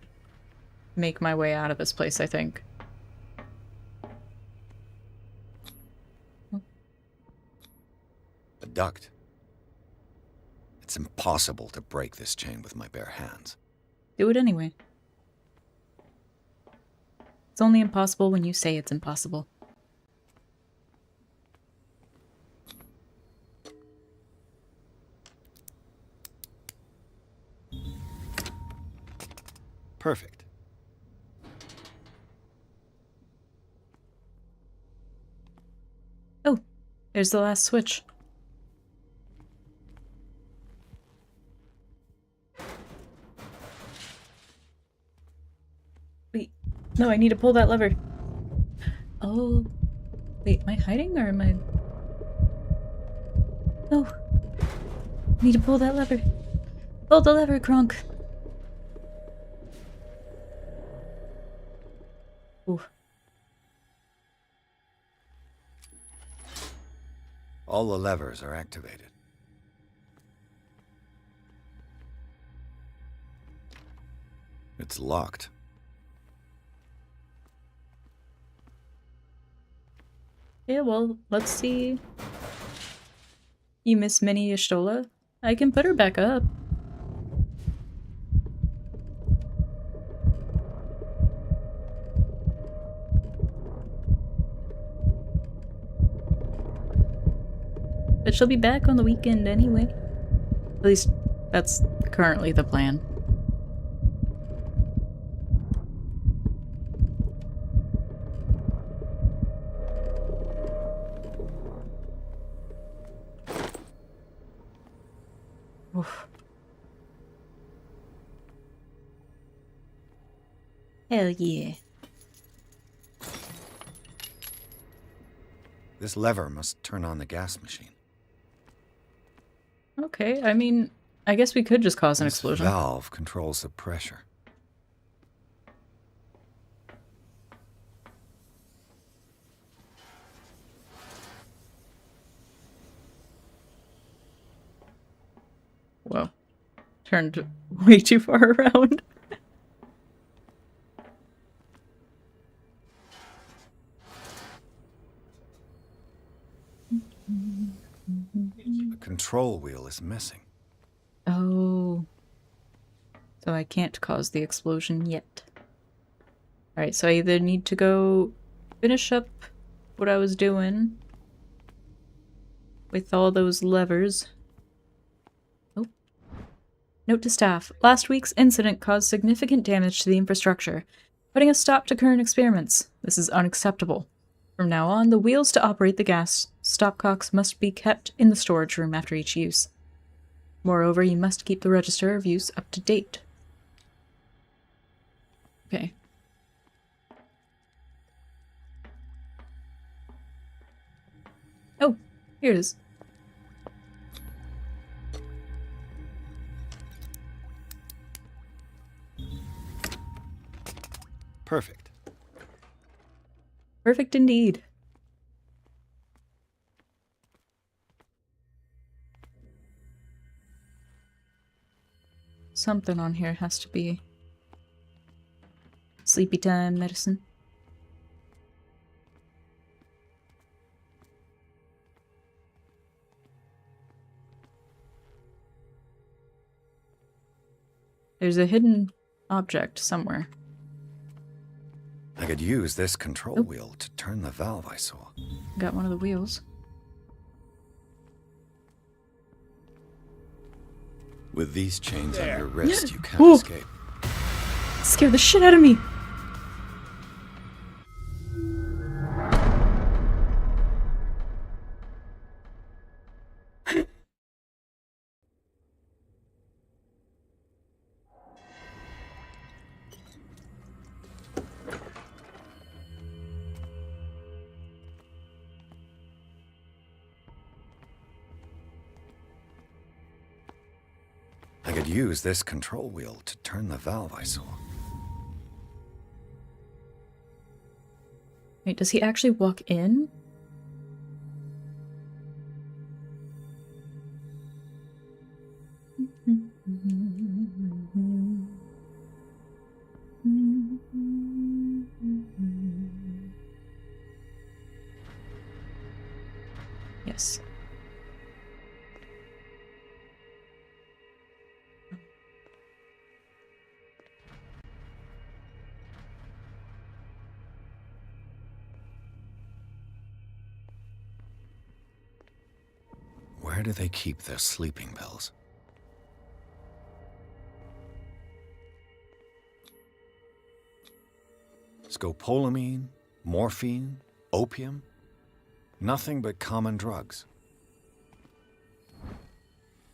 make my way out of this place, I think. A duct. It's impossible to break this chain with my bare hands. Do it anyway. It's only impossible when you say it's impossible. Perfect. There's the last switch. Wait. No, I need to pull that lever. Oh. Wait, am I hiding or am I... No. I need to pull that lever. Pull the lever, Kronk. Ooh. All the levers are activated. It's locked. Yeah, well, let's see. You miss Minnie Yashtola? I can put her back up. But she'll be back on the weekend anyway. At least, that's currently the plan. Oof. Hell yeah. This lever must turn on the gas machine. Okay, I mean, I guess we could just cause an This explosion. valve controls the pressure. Whoa. Turned way too far around. The control wheel is missing. Oh. So I can't cause the explosion yet. Alright, so I either need to go finish up what I was doing with all those levers. Oh. Note to staff. Last week's incident caused significant damage to the infrastructure, putting a stop to current experiments. This is unacceptable. From now on, the wheels to operate the gas stopcocks must be kept in the storage room after each use. Moreover, you must keep the register of use up to date. Okay. Oh, here it is. Perfect. Perfect indeed. Something on here has to be sleepy time medicine. There's a hidden object somewhere. I could use this control wheel to turn the valve I saw. Got one of the wheels. With these chains on your wrist, you can't Ooh. escape. Scared the shit out of me. I could use this control wheel to turn the valve I saw. Wait, does he actually walk in? Yes. Where do they keep their sleeping pills? Scopolamine, morphine, opium. Nothing but common drugs.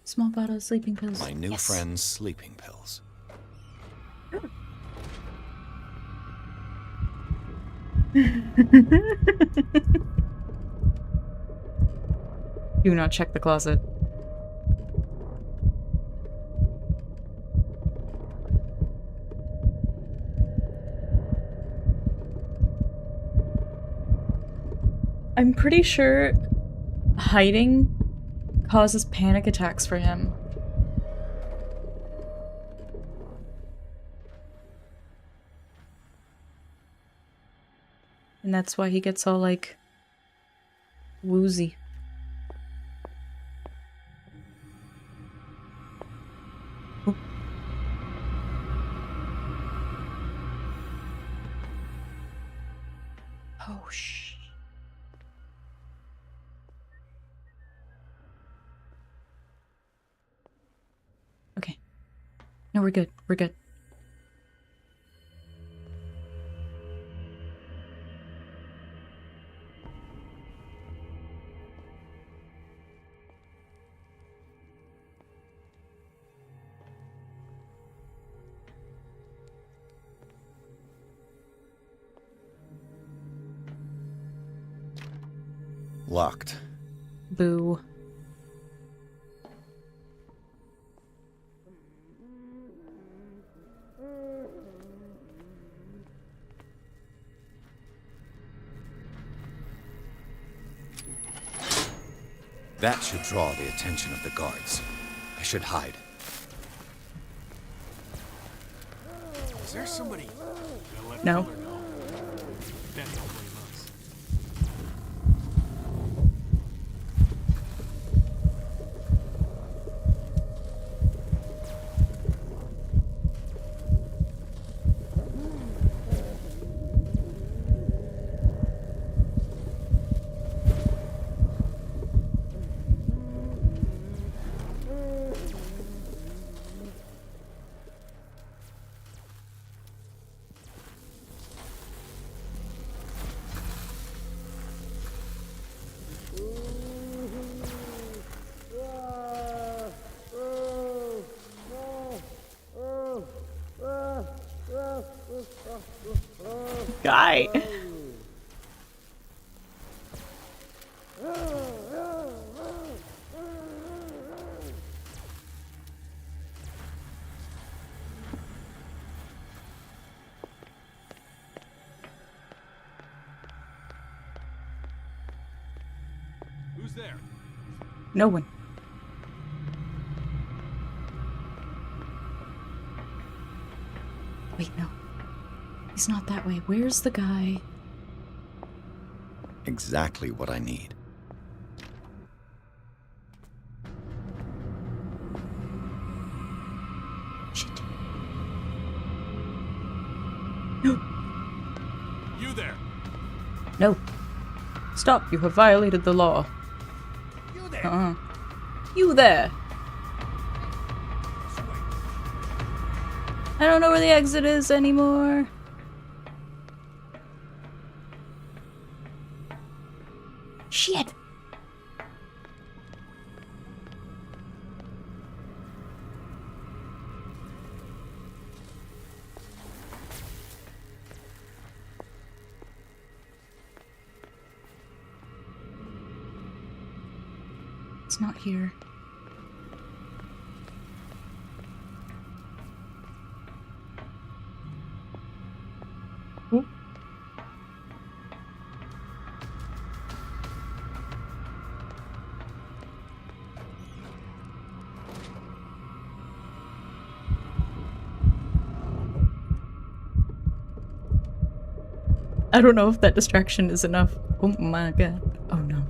Small bottle of sleeping pills. My new friend's sleeping pills. Do not check the closet. I'm pretty sure hiding causes panic attacks for him. And that's why he gets all like woozy. Oop. Oh shh. Okay. No, we're good. We're good. Locked. Boo. That should draw the attention of the guards. I should hide. Is there somebody? No. Guy. Who's there? No one. Wait, no. He's not that way. Where's the guy? Exactly what I need. Shit. You there? No. Stop. You have violated the law. You there? Uh-uh. You there. I don't know where the exit is anymore. Shit. It's not here. Oop. I don't know if that distraction is enough. Oh my god. Oh no.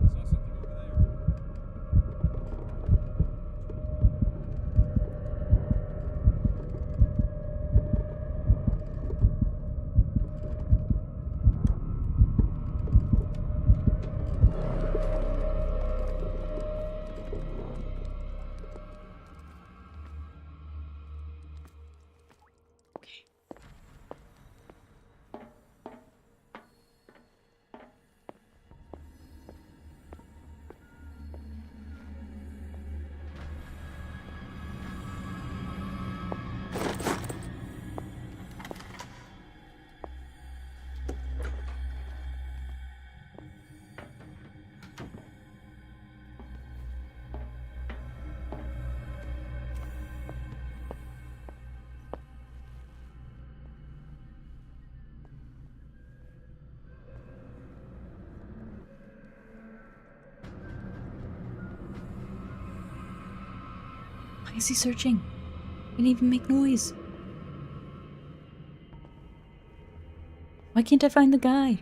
Why is he searching? He didn't even make noise. Why can't I find the guy?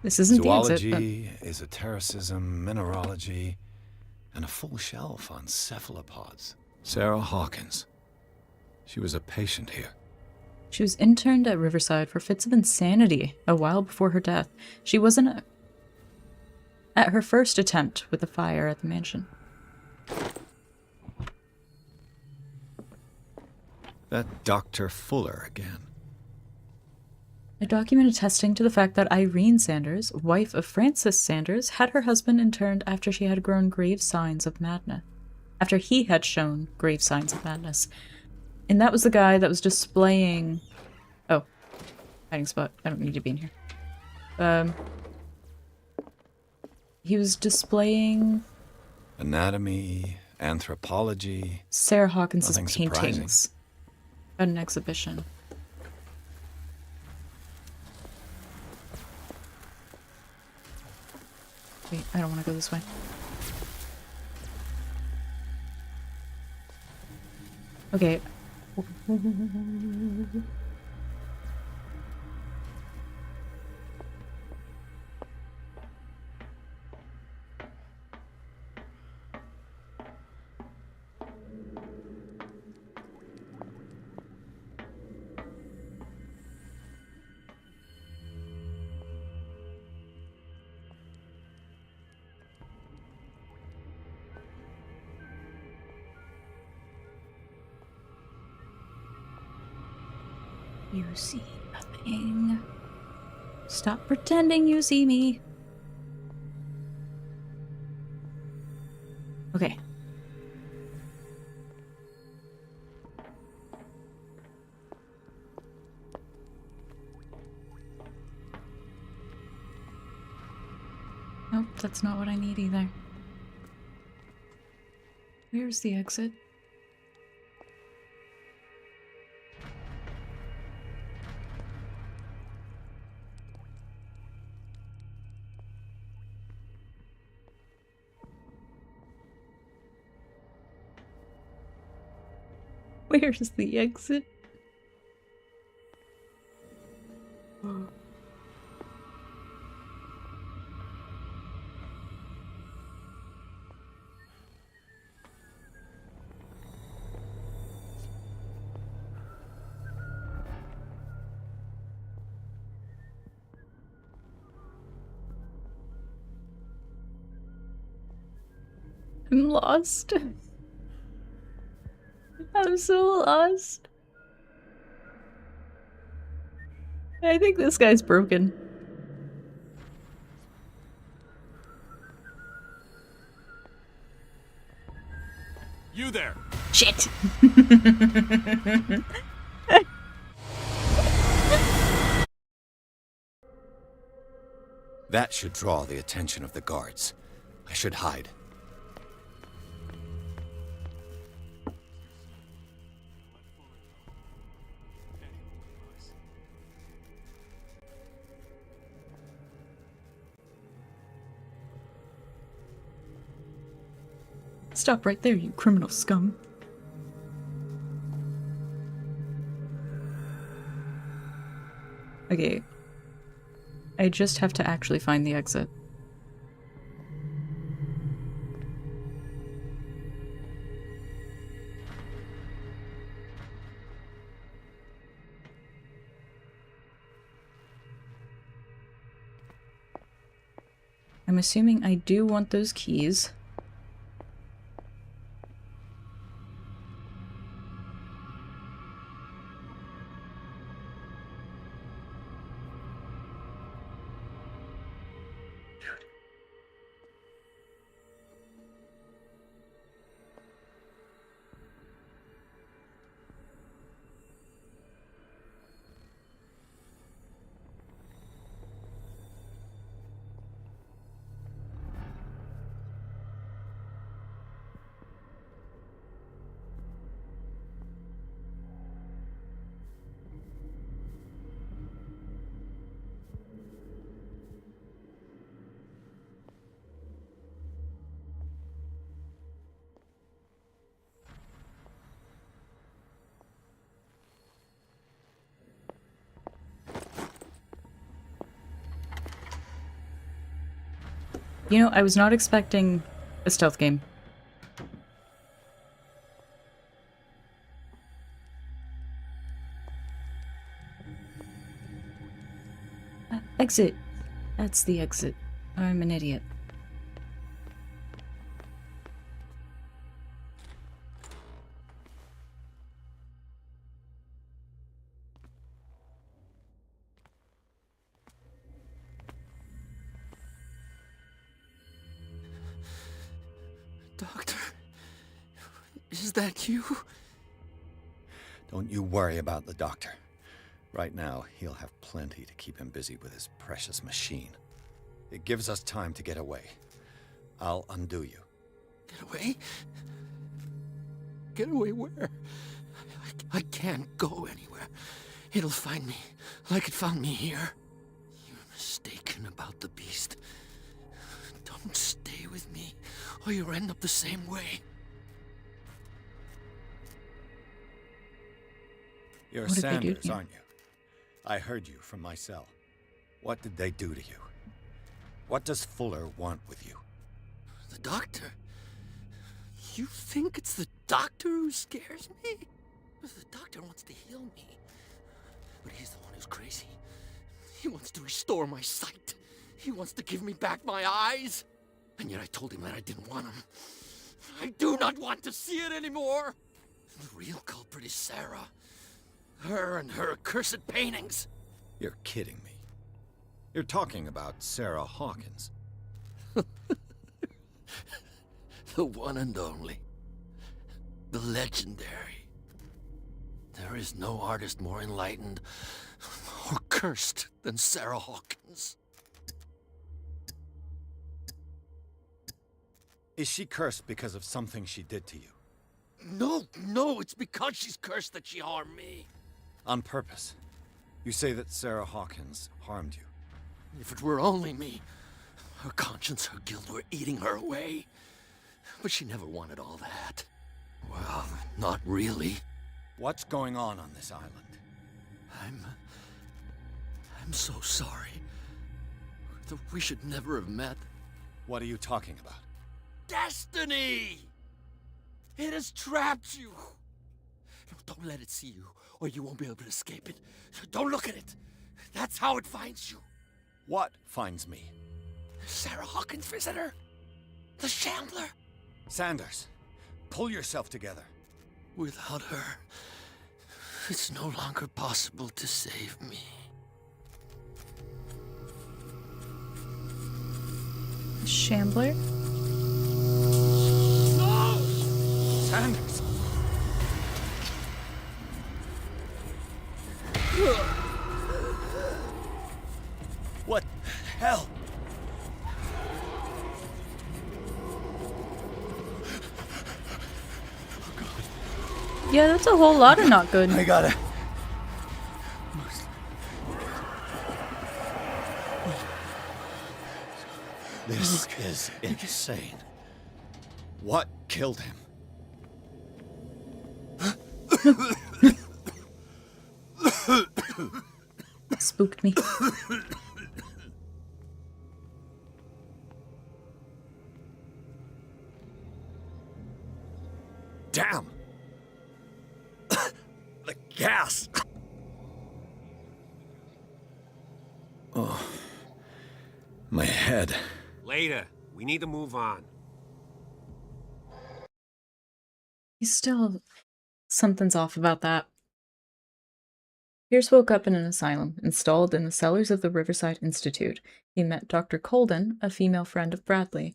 This isn't Zoology, the exit, esotericism, mineralogy, and a full shelf on cephalopods. Sarah Hawkins. She was a patient here. She was interned at Riverside for fits of insanity a while before her death. She wasn't at her first attempt with the fire at the mansion. That Dr. Fuller again. A document attesting to the fact that Irene Sanders, wife of Francis Sanders, had her husband interned after she had grown grave signs of madness. After he had shown grave signs of madness. And that was the guy that was displaying... Oh. Hiding spot. I don't need to be in here. He was displaying... Anatomy, anthropology... Sarah Hawkins' Nothing paintings surprising. at an exhibition. Wait, I don't want to go this way. Okay. You see nothing. Stop pretending you see me. Okay. Nope, that's not what I need either. Where's the exit? Where's the exit? Oh. I'm lost. I'm so lost. I think this guy's broken. You there! Shit! That should draw the attention of the guards. I should hide. Stop right there, you criminal scum. Okay. I just have to actually find the exit. I'm assuming I do want those keys. You know, I was not expecting a stealth game. Exit. That's the exit. I'm an idiot. Doctor, is that you? Don't you worry about the doctor. Right now, he'll have plenty to keep him busy with his precious machine. It gives us time to get away. I'll undo you. Get away? Get away where? I can't go anywhere. It'll find me, like it found me here. You're mistaken about the beast. Don't stay with me, or you'll end up the same way. You're What did they do Sanders, to you? aren't you? I heard you from my cell. What did they do to you? What does Fuller want with you? The doctor? You think it's the doctor who scares me? The doctor wants to heal me. But he's the one who's crazy. He wants to restore my sight. He wants to give me back my eyes. And yet I told him that I didn't want him. I do not want to see it anymore. The real culprit is Sarah. Her and her accursed paintings. You're kidding me. You're talking about Sarah Hawkins. The one and only. The legendary. There is no artist more enlightened or cursed than Sarah Hawkins. Is she cursed because of something she did to you? No, it's because she's cursed that she harmed me. On purpose. You say that Sarah Hawkins harmed you. If it were only me, her conscience, her guilt were eating her away. But she never wanted all that. Well, not really. What's going on this island? I'm so sorry. We should never have met. What are you talking about? Destiny! It has trapped you. No, don't let it see you, or you won't be able to escape it. Don't look at it. That's how it finds you. What finds me? Sarah Hawkins' visitor. The Shambler. Sanders, pull yourself together. Without her, it's no longer possible to save me. Shambler? No! Sanders! What the hell? Yeah, that's a whole lot of not good. I gotta... This is insane. What killed him? Spooked me. Damn! The gas! Oh. My head. Later. We need to move on. He's still... Something's off about that. Pierce woke up in an asylum, installed in the cellars of the Riverside Institute. He met Dr. Colden, a female friend of Bradley,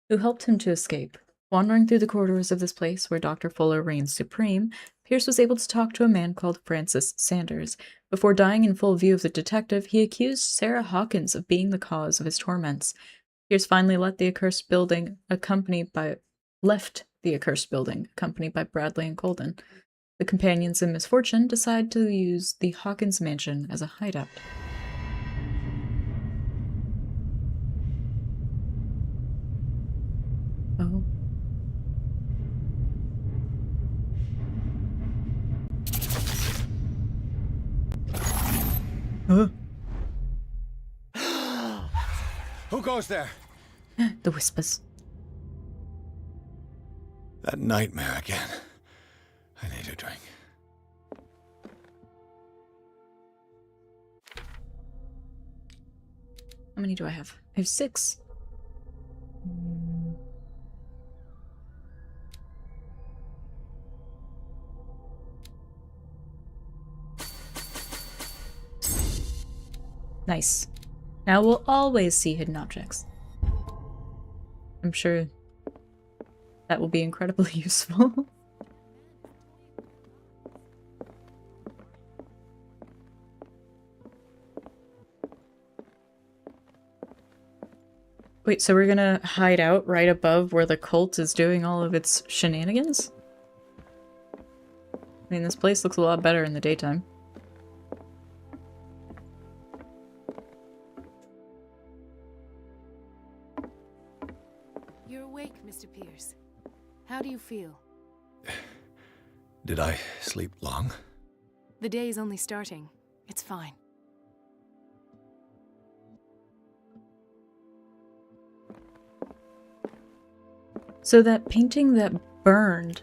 who helped him to escape. Wandering through the corridors of this place where Dr. Fuller reigns supreme, Pierce was able to talk to a man called Francis Sanders. Before dying in full view of the detective, he accused Sarah Hawkins of being the cause of his torments. Pierce finally left the accursed building, accompanied by Bradley and Colden. The companions in misfortune decide to use the Hawkins mansion as a hideout. Oh. Who goes there? The whispers. That nightmare again. I need a drink. How many do I have? I have 6. Nice. Now we'll always see hidden objects. I'm sure that will be incredibly useful. Wait, so we're gonna hide out right above where the cult is doing all of its shenanigans? I mean, this place looks a lot better in the daytime. You're awake, Mr. Pierce. How do you feel? Did I sleep long? The day is only starting. It's fine. So that painting that burned,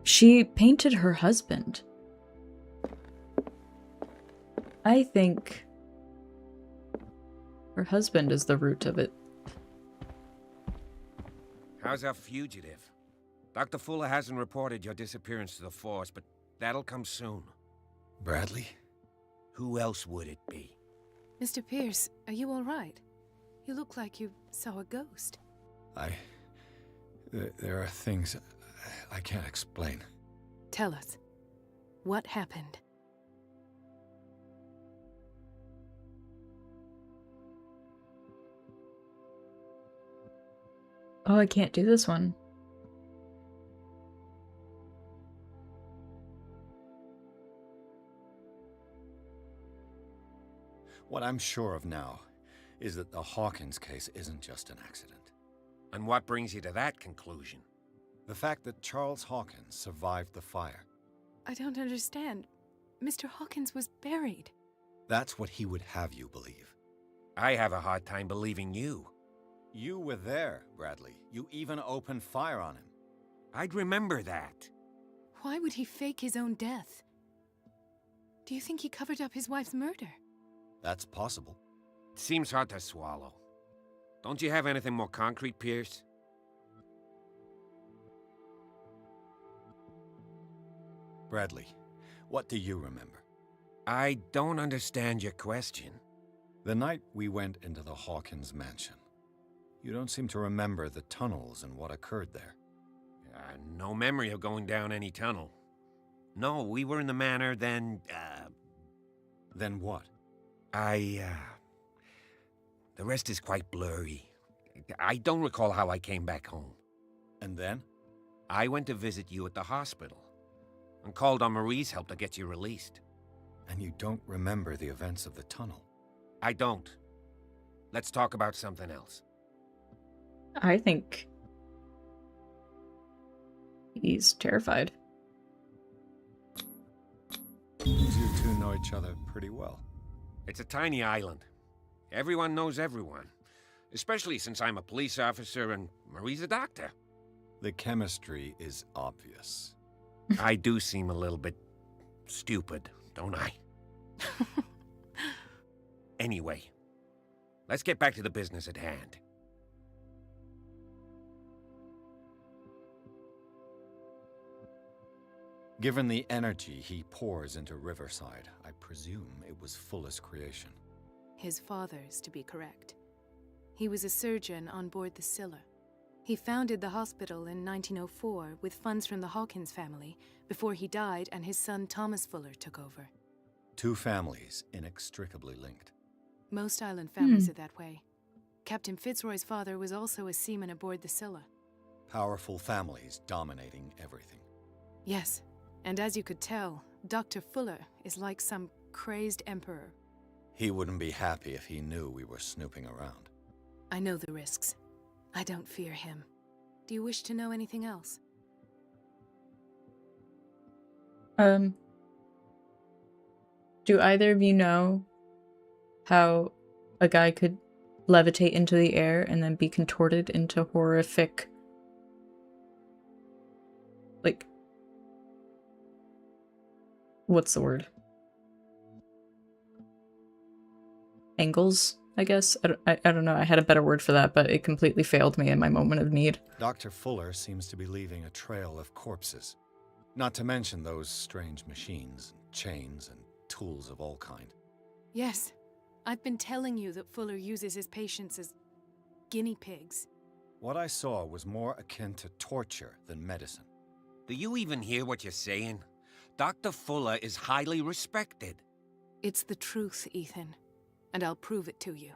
she painted her husband. I think her husband is the root of it. How's our fugitive? Dr. Fuller hasn't reported your disappearance to the force, but that'll come soon. Bradley? Who else would it be? Mr. Pierce, are you all right? You look like you saw a ghost. There are things I can't explain. Tell us. What happened? Oh, I can't do this one. What I'm sure of now is that the Hawkins case isn't just an accident. And what brings you to that conclusion? The fact that Charles Hawkins survived the fire. I don't understand. Mr. Hawkins was buried. That's what he would have you believe. I have a hard time believing you. You were there, Bradley. You even opened fire on him. I'd remember that. Why would he fake his own death? Do you think he covered up his wife's murder? That's possible. Seems hard to swallow. Don't you have anything more concrete, Pierce? Bradley, what do you remember? I don't understand your question. The night we went into the Hawkins mansion. You don't seem to remember the tunnels and what occurred there. No memory of going down any tunnel. No, we were in the manor, then, Then what? The rest is quite blurry. I don't recall how I came back home. And then? I went to visit you at the hospital, and called on Marie's help to get you released. And you don't remember the events of the tunnel? I don't. Let's talk about something else. I think he's terrified. You two know each other pretty well. It's a tiny island. Everyone knows everyone. Especially since I'm a police officer and Marie's a doctor. The chemistry is obvious. I do seem a little bit stupid, don't I? Anyway, let's get back to the business at hand. Given the energy he pours into Riverside, I presume it was Fuller's creation. His father's, to be correct. He was a surgeon on board the Scylla. He founded the hospital in 1904 with funds from the Hawkins family before he died and his son Thomas Fuller took over. Two families inextricably linked. Most island families are that way. Captain Fitzroy's father was also a seaman aboard the Scylla. Powerful families dominating everything. Yes, and as you could tell, Dr. Fuller is like some crazed emperor. He wouldn't be happy if he knew we were snooping around. I know the risks. I don't fear him. Do you wish to know anything else? Do either of you know how a guy could, levitate into the air and then be contorted into horrific, like, what's the word? Angles, I guess? I don't know. I had a better word for that, but it completely failed me in my moment of need. Dr. Fuller seems to be leaving a trail of corpses. Not to mention those strange machines, chains, and tools of all kind. Yes. I've been telling you that Fuller uses his patients as guinea pigs. What I saw was more akin to torture than medicine. Do you even hear what you're saying? Dr. Fuller is highly respected. It's the truth, Ethan. And I'll prove it to you.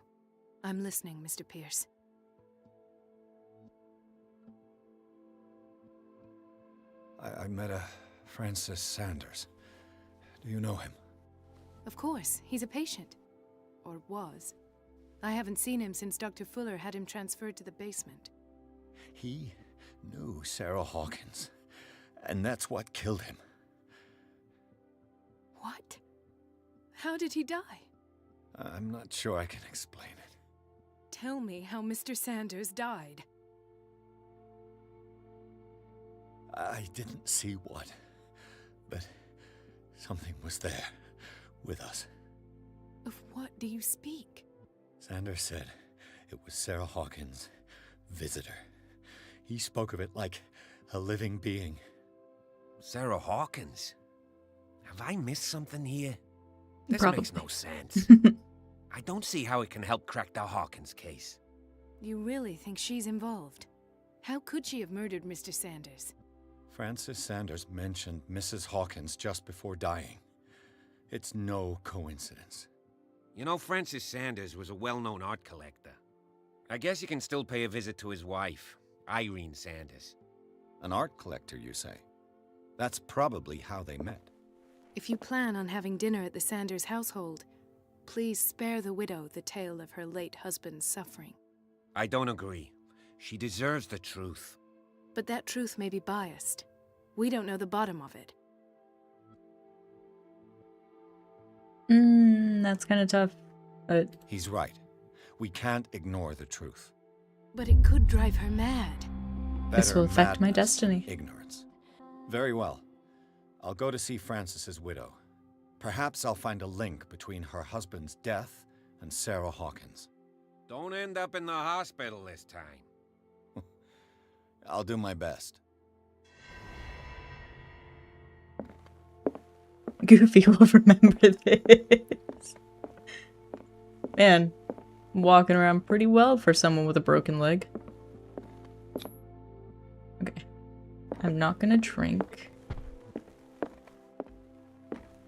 I'm listening, Mr. Pierce. I met a Francis Sanders. Do you know him? Of course, he's a patient. Or was. I haven't seen him since Dr. Fuller had him transferred to the basement. He knew Sarah Hawkins, and that's what killed him. What? How did he die? I'm not sure I can explain it. Tell me how Mr. Sanders died. I didn't see what, but something was there, with us. Of what do you speak? Sanders said it was Sarah Hawkins' visitor. He spoke of it like a living being. Sarah Hawkins? Have I missed something here? This Probably. makes no sense. I don't see how it can help crack the Hawkins case. You really think she's involved? How could she have murdered Mr. Sanders? Francis Sanders mentioned Mrs. Hawkins just before dying. It's no coincidence. You know, Francis Sanders was a well-known art collector. I guess you can still pay a visit to his wife, Irene Sanders. An art collector, you say? That's probably how they met. If you plan on having dinner at the Sanders household, please spare the widow the tale of her late husband's suffering. I don't agree. She deserves the truth. But that truth may be biased. We don't know the bottom of it. That's kind of tough, but... He's right. We can't ignore the truth. But it could drive her mad. This will affect my madness, destiny. Ignorance. Very well. I'll go to see Francis's widow. Perhaps I'll find a link between her husband's death and Sarah Hawkins. Don't end up in the hospital this time. I'll do my best. Goofy will remember this. Man, I'm walking around pretty well for someone with a broken leg. Okay. I'm not gonna drink.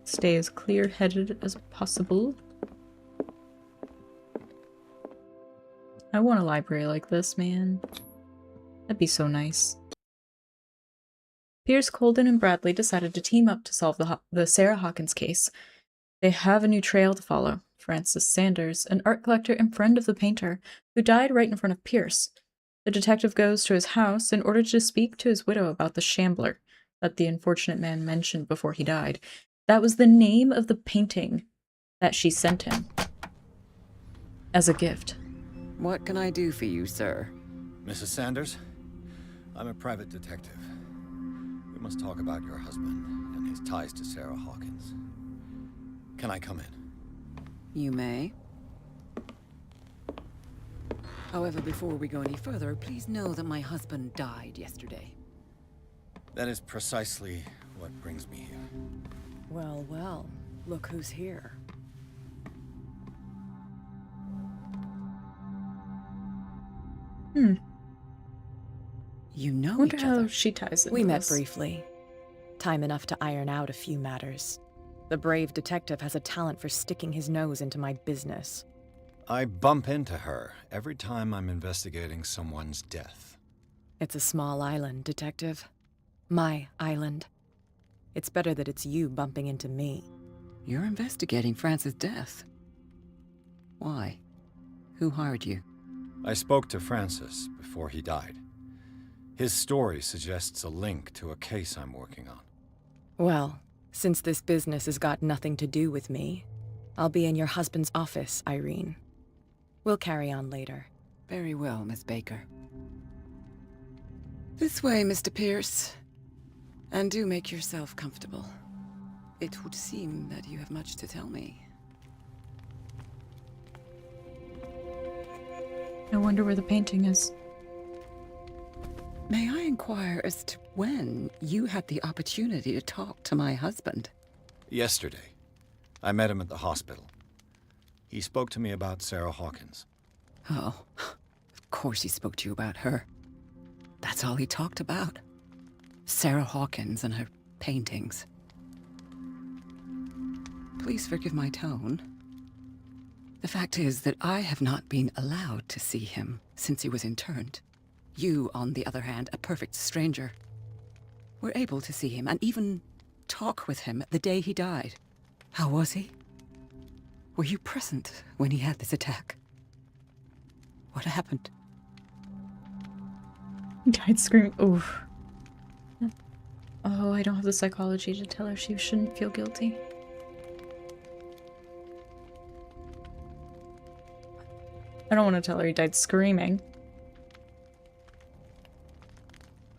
Stay as clear-headed as possible. I want a library like this, man. That'd be so nice. Pierce, Colden, and Bradley decided to team up to solve the Sarah Hawkins case. They have a new trail to follow. Francis Sanders, an art collector and friend of the painter, who died right in front of Pierce. The detective goes to his house in order to speak to his widow about the shambler that the unfortunate man mentioned before he died. That was the name of the painting that she sent him as a gift. What can I do for you, sir? Mrs. Sanders, I'm a private detective. We must talk about your husband and his ties to Sarah Hawkins. Can I come in? You may. However, before we go any further, please know that my husband died yesterday. That is precisely what brings me here. Well, well, look who's here. You know Wonder each how other. she ties it. We met briefly. Time enough to iron out a few matters. The brave detective has a talent for sticking his nose into my business. I bump into her every time I'm investigating someone's death. It's a small island, Detective. My island. It's better that it's you bumping into me. You're investigating Francis' death. Why? Who hired you? I spoke to Francis before he died. His story suggests a link to a case I'm working on. Well, since this business has got nothing to do with me, I'll be in your husband's office, Irene. We'll carry on later. Very well, Miss Baker. This way, Mr. Pierce. And do make yourself comfortable. It would seem that you have much to tell me. I wonder where the painting is. May I inquire as to when you had the opportunity to talk to my husband? Yesterday. I met him at the hospital. He spoke to me about Sarah Hawkins. Oh, of course he spoke to you about her. That's all he talked about. Sarah Hawkins and her paintings. Please forgive my tone. The fact is that I have not been allowed to see him since he was interned. You, on the other hand, a perfect stranger, were able to see him and even talk with him the day he died. How was he? Were you present when he had this attack? What happened? He died screaming. Oof. Oh, I don't have the psychology to tell her she shouldn't feel guilty. I don't want to tell her he died screaming.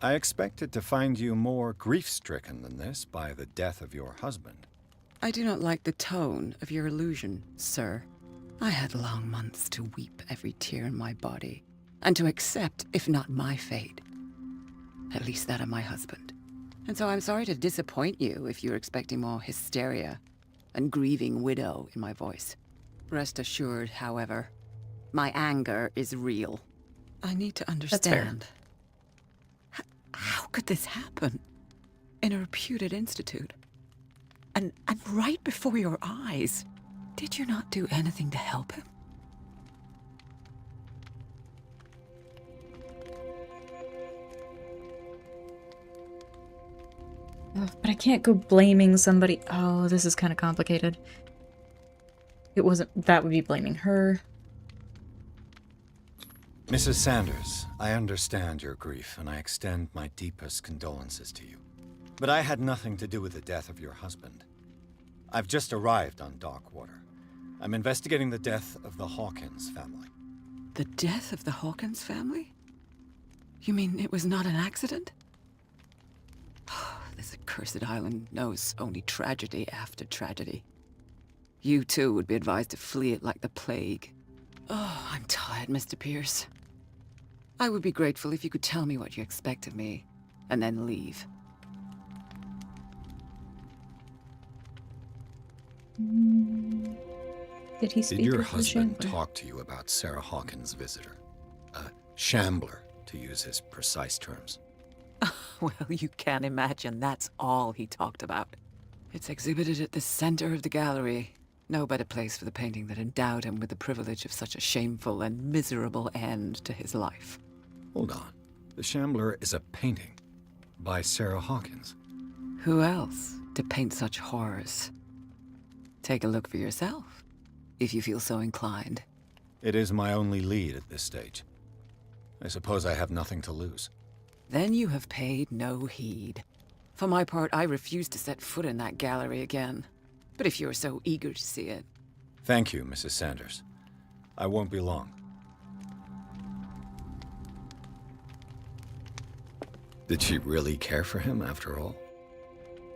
I expected to find you more grief-stricken than this by the death of your husband. I do not like the tone of your allusion, sir. I had long months to weep every tear in my body, and to accept, if not my fate, at least that of my husband. And so I'm sorry to disappoint you if you're expecting more hysteria and grieving widow in my voice. Rest assured, however, my anger is real. I need to understand. How could this happen? In a reputed institute? And right before your eyes? Did you not do anything to help him? But I can't go blaming somebody. Oh, this is kind of complicated. It wasn't. That would be blaming her. Mrs. Sanders, I understand your grief, and I extend my deepest condolences to you. But I had nothing to do with the death of your husband. I've just arrived on Darkwater. I'm investigating the death of the Hawkins family. The death of the Hawkins family? You mean it was not an accident? This accursed island knows only tragedy after tragedy. You too would be advised to flee it like the plague. Oh, I'm tired, Mr. Pierce. I would be grateful if you could tell me what you expect of me, and then leave. Did he speak? Did your husband talk to you about Sarah Hawkins' visitor? A shambler, to use his precise terms. Well, you can imagine that's all he talked about. It's exhibited at the center of the gallery. No better place for the painting that endowed him with the privilege of such a shameful and miserable end to his life. Hold on. The Shambler is a painting by Sarah Hawkins. Who else to paint such horrors? Take a look for yourself, if you feel so inclined. It is my only lead at this stage. I suppose I have nothing to lose. Then you have paid no heed. For my part, I refuse to set foot in that gallery again. But if you're so eager to see it... Thank you, Mrs. Sanders. I won't be long. Did she really care for him, after all?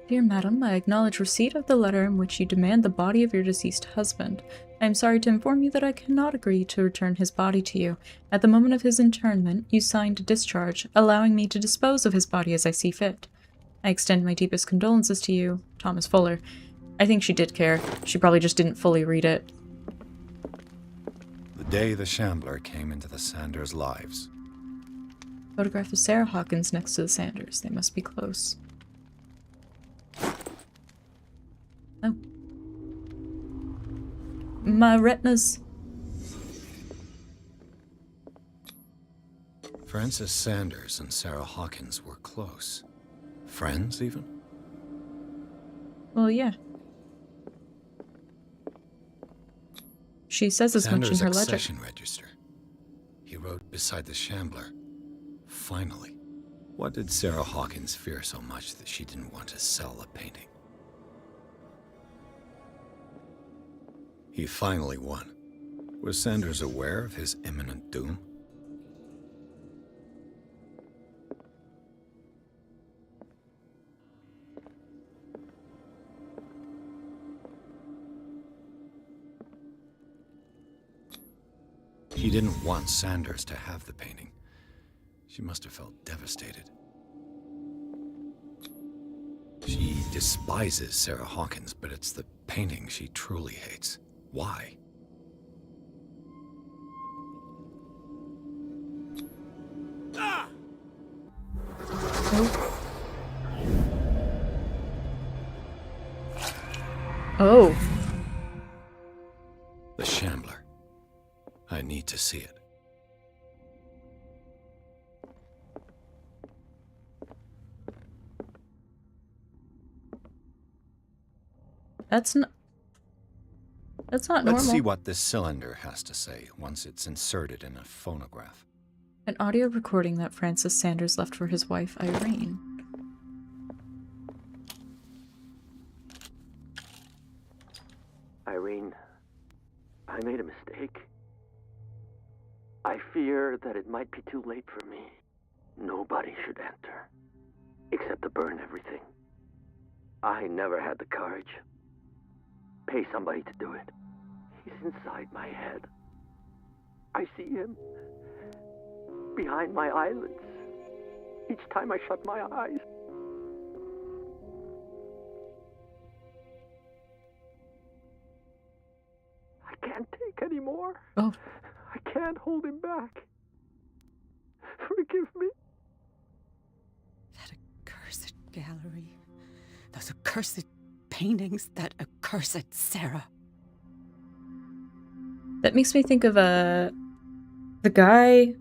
Dear madam, I acknowledge receipt of the letter in which you demand the body of your deceased husband. I am sorry to inform you that I cannot agree to return his body to you. At the moment of his internment, you signed a discharge, allowing me to dispose of his body as I see fit. I extend my deepest condolences to you, Thomas Fuller. I think she did care. She probably just didn't fully read it. The day the Shambler came into the Sanders' lives. Photograph of Sarah Hawkins next to the Sanders. They must be close. Oh. My retinas. Frances Sanders and Sarah Hawkins were close. Friends, even? Well, yeah. She says as much in her ledger. accession register. He wrote beside the Shambler, "Finally." What did Sarah Hawkins fear so much that she didn't want to sell the painting? He finally won. Was Sanders aware of his imminent doom? He didn't want Sanders to have the painting. She must have felt devastated. She despises Sarah Hawkins, but it's the painting she truly hates. Why? Oh. The Shambler. I need to see it. That's not normal. Let's see what this cylinder has to say once it's inserted in a phonograph. An audio recording that Francis Sanders left for his wife, Irene. Irene, I made a mistake. I fear that it might be too late for me. Nobody should enter, except to burn everything. I never had the courage. Pay somebody to do it. He's inside my head. I see him behind my eyelids each time I shut my eyes. I can't take any more. Oh. I can't hold him back. Forgive me. That accursed gallery. Those accursed paintings. That accursed Sarah. That makes me think of the guy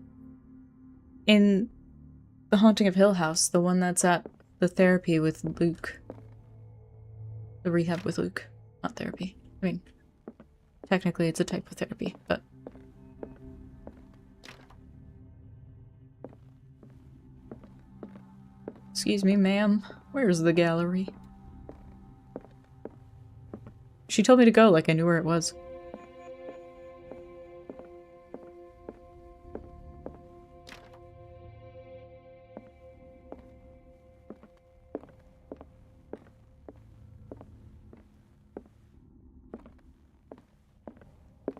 in The Haunting of Hill House, the one that's at the therapy with Luke. The rehab with Luke. Not therapy. I mean, technically it's a type of therapy, but... Excuse me, ma'am. Where's the gallery? She told me to go like I knew where it was.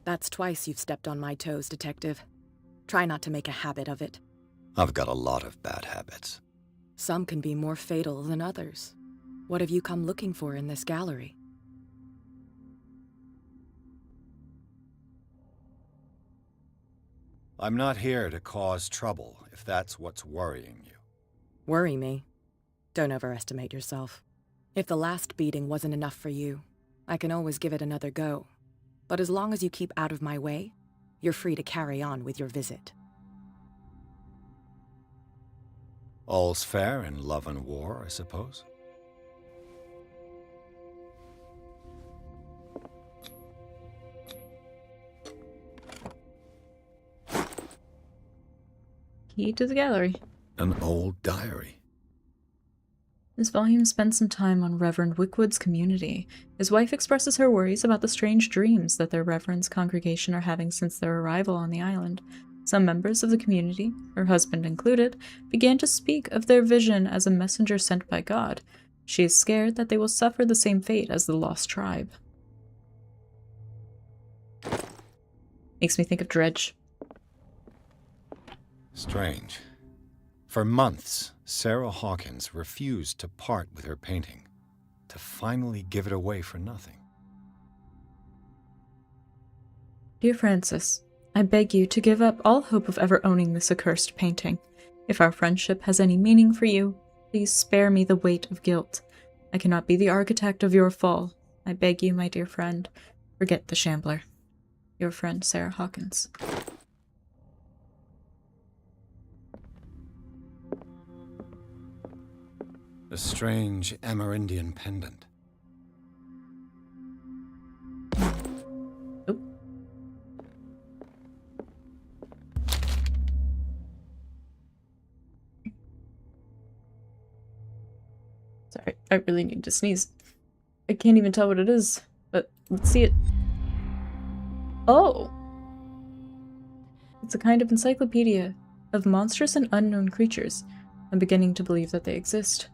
That's twice you've stepped on my toes, Detective. Try not to make a habit of it. I've got a lot of bad habits. Some can be more fatal than others. What have you come looking for in this gallery? I'm not here to cause trouble, if that's what's worrying you. Worry me? Don't overestimate yourself. If the last beating wasn't enough for you, I can always give it another go. But as long as you keep out of my way, you're free to carry on with your visit. All's fair in love and war, I suppose. Key to the gallery. An old diary. This volume spends some time on Reverend Wickwood's community. His wife expresses her worries about the strange dreams that their Reverend's congregation are having since their arrival on the island. Some members of the community, her husband included, began to speak of their vision as a messenger sent by God. She is scared that they will suffer the same fate as the lost tribe. Makes me think of Dredge. Strange. For months, Sarah Hawkins refused to part with her painting, to finally give it away for nothing. Dear Francis, I beg you to give up all hope of ever owning this accursed painting. If our friendship has any meaning for you, please spare me the weight of guilt. I cannot be the architect of your fall. I beg you, my dear friend, forget the Shambler. Your friend, Sarah Hawkins. A strange Amerindian pendant. Oh. Sorry, I really need to sneeze. I can't even tell what it is, but let's see it. Oh! It's a kind of encyclopedia of monstrous and unknown creatures. I'm beginning to believe that they exist.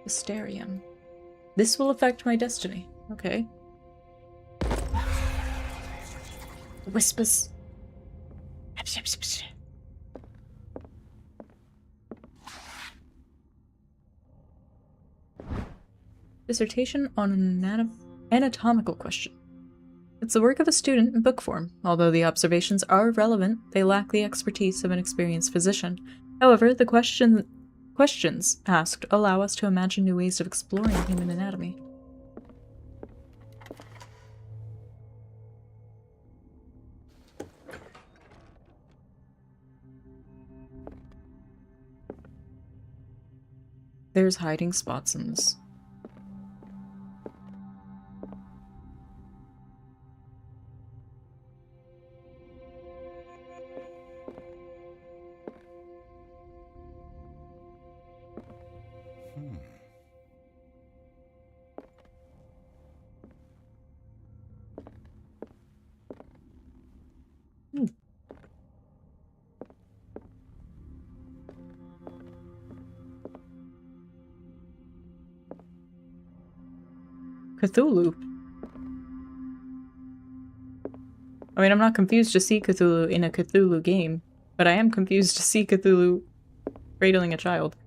Mysterium. This will affect my destiny. Okay. Whispers. Dissertation on an anatomical question. It's the work of a student in book form. Although the observations are relevant, they lack the expertise of an experienced physician. However, the questions asked allow us to imagine new ways of exploring human anatomy. There's hiding spots in this. Cthulhu. I mean, I'm not confused to see Cthulhu in a Cthulhu game, but I am confused to see Cthulhu cradling a child.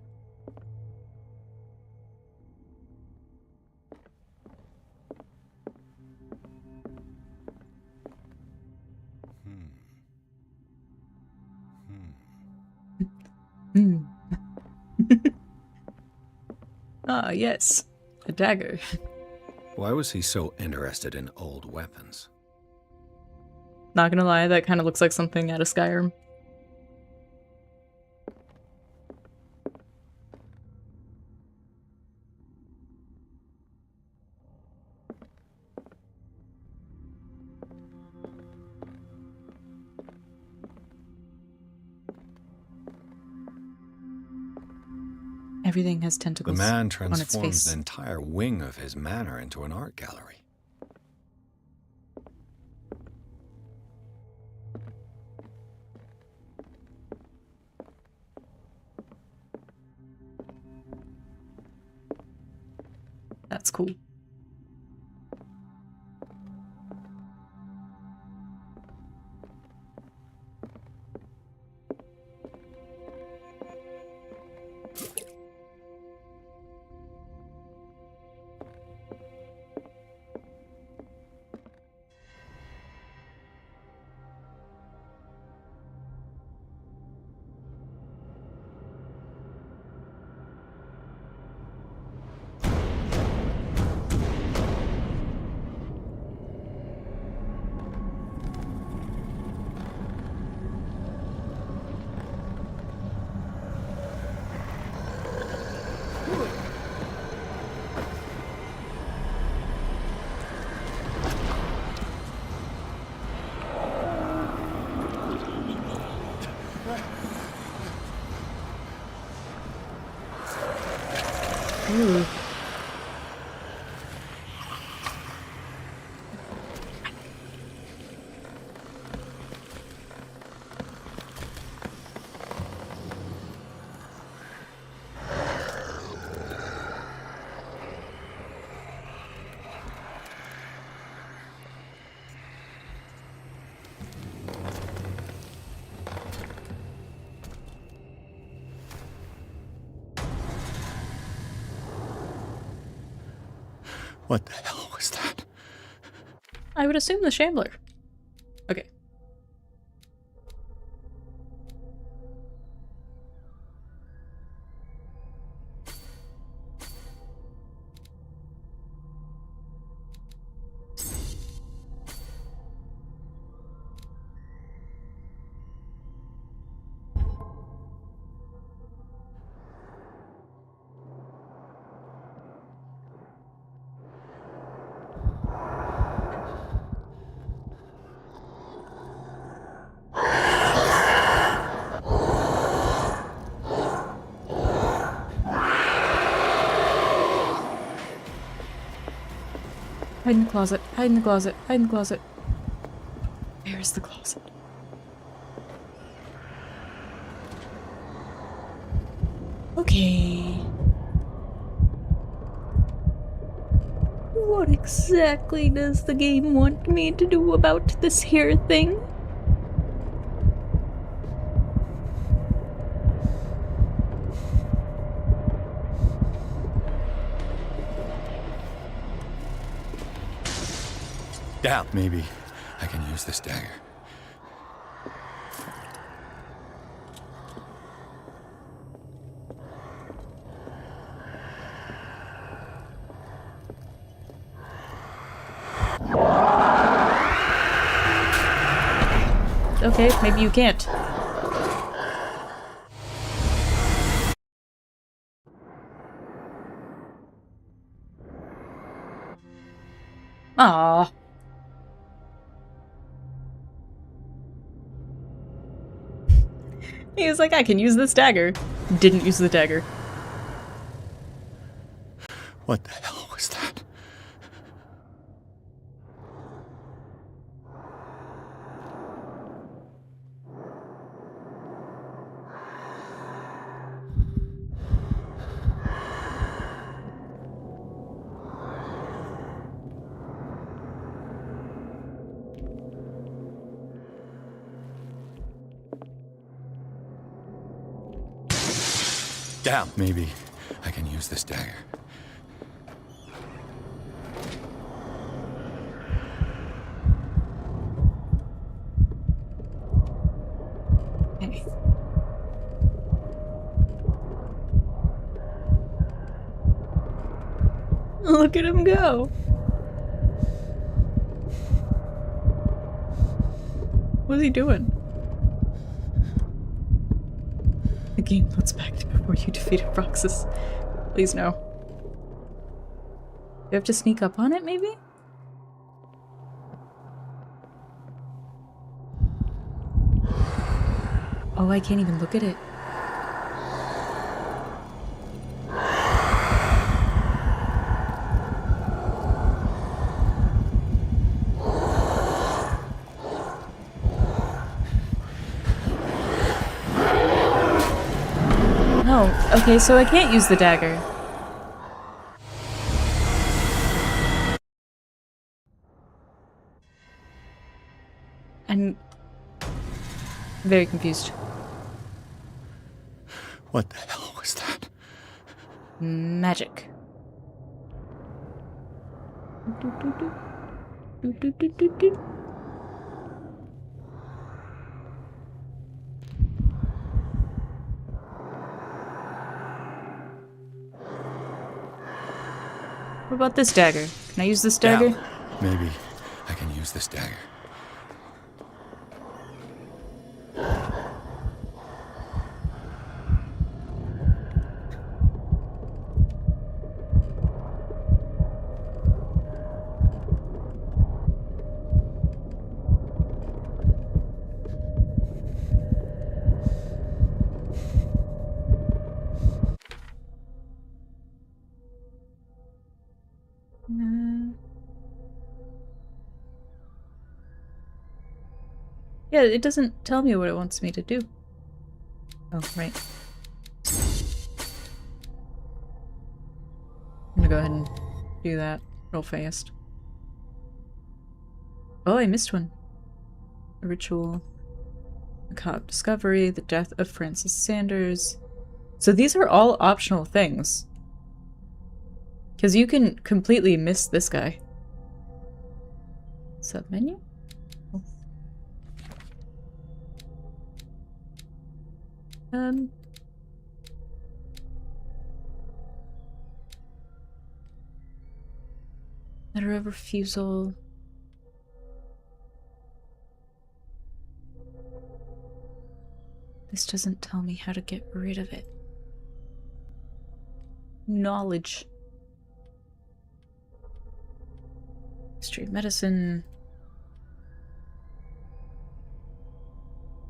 Hmm. Ah, yes. A dagger. Why was he so interested in old weapons? Not gonna lie, that kind of looks like something out of Skyrim. Everything has tentacles The man on its transformed face. the entire wing of his manor into an art gallery. That's cool. Ooh. What the hell was that? I would assume the Shambler. Okay. Hide in the closet. Hide in the closet. Hide in the closet. Where is the closet? Okay. What exactly does the game want me to do about this here thing? Down. Maybe I can use this dagger. Okay, maybe you can't. Aww. He was like, I can use this dagger. Didn't use the dagger. What the hell was that? Down. Maybe I can use this dagger. Hey. Look at him go. What's he doing? The game puts back to before you defeated Roxas. Please no. You have to sneak up on it, maybe? Oh, I can't even look at it. Oh, okay, so I can't use the dagger. I'm very confused. What the hell was that? Magic. What about this dagger? Can I use this dagger? Down. Maybe I can use this dagger. Yeah, it doesn't tell me what it wants me to do. Oh, right. I'm gonna go ahead and do that real fast. Oh, I missed one. A ritual. Macabre discovery. The death of Francis Sanders. So these are all optional things. Because you can completely miss this guy. Submenu? Oh. Letter of refusal. This doesn't tell me how to get rid of it. Knowledge. History of medicine.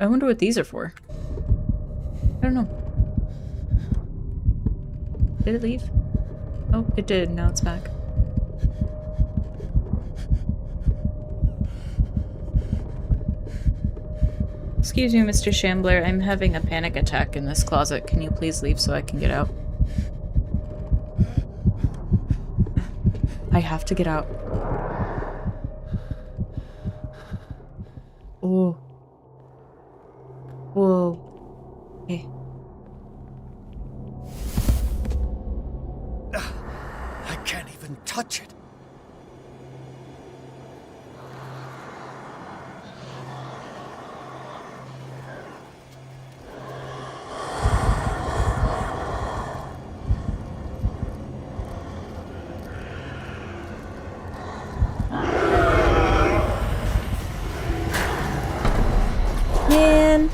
I wonder what these are for. I don't know. Did it leave? Oh, it did. Now it's back. Excuse me, Mr. Shambler. I'm having a panic attack in this closet. Can you please leave so I can get out? I have to get out. Oh. Whoa. Okay. I can't even touch it. Man.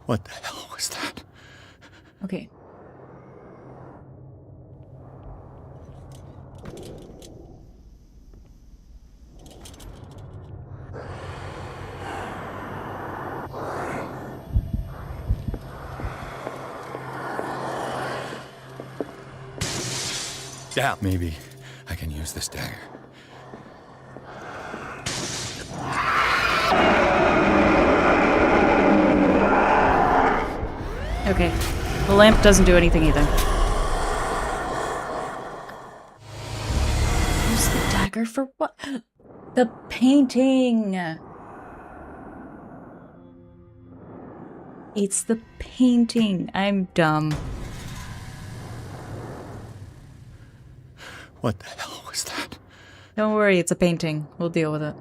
What the hell was that? Okay. Yeah, maybe I can use this dagger. Okay. The lamp doesn't do anything either. Use the dagger for what? The painting! It's the painting. I'm dumb. What the hell was that? Don't worry, it's a painting. We'll deal with it.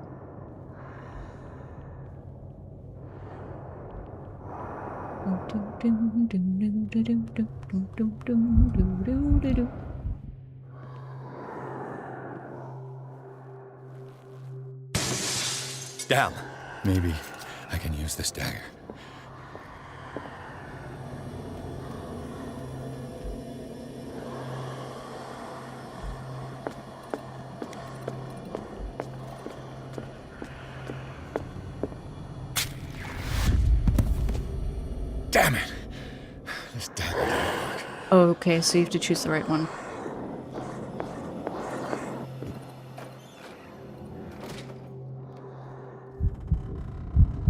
Damn. Maybe I can use this dagger. Damn it! This dagger didn't work. Oh, okay, so you have to choose the right one.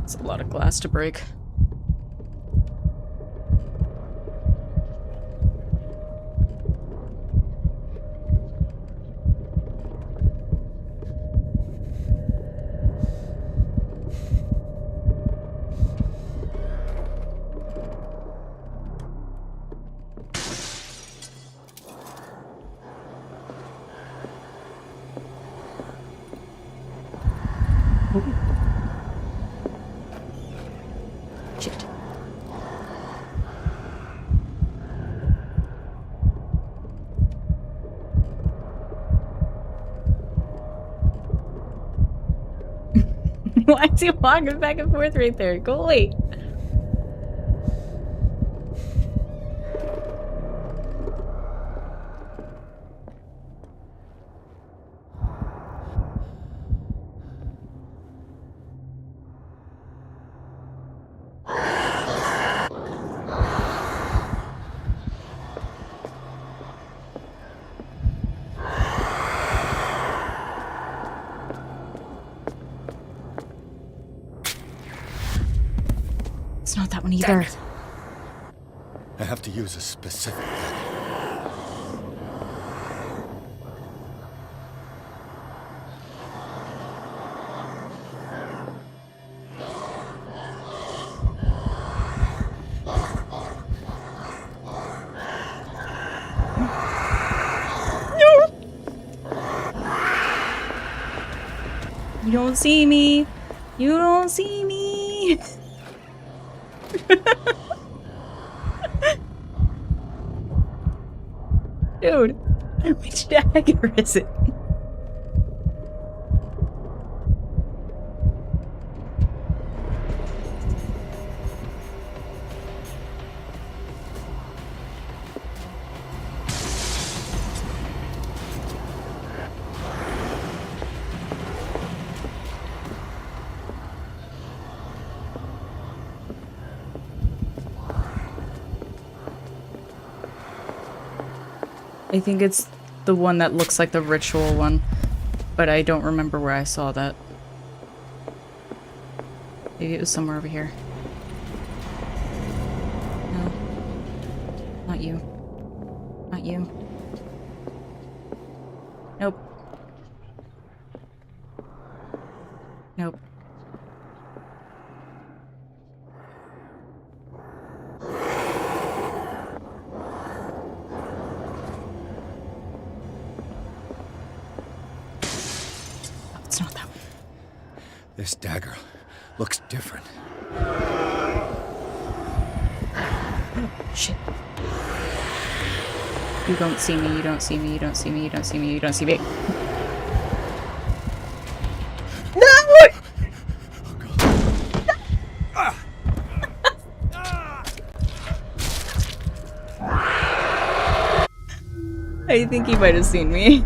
It's a lot of glass to break. Shit. Why is he walking back and forth right there? Go away. It's not that one either. I have to use a specific dagger. You don't see me. You don't see me. Dude, which dagger is it? I think it's the one that looks like the ritual one, but I don't remember where I saw that. Maybe it was somewhere over here. No. Not you. Not you. Nope. Nope. It's not that one. This dagger looks different. Shit. You don't see me, you don't see me, you don't see me, you don't see me, you don't see me. No! I think he might have seen me.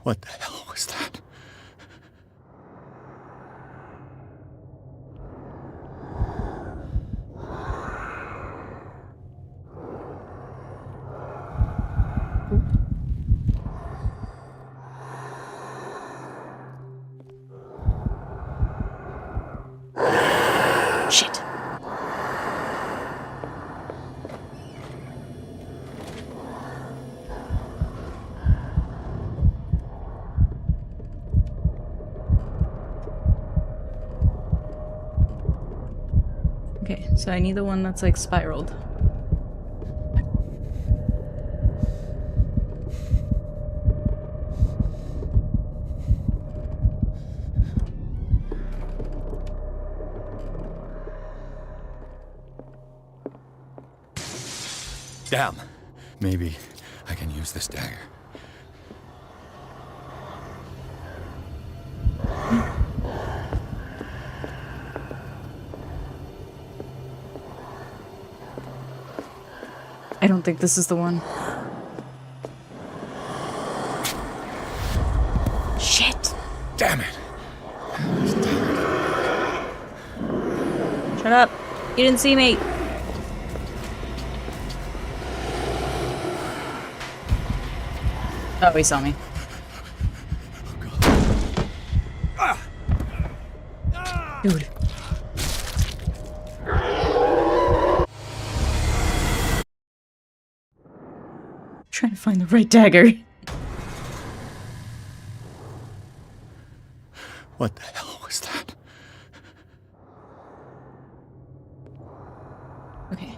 What the hell was that? Shit. Okay, so I need the one that's like spiraled. Damn. Maybe I can use this dagger. I don't think this is the one. Shit. Damn it. Shut up. You didn't see me. Oh, he saw me. Dude. Trying to find the right dagger. What the hell was that? Okay.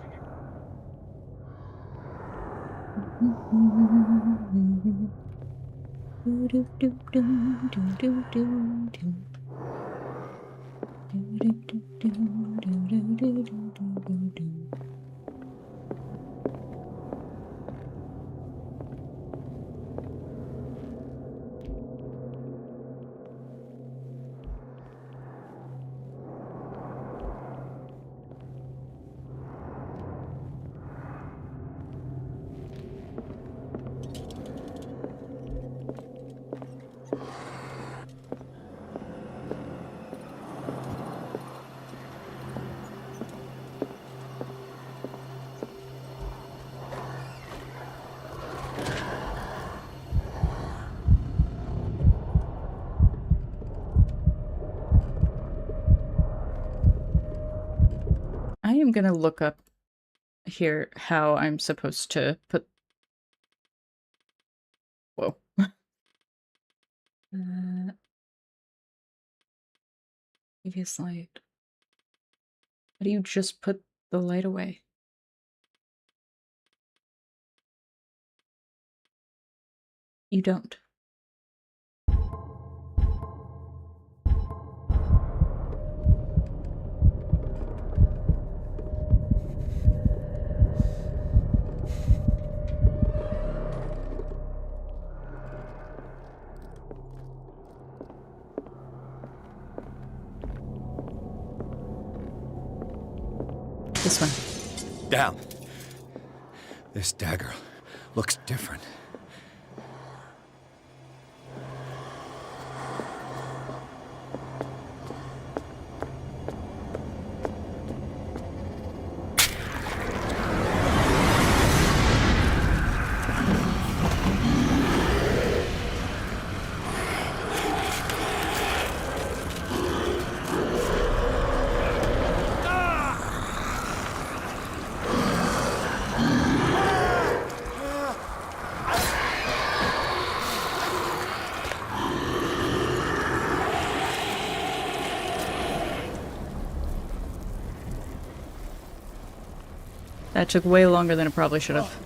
I am gonna look up here how I'm supposed to put... Whoa. Previous light. How do you just put the light away? You don't. This one. Damn. This dagger looks different. That took way longer than it probably should have.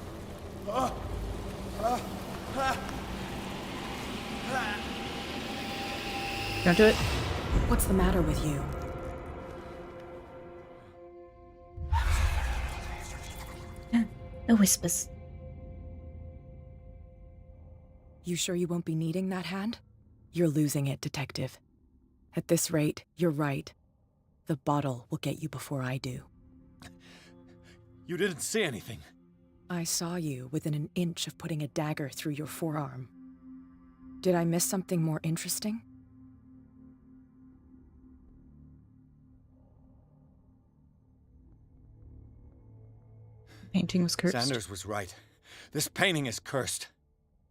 Don't do it. What's the matter with you? The whispers. You sure you won't be needing that hand? You're losing it, Detective. At this rate, you're right. The bottle will get you before I do. You didn't see anything. I saw you within an inch of putting a dagger through your forearm. Did I miss something more interesting? Painting was cursed. Sanders was right. This painting is cursed.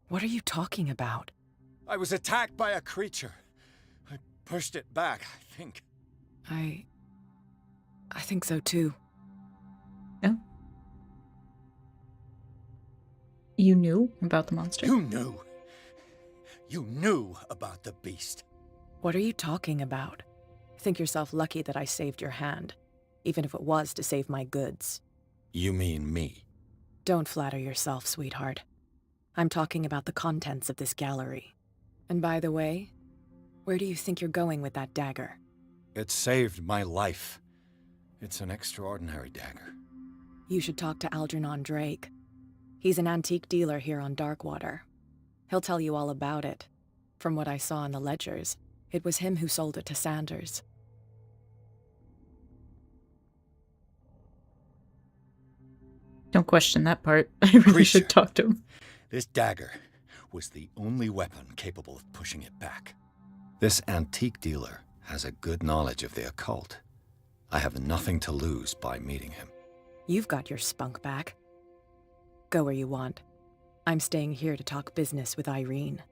What are you talking about? I was attacked by a creature. I pushed it back, I think. I think so too. No? You knew about the monster? You knew. You knew about the beast. What are you talking about? Think yourself lucky that I saved your hand, even if it was to save my goods. You mean me? Don't flatter yourself, sweetheart. I'm talking about the contents of this gallery. And by the way, where do you think you're going with that dagger? It saved my life. It's an extraordinary dagger. You should talk to Algernon Drake. He's an antique dealer here on Darkwater. He'll tell you all about it. From what I saw in the ledgers, it was him who sold it to Sanders. Don't question that part. I really should talk to him. This dagger was the only weapon capable of pushing it back. This antique dealer has a good knowledge of the occult. I have nothing to lose by meeting him. You've got your spunk back. Go where you want. I'm staying here to talk business with Irene.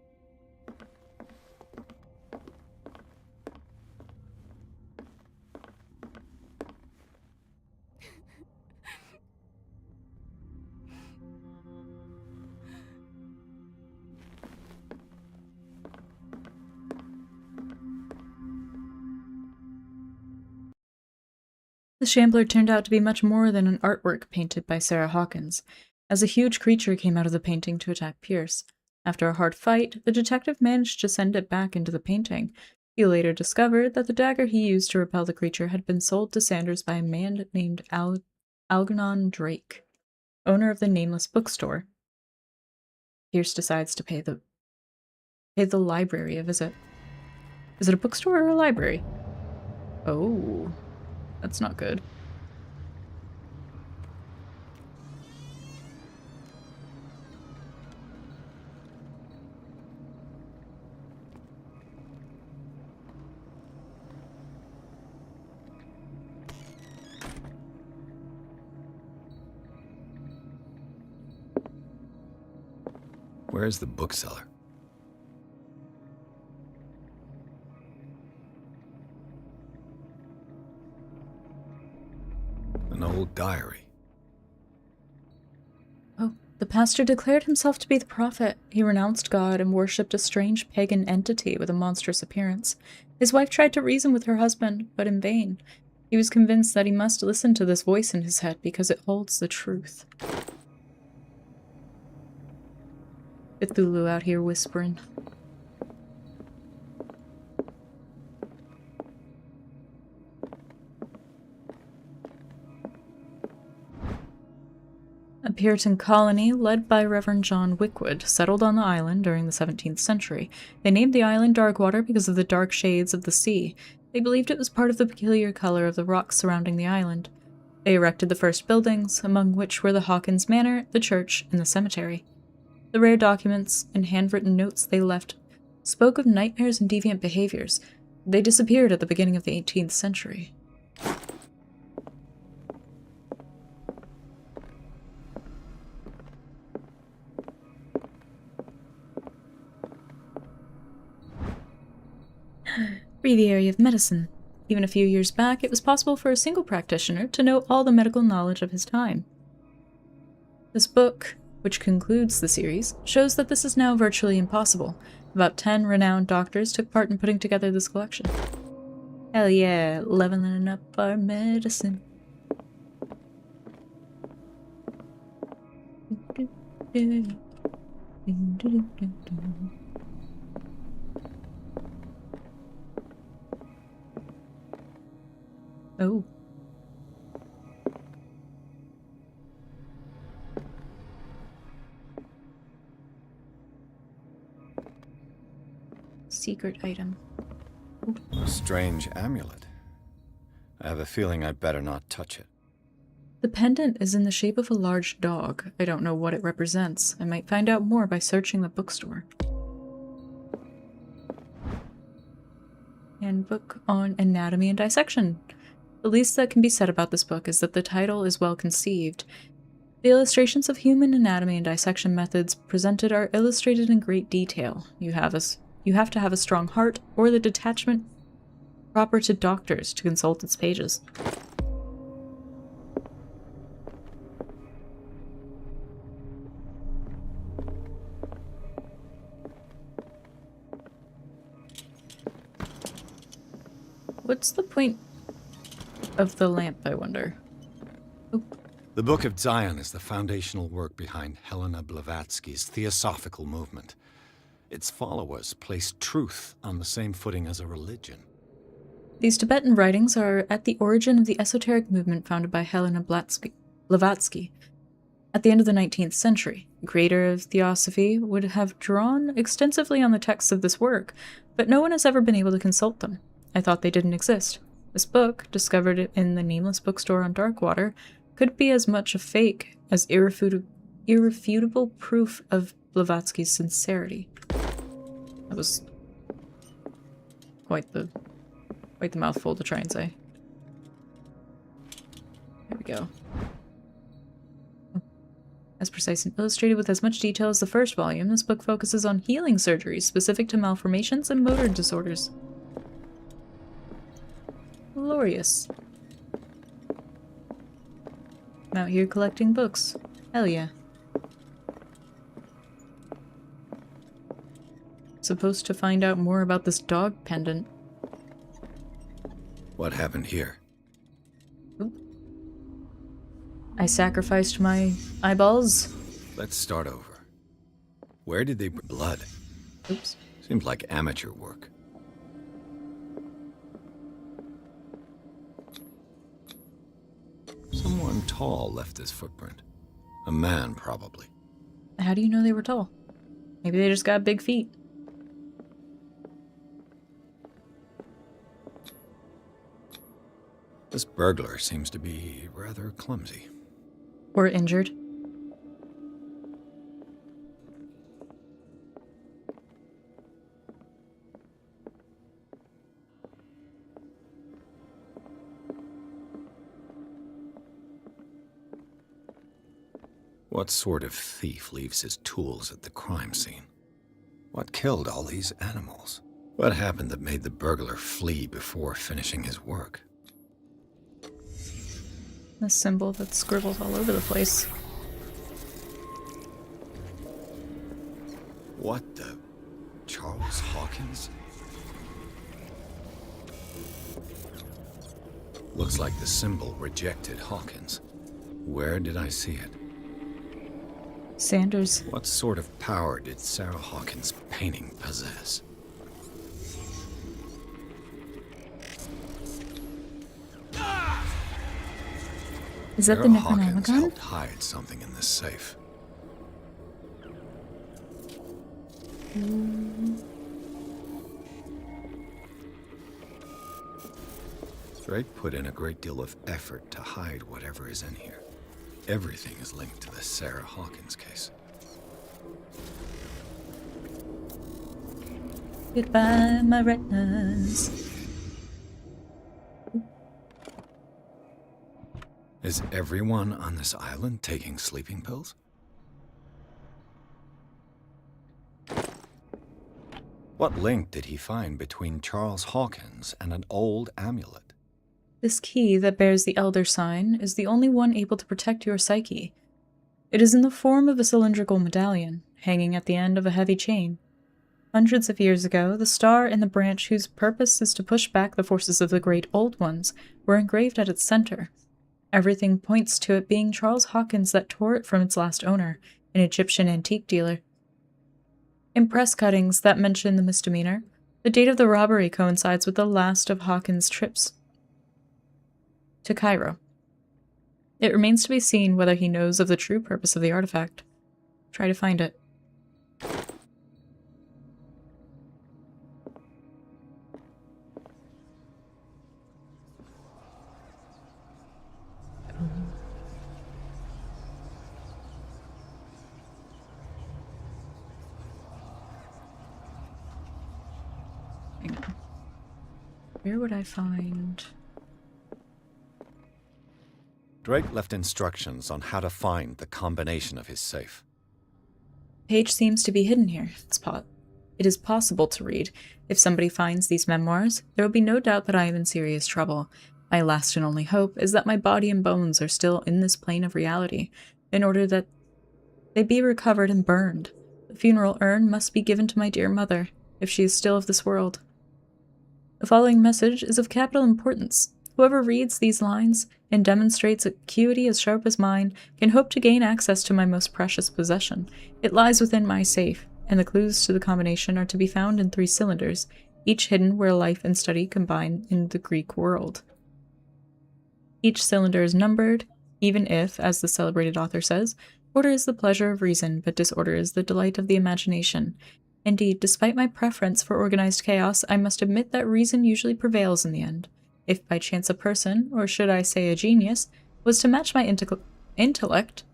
The Shambler turned out to be much more than an artwork painted by Sarah Hawkins, as a huge creature came out of the painting to attack Pierce. After a hard fight, the detective managed to send it back into the painting. He later discovered that the dagger he used to repel the creature had been sold to Sanders by a man named Algernon Drake, owner of the nameless bookstore. Pierce decides to pay the library a visit. Is it a bookstore or a library? Oh, that's not good. Where's the bookseller? An old diary. Oh, the pastor declared himself to be the prophet. He renounced God and worshipped a strange pagan entity with a monstrous appearance. His wife tried to reason with her husband, but in vain. He was convinced that he must listen to this voice in his head because it holds the truth. Cthulhu out here whispering. A Puritan colony led by Reverend John Wickwood settled on the island during the 17th century. They named the island Darkwater because of the dark shades of the sea. They believed it was part of the peculiar color of the rocks surrounding the island. They erected the first buildings, among which were the Hawkins Manor, the church, and the cemetery. The rare documents and handwritten notes they left spoke of nightmares and deviant behaviors. They disappeared at the beginning of the 18th century. Breviary of Medicine. Even a few years back, it was possible for a single practitioner to know all the medical knowledge of his time. This book, which concludes the series, shows that this is now virtually impossible. About 10 renowned doctors took part in putting together this collection. Hell yeah, leveling up our medicine. Oh. Secret item. A strange amulet. I have a feeling I better not touch it. The pendant is in the shape of a large dog. I don't know what it represents. I might find out more by searching the bookstore. Handbook on Anatomy and Dissection. The least that can be said about this book is that the title is well conceived. The illustrations of human anatomy and dissection methods presented are illustrated in great detail. You have to have a strong heart or the detachment proper to doctors to consult its pages. What's the point of the lamp, I wonder? Oh. The Book of Zion is the foundational work behind Helena Blavatsky's Theosophical movement. Its followers place truth on the same footing as a religion. These Tibetan writings are at the origin of the esoteric movement founded by Helena Blavatsky. At the end of the 19th century, the creator of Theosophy would have drawn extensively on the texts of this work, but no one has ever been able to consult them. I thought they didn't exist. This book, discovered in the nameless bookstore on Darkwater, could be as much a fake as irrefutable proof of Blavatsky's sincerity. That was quite the mouthful to try and say. There we go. As precise and illustrated with as much detail as the first volume, this book focuses on healing surgeries specific to malformations and motor disorders. Glorious. I'm out here collecting books. Hell yeah. Supposed to find out more about this dog pendant. What happened here? Oop. I sacrificed my eyeballs. Let's start over. Where did they bring blood? Oops. Seems like amateur work. Someone tall left this footprint. A man, probably. How do you know they were tall? Maybe they just got big feet. This burglar seems to be rather clumsy. Or injured. What sort of thief leaves his tools at the crime scene? What killed all these animals? What happened that made the burglar flee before finishing his work? The symbol that's scribbled all over the place. What the... Charles Hawkins? Looks like the symbol rejected Hawkins. Where did I see it? Sanders. What sort of power did Sarah Hawkins' painting possess? Is that Sarah the Hawkins Necronomicon? helped hide something in this safe. Drake put in a great deal of effort to hide whatever is in here. Everything is linked to the Sarah Hawkins case. Goodbye, my retinas. Is everyone on this island taking sleeping pills? What link did he find between Charles Hawkins and an old amulet? This key that bears the Elder Sign is the only one able to protect your psyche. It is in the form of a cylindrical medallion, hanging at the end of a heavy chain. Hundreds of years ago, the star and the branch whose purpose is to push back the forces of the Great Old Ones were engraved at its center. Everything points to it being Charles Hawkins that tore it from its last owner, an Egyptian antique dealer. In press cuttings that mention the misdemeanor, the date of the robbery coincides with the last of Hawkins' trips to Cairo. It remains to be seen whether he knows of the true purpose of the artifact. Try to find it. Hang on. Where would I find... Drake left instructions on how to find the combination of his safe. Page seems to be hidden here. It is possible to read. If somebody finds these memoirs, there will be no doubt that I am in serious trouble. My last and only hope is that my body and bones are still in this plane of reality, in order that they be recovered and burned. The funeral urn must be given to my dear mother, if she is still of this world. The following message is of capital importance. Whoever reads these lines and demonstrates acuity as sharp as mine can hope to gain access to my most precious possession. It lies within my safe, and the clues to the combination are to be found in 3 cylinders, each hidden where life and study combine in the Greek world. Each cylinder is numbered, even if, as the celebrated author says, order is the pleasure of reason, but disorder is the delight of the imagination. Indeed, despite my preference for organized chaos, I must admit that reason usually prevails in the end. If by chance a person, or should I say a genius, was to match my intellect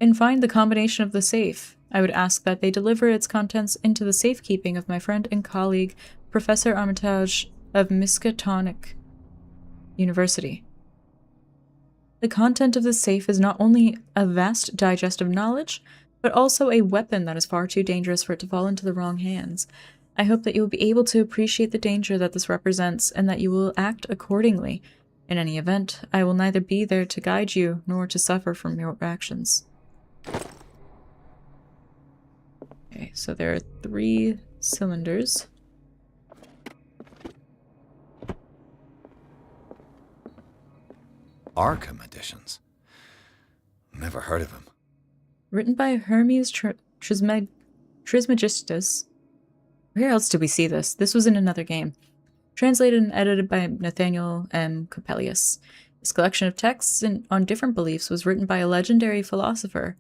and find the combination of the safe, I would ask that they deliver its contents into the safekeeping of my friend and colleague, Professor Armitage of Miskatonic University. The content of the safe is not only a vast digest of knowledge, but also a weapon that is far too dangerous for it to fall into the wrong hands. I hope that you will be able to appreciate the danger that this represents, and that you will act accordingly. In any event, I will neither be there to guide you, nor to suffer from your actions. Okay, so there are 3 cylinders. Arkham editions. Never heard of him. Written by Hermes Trismegistus. Where else did we see this? This was in another game. Translated and edited by Nathaniel M. Coppelius. This collection of texts on different beliefs was written by a legendary philosopher.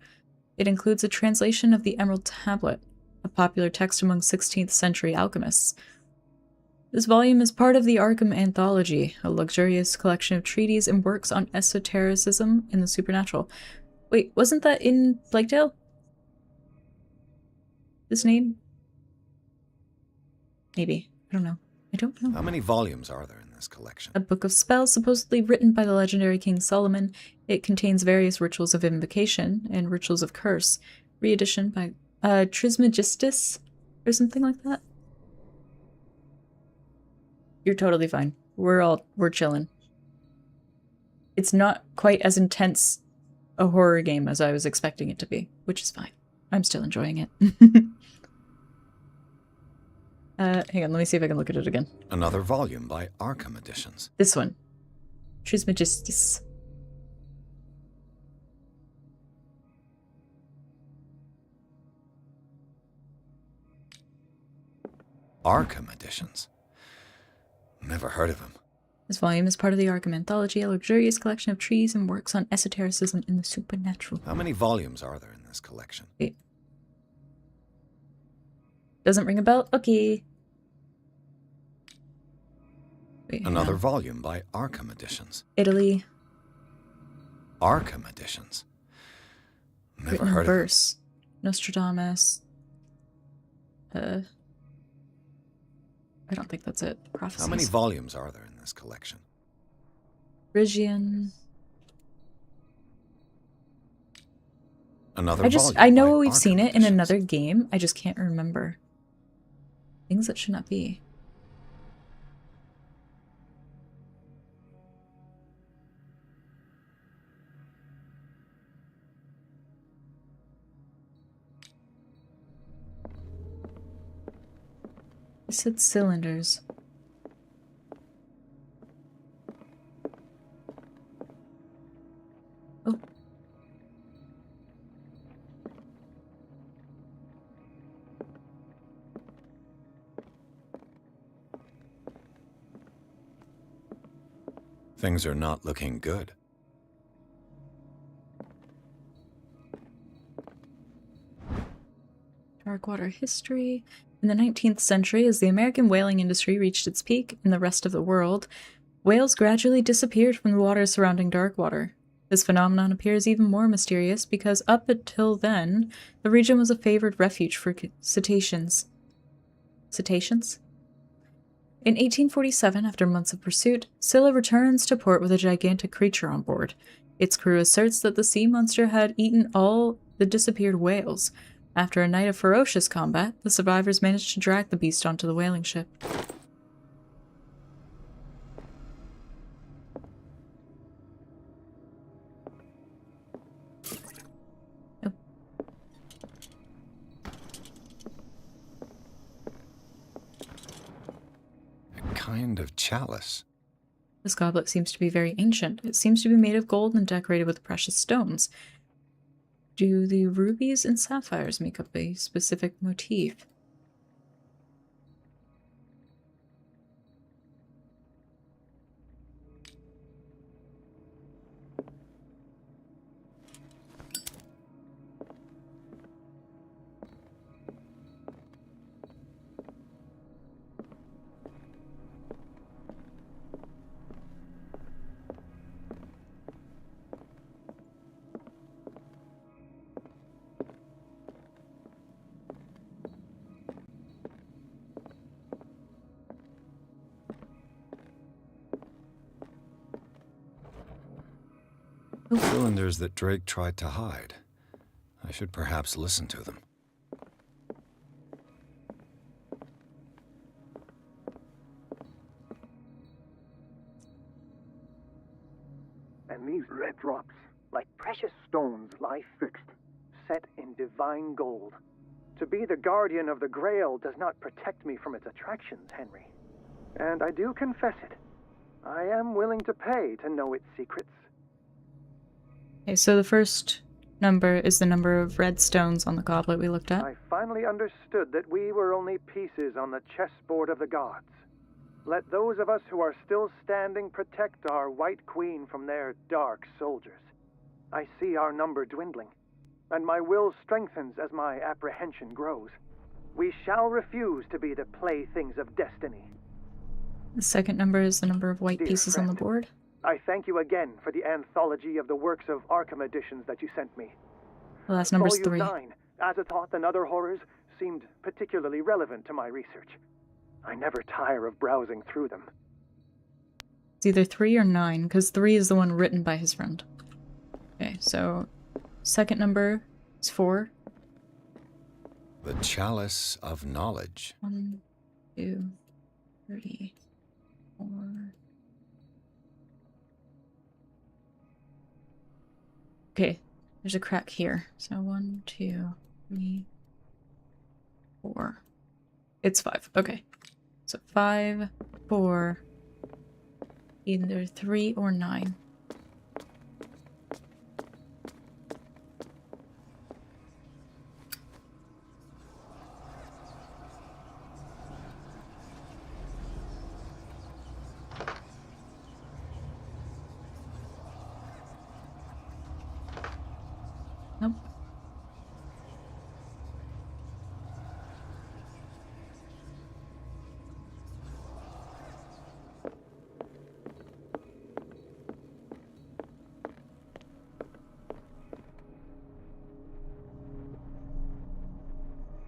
It includes a translation of the Emerald Tablet, a popular text among 16th century alchemists. This volume is part of the Arkham Anthology, a luxurious collection of treatises and works on esotericism and the supernatural. Wait, wasn't that in Plague Tale? This name? Maybe. I don't know. I don't know. How many volumes are there in this collection? A book of spells supposedly written by the legendary King Solomon. It contains various rituals of invocation and rituals of curse. Reedition by Trismegistus or something like that. You're totally fine. We're chilling. It's not quite as intense a horror game as I was expecting it to be, which is fine. I'm still enjoying it. Hang on, let me see if I can look at it again. Another volume by Arkham Editions. This one. Trismegistus. Arkham Editions. Never heard of him. This volume is part of the Arkham Anthology, a luxurious collection of treatises and works on esotericism and the supernatural. How many volumes are there in this collection? 8. Doesn't ring a bell? Okay. Wait, another volume by Arkham Editions. Italy. Arkham Editions. Never Written heard verse. Nostradamus. I don't think that's it. Prophecies. How many volumes are there in this collection? Phrygian. Another I know volume by we've seen Arkham it in Editions. another game. I just can't remember. Things that should not be. I said cylinders. Oh. Things are not looking good. Darkwater history. In the 19th century, as the American whaling industry reached its peak in the rest of the world, whales gradually disappeared from the waters surrounding Darkwater. This phenomenon appears even more mysterious because up until then, the region was a favored refuge for cetaceans. Cetaceans? In 1847, after months of pursuit, Scylla returns to port with a gigantic creature on board. Its crew asserts that the sea monster had eaten all the disappeared whales. After a night of ferocious combat, the survivors managed to drag the beast onto the whaling ship. Kind of chalice. This goblet seems to be very ancient. It seems to be made of gold and decorated with precious stones. Do the rubies and sapphires make up a specific motif? Cylinders that Drake tried to hide. I should perhaps listen to them. And these red drops, like precious stones, lie fixed, set in divine gold. To be the guardian of the Grail does not protect me from its attractions, Henry. And I do confess it. I am willing to pay to know its secrets. Okay, so the first number is the number of red stones on the goblet we looked at. I finally understood that we were only pieces on the chessboard of the gods. Let those of us who are still standing protect our White Queen from their dark soldiers. I see our number dwindling, and my will strengthens as my apprehension grows. We shall refuse to be the playthings of destiny. The second number is the number of white Dear pieces friend, on the board. I thank you again for the anthology of the works of Arkham editions that you sent me. The last number is Volume 3. 9, Azathoth and Other Horrors, seemed particularly relevant to my research. I never tire of browsing through them. It's either 3 or 9, because 3 is the one written by his friend. Okay, so second number is 4. The Chalice of Knowledge. 1, 2, 3, 4. Okay, there's a crack here. So 1, 2, 3, 4. It's 5. Okay. So 5, 4, either 3 or 9. Nope.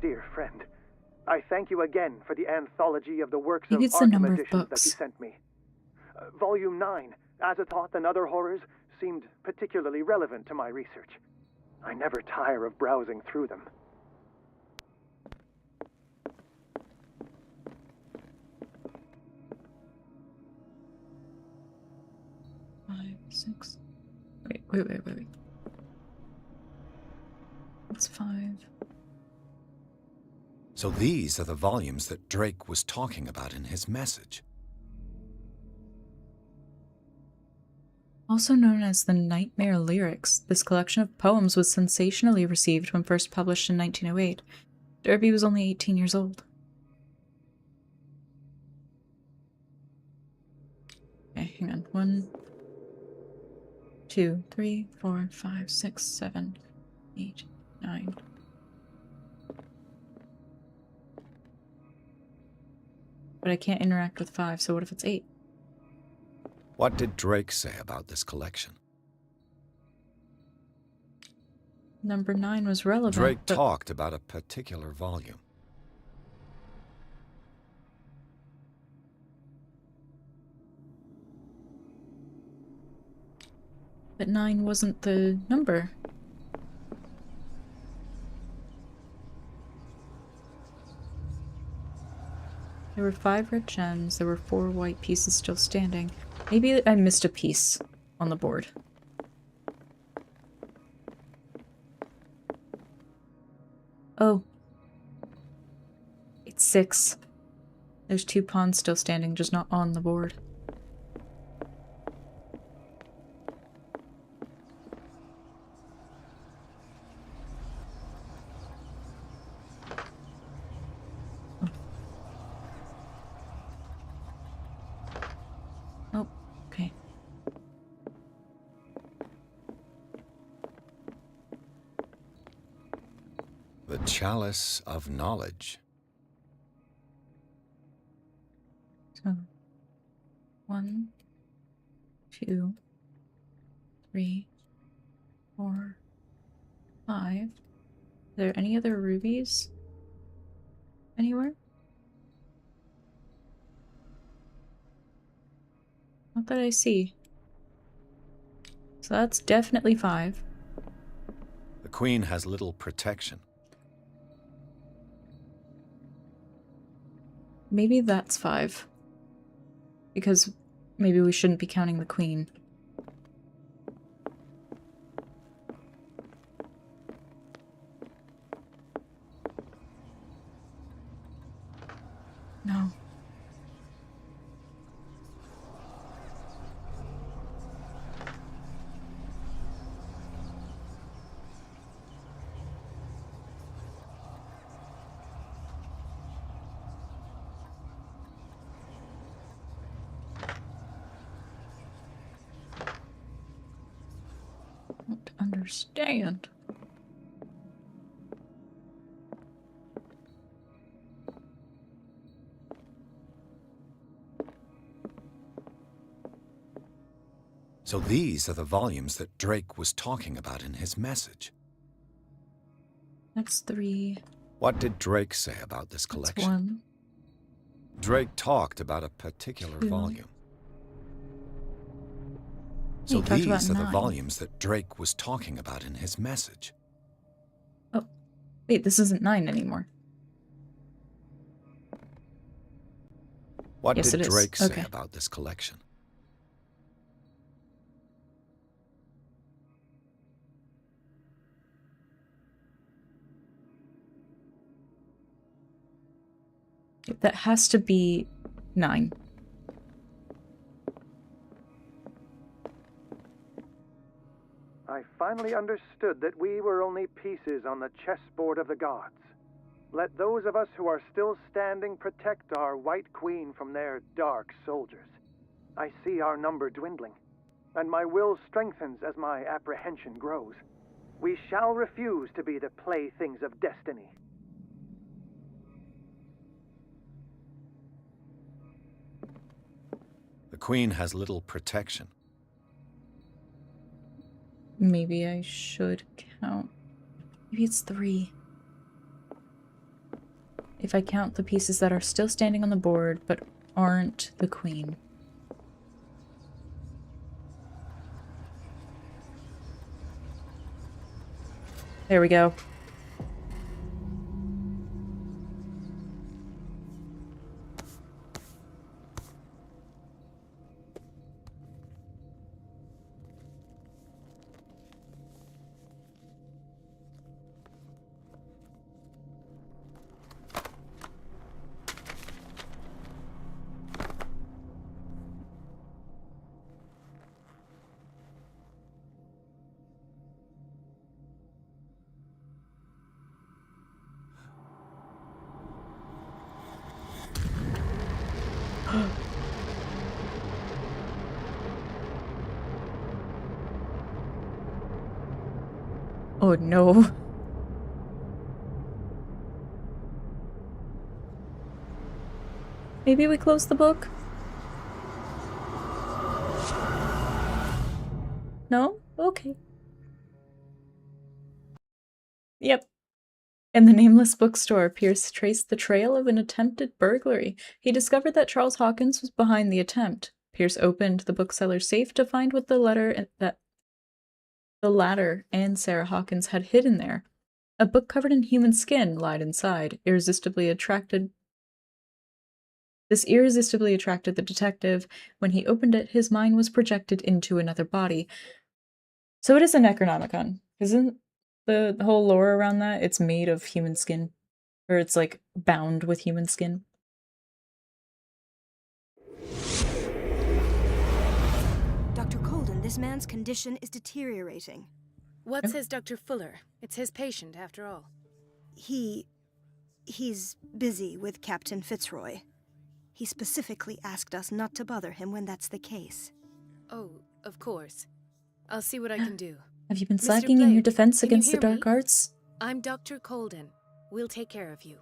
Dear friend, I thank you again for the anthology of the works of Maybe it's the Arkham number of editions that you books. sent me. Volume 9, Azathoth and Other Horrors, seemed particularly relevant to my research. I never tire of browsing through them. Five, 6. Wait. That's 5. So these are the volumes that Drake was talking about in his message. Also known as the Nightmare Lyrics, this collection of poems was sensationally received when first published in 1908. Derby was only 18 years old. Okay, hang on. 1, 2, 3, 4, 5, 6, 7, 8, 9. But I can't interact with 5, so what if it's 8? What did Drake say about this collection? Number 9 was relevant. Drake but talked about a particular volume. But 9 wasn't the number. There were 5 red gems. There were 4 white pieces still standing. Maybe I missed a piece on the board. Oh. It's 6. There's 2 pawns still standing, just not on the board. Oh, okay. The Chalice of Knowledge. So, 1, 2, 3, 4, 5. Are there any other rubies anywhere? Not that I see. So that's definitely 5. The Queen has little protection. Maybe that's 5. Because maybe we shouldn't be counting the Queen. No. Don't understand. So these are the volumes that Drake was talking about in his message. That's 3. What did Drake say about this That's collection? 1. Drake talked about a particular 2. volume. He So talked about these are the 9. volumes that Drake was talking about in his message. Oh, wait, this isn't 9 anymore. What Yes, did it is. Drake say Okay. about this collection? That has to be 9. I finally understood that we were only pieces on the chessboard of the gods. Let those of us who are still standing protect our White Queen from their dark soldiers. I see our number dwindling, and my will strengthens as my apprehension grows. We shall refuse to be the playthings of destiny. The Queen has little protection. Maybe I should count. Maybe it's 3. If I count the pieces that are still standing on the board but aren't the Queen. There we go. Oh no. Maybe we close the book? No? Okay. Yep. In the nameless bookstore, Pierce traced the trail of an attempted burglary. He discovered that Charles Hawkins was behind the attempt. Pierce opened the bookseller's safe to find what the latter and Sarah Hawkins had hidden there. A book covered in human skin lied inside. This irresistibly attracted the detective. When he opened it, his mind was projected into another body. So it is a Necronomicon. Isn't the whole lore around that? It's made of human skin. Or it's like bound with human skin. Dr. Colden, this man's condition is deteriorating. What says Dr. Fuller? It's his patient, after all. He's busy with Captain Fitzroy. He specifically asked us not to bother him when that's the case. Oh, of course. I'll see what I can do. Have you been Mr. slacking in your Blake, defense can you against the hear me? dark arts? I'm Dr. Colden. We'll take care of you.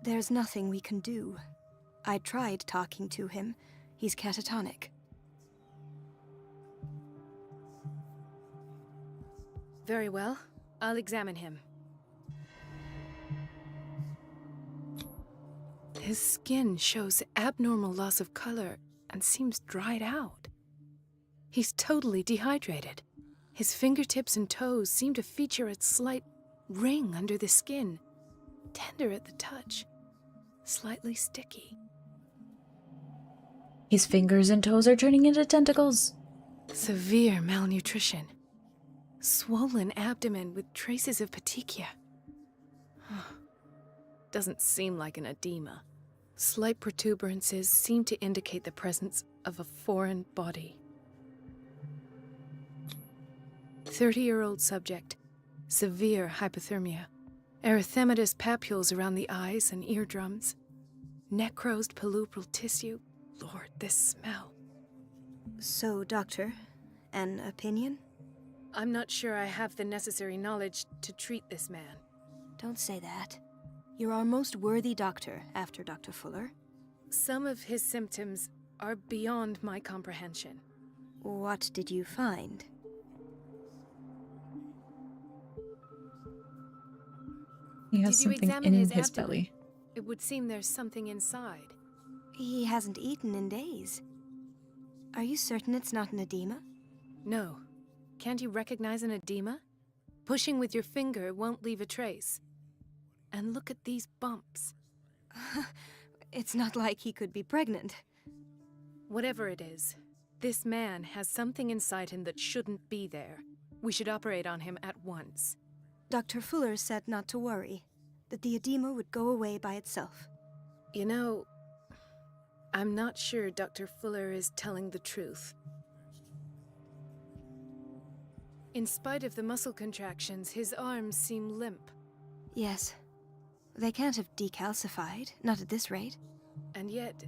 There's nothing we can do. I tried talking to him. He's catatonic. Very well. I'll examine him. His skin shows abnormal loss of color and seems dried out. He's totally dehydrated. His fingertips and toes seem to feature a slight ring under the skin, tender at the touch, slightly sticky. His fingers and toes are turning into tentacles. Severe malnutrition. Swollen abdomen with traces of petechia. Doesn't seem like an edema. Slight protuberances seem to indicate the presence of a foreign body. 30-year-old subject. Severe hypothermia. Erythematous papules around the eyes and eardrums. Necrosed palpebral tissue. Lord, this smell. So, Doctor, an opinion? I'm not sure I have the necessary knowledge to treat this man. Don't say that. You're our most worthy doctor after Dr. Fuller. Some of his symptoms are beyond my comprehension. What did you find? He has Did you something examine in his his abdomen? belly. It would seem there's something inside. He hasn't eaten in days. Are you certain it's not an edema? No. Can't you recognize an edema? Pushing with your finger won't leave a trace. And look at these bumps. It's not like he could be pregnant. Whatever it is, this man has something inside him that shouldn't be there. We should operate on him at once. Dr. Fuller said not to worry, that the edema would go away by itself. You know, I'm not sure Dr. Fuller is telling the truth. In spite of the muscle contractions, his arms seem limp. Yes. They can't have decalcified, not at this rate. And yet,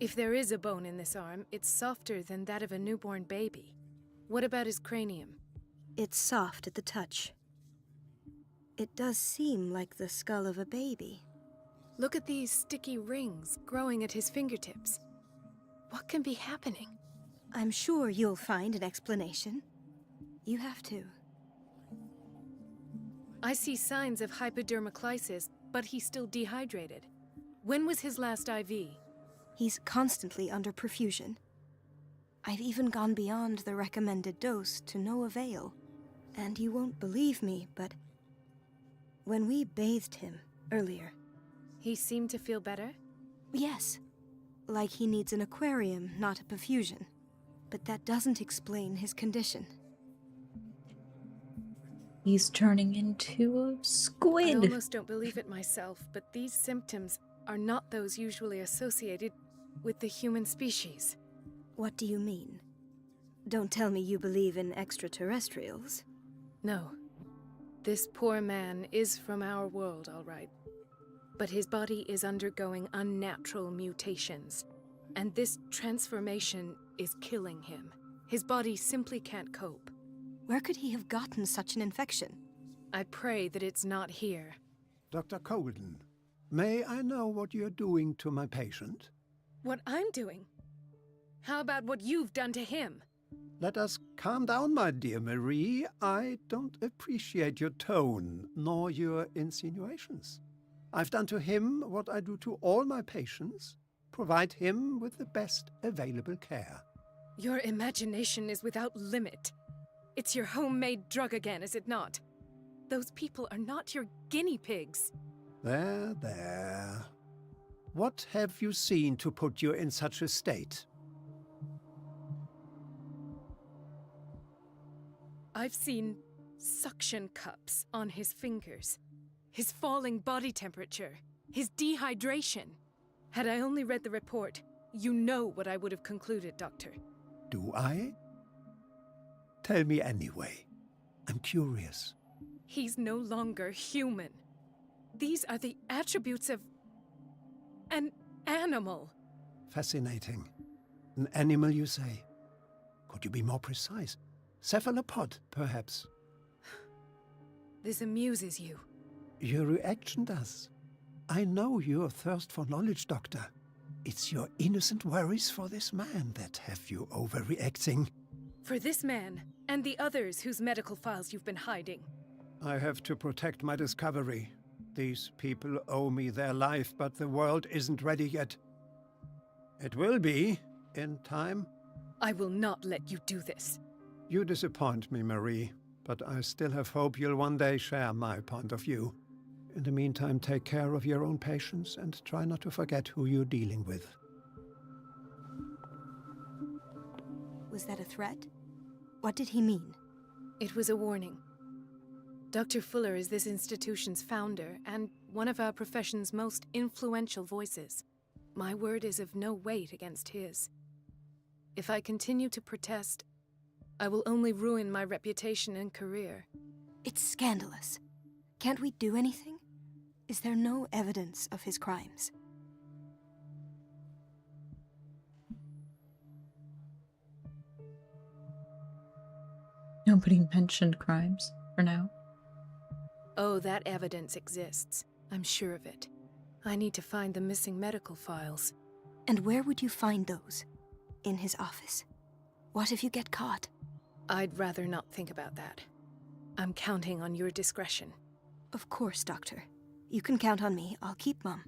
if there is a bone in this arm, it's softer than that of a newborn baby. What about his cranium? It's soft at the touch. It does seem like the skull of a baby. Look at these sticky rings growing at his fingertips. What can be happening? I'm sure you'll find an explanation. You have to. I see signs of hypodermoclysis, but he's still dehydrated. When was his last IV? He's constantly under perfusion. I've even gone beyond the recommended dose to no avail. And you won't believe me, but when we bathed him earlier... He seemed to feel better? Yes. Like he needs an aquarium, not a perfusion. But that doesn't explain his condition. He's turning into a squid. I almost don't believe it myself, but these symptoms are not those usually associated with the human species. What do you mean? Don't tell me you believe in extraterrestrials. No. This poor man is from our world, all right. But his body is undergoing unnatural mutations. And this transformation is killing him. His body simply can't cope. Where could he have gotten such an infection? I pray that it's not here. Dr. Colden, may I know what you're doing to my patient? What I'm doing? How about what you've done to him? Let us calm down, my dear Marie. I don't appreciate your tone, nor your insinuations. I've done to him what I do to all my patients. Provide him with the best available care. Your imagination is without limit. It's your homemade drug again, is it not? Those people are not your guinea pigs. There. What have you seen to put you in such a state? I've seen suction cups on his fingers, his falling body temperature, his dehydration. Had I only read the report, you know what I would have concluded, Doctor. Do I? Tell me anyway. I'm curious. He's no longer human. These are the attributes of an animal. Fascinating. An animal, you say? Could you be more precise? Cephalopod, perhaps? This amuses you. Your reaction does. I know your thirst for knowledge, Doctor. It's your innocent worries for this man that have you overreacting. For this man, and the others whose medical files you've been hiding. I have to protect my discovery. These people owe me their life, but the world isn't ready yet. It will be, in time. I will not let you do this. You disappoint me, Marie, but I still have hope you'll one day share my point of view. In the meantime, take care of your own patients and try not to forget who you're dealing with. Was that a threat? What did he mean? It was a warning. Dr. Fuller is this institution's founder and one of our profession's most influential voices. My word is of no weight against his. If I continue to protest, I will only ruin my reputation and career. It's scandalous. Can't we do anything? Is there no evidence of his crimes? Nobody mentioned crimes, for now. Oh, that evidence exists. I'm sure of it. I need to find the missing medical files. And where would you find those? In his office? What if you get caught? I'd rather not think about that. I'm counting on your discretion. Of course, Doctor. You can count on me. I'll keep Mum.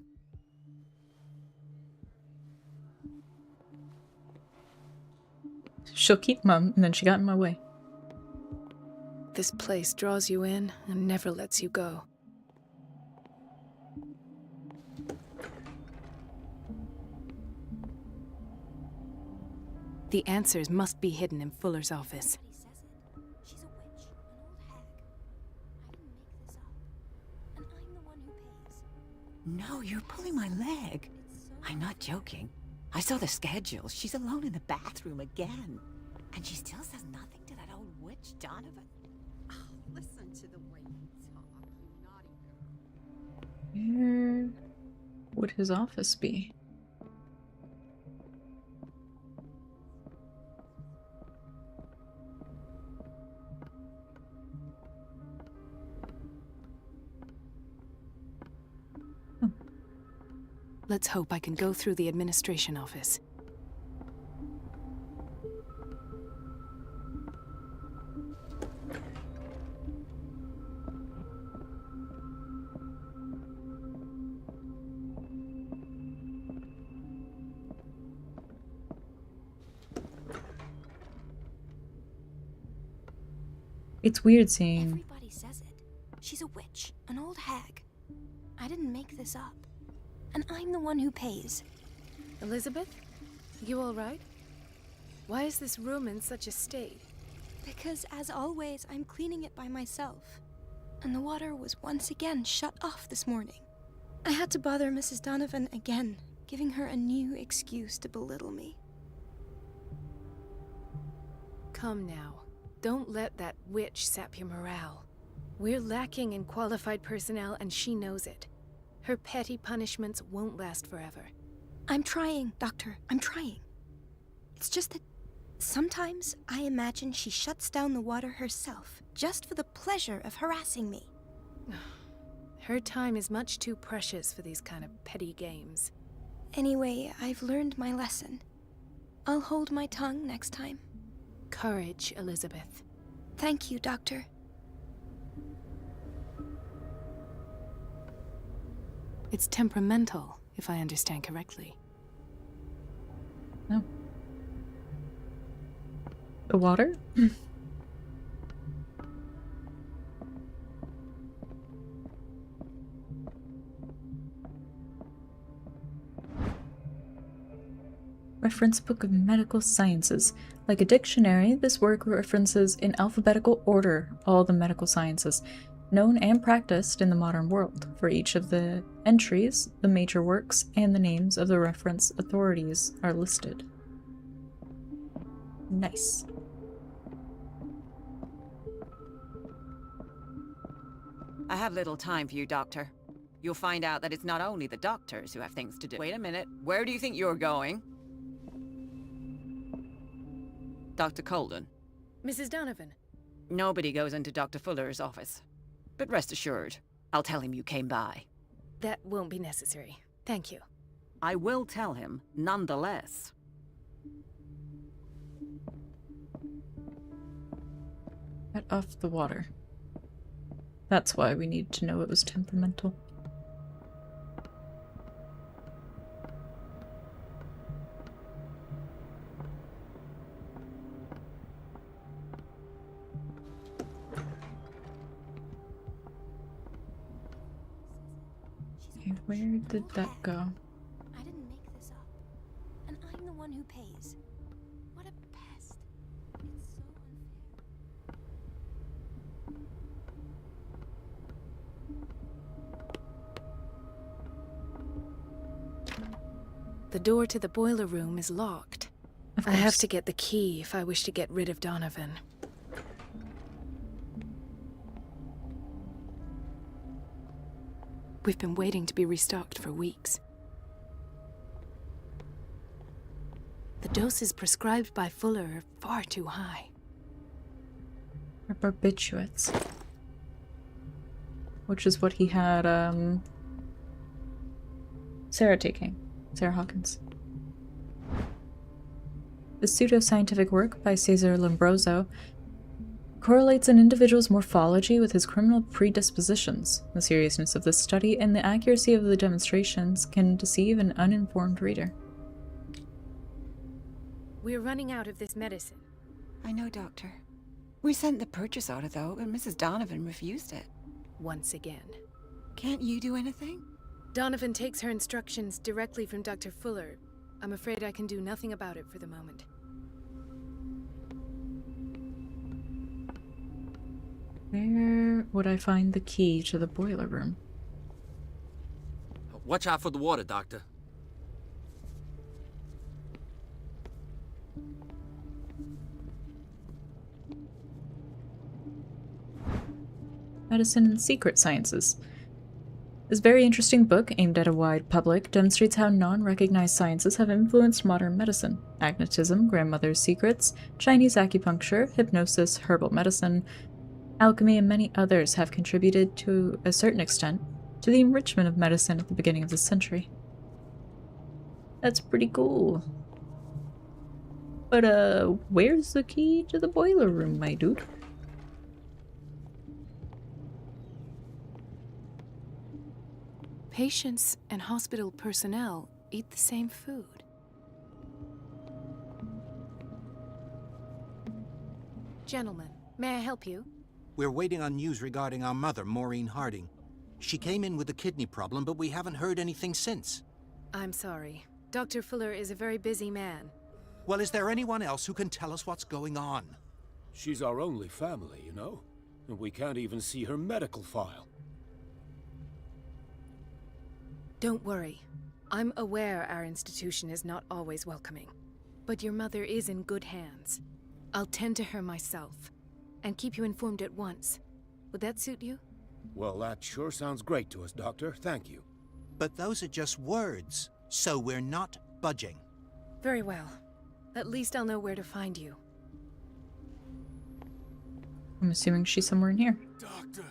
She'll keep Mum, and then she got in my way. This place draws you in and never lets you go. The answers must be hidden in Fuller's office. She's a witch, an old hag. I didn't make this up. And I'm the one who pays. No, you're pulling my leg. I'm not joking. I saw the schedule. She's alone in the bathroom again. And she still says nothing to that old witch, Donovan. Oh, listen to the way you talk, you naughty girl. Where would his office be? Let's hope I can go through the administration office. It's weird seeing... Everybody says it. She's a witch, an old hag. I didn't make this up. And I'm the one who pays. Elizabeth? You all right? Why is this room in such a state? Because, as always, I'm cleaning it by myself. And the water was once again shut off this morning. I had to bother Mrs. Donovan again, giving her a new excuse to belittle me. Come now. Don't let that witch sap your morale. We're lacking in qualified personnel and she knows it. Her petty punishments won't last forever. I'm trying, Doctor. I'm trying. It's just that sometimes I imagine she shuts down the water herself, just for the pleasure of harassing me. Her time is much too precious for these kind of petty games. Anyway, I've learned my lesson. I'll hold my tongue next time. Courage, Elizabeth. Thank you, Doctor. It's temperamental, if I understand correctly. No. The water? Reference Book of Medical Sciences. Like a dictionary, this work references in alphabetical order all the medical sciences known and practiced in the modern world. For each of the entries, the major works and the names of the reference authorities are listed. Nice. I have little time for you, Doctor. You'll find out that it's not only the doctors who have things to do. Wait a minute. Where do you think you're going? Dr. Colden. Mrs. Donovan. Nobody goes into Dr. Fuller's office. But rest assured, I'll tell him you came by. That won't be necessary. Thank you. I will tell him, nonetheless. Cut off the water. That's why we need to know it was temperamental. Where did that go? I didn't make this up. And I'm the one who pays. What a pest. It's so unfair. The door to the boiler room is locked. I have to get the key if I wish to get rid of Donovan. We've been waiting to be restocked for weeks. The doses prescribed by Fuller are far too high. Or barbiturates. Which is what he had, Sarah taking. Sarah Hawkins. The pseudoscientific work by Cesar Lombroso correlates an individual's morphology with his criminal predispositions. The seriousness of this study and the accuracy of the demonstrations can deceive an uninformed reader. We're running out of this medicine. I know, Doctor. We sent the purchase order, though, but Mrs. Donovan refused it. Once again. Can't you do anything? Donovan takes her instructions directly from Dr. Fuller. I'm afraid I can do nothing about it for the moment. Where would I find the key to the boiler room? Watch out for the water, Doctor. Medicine and Secret Sciences. This very interesting book, aimed at a wide public, demonstrates how non-recognized sciences have influenced modern medicine. Agnetism, grandmother's secrets, Chinese acupuncture, hypnosis, herbal medicine, alchemy, and many others have contributed to a certain extent to the enrichment of medicine at the beginning of this century. That's pretty cool. But, where's the key to the boiler room, my dude? Patients and hospital personnel eat the same food. Gentlemen, may I help you? We're waiting on news regarding our mother, Maureen Harding. She came in with a kidney problem, but we haven't heard anything since. I'm sorry. Dr. Fuller is a very busy man. Well, is there anyone else who can tell us what's going on? She's our only family, you know? And we can't even see her medical file. Don't worry. I'm aware our institution is not always welcoming. But your mother is in good hands. I'll tend to her myself. And keep you informed at once. Would that suit you? Well, that sure sounds great to us, Doctor. Thank you. But those are just words, so we're not budging. Very well. At least I'll know where to find you. I'm assuming she's somewhere in here. Doctor,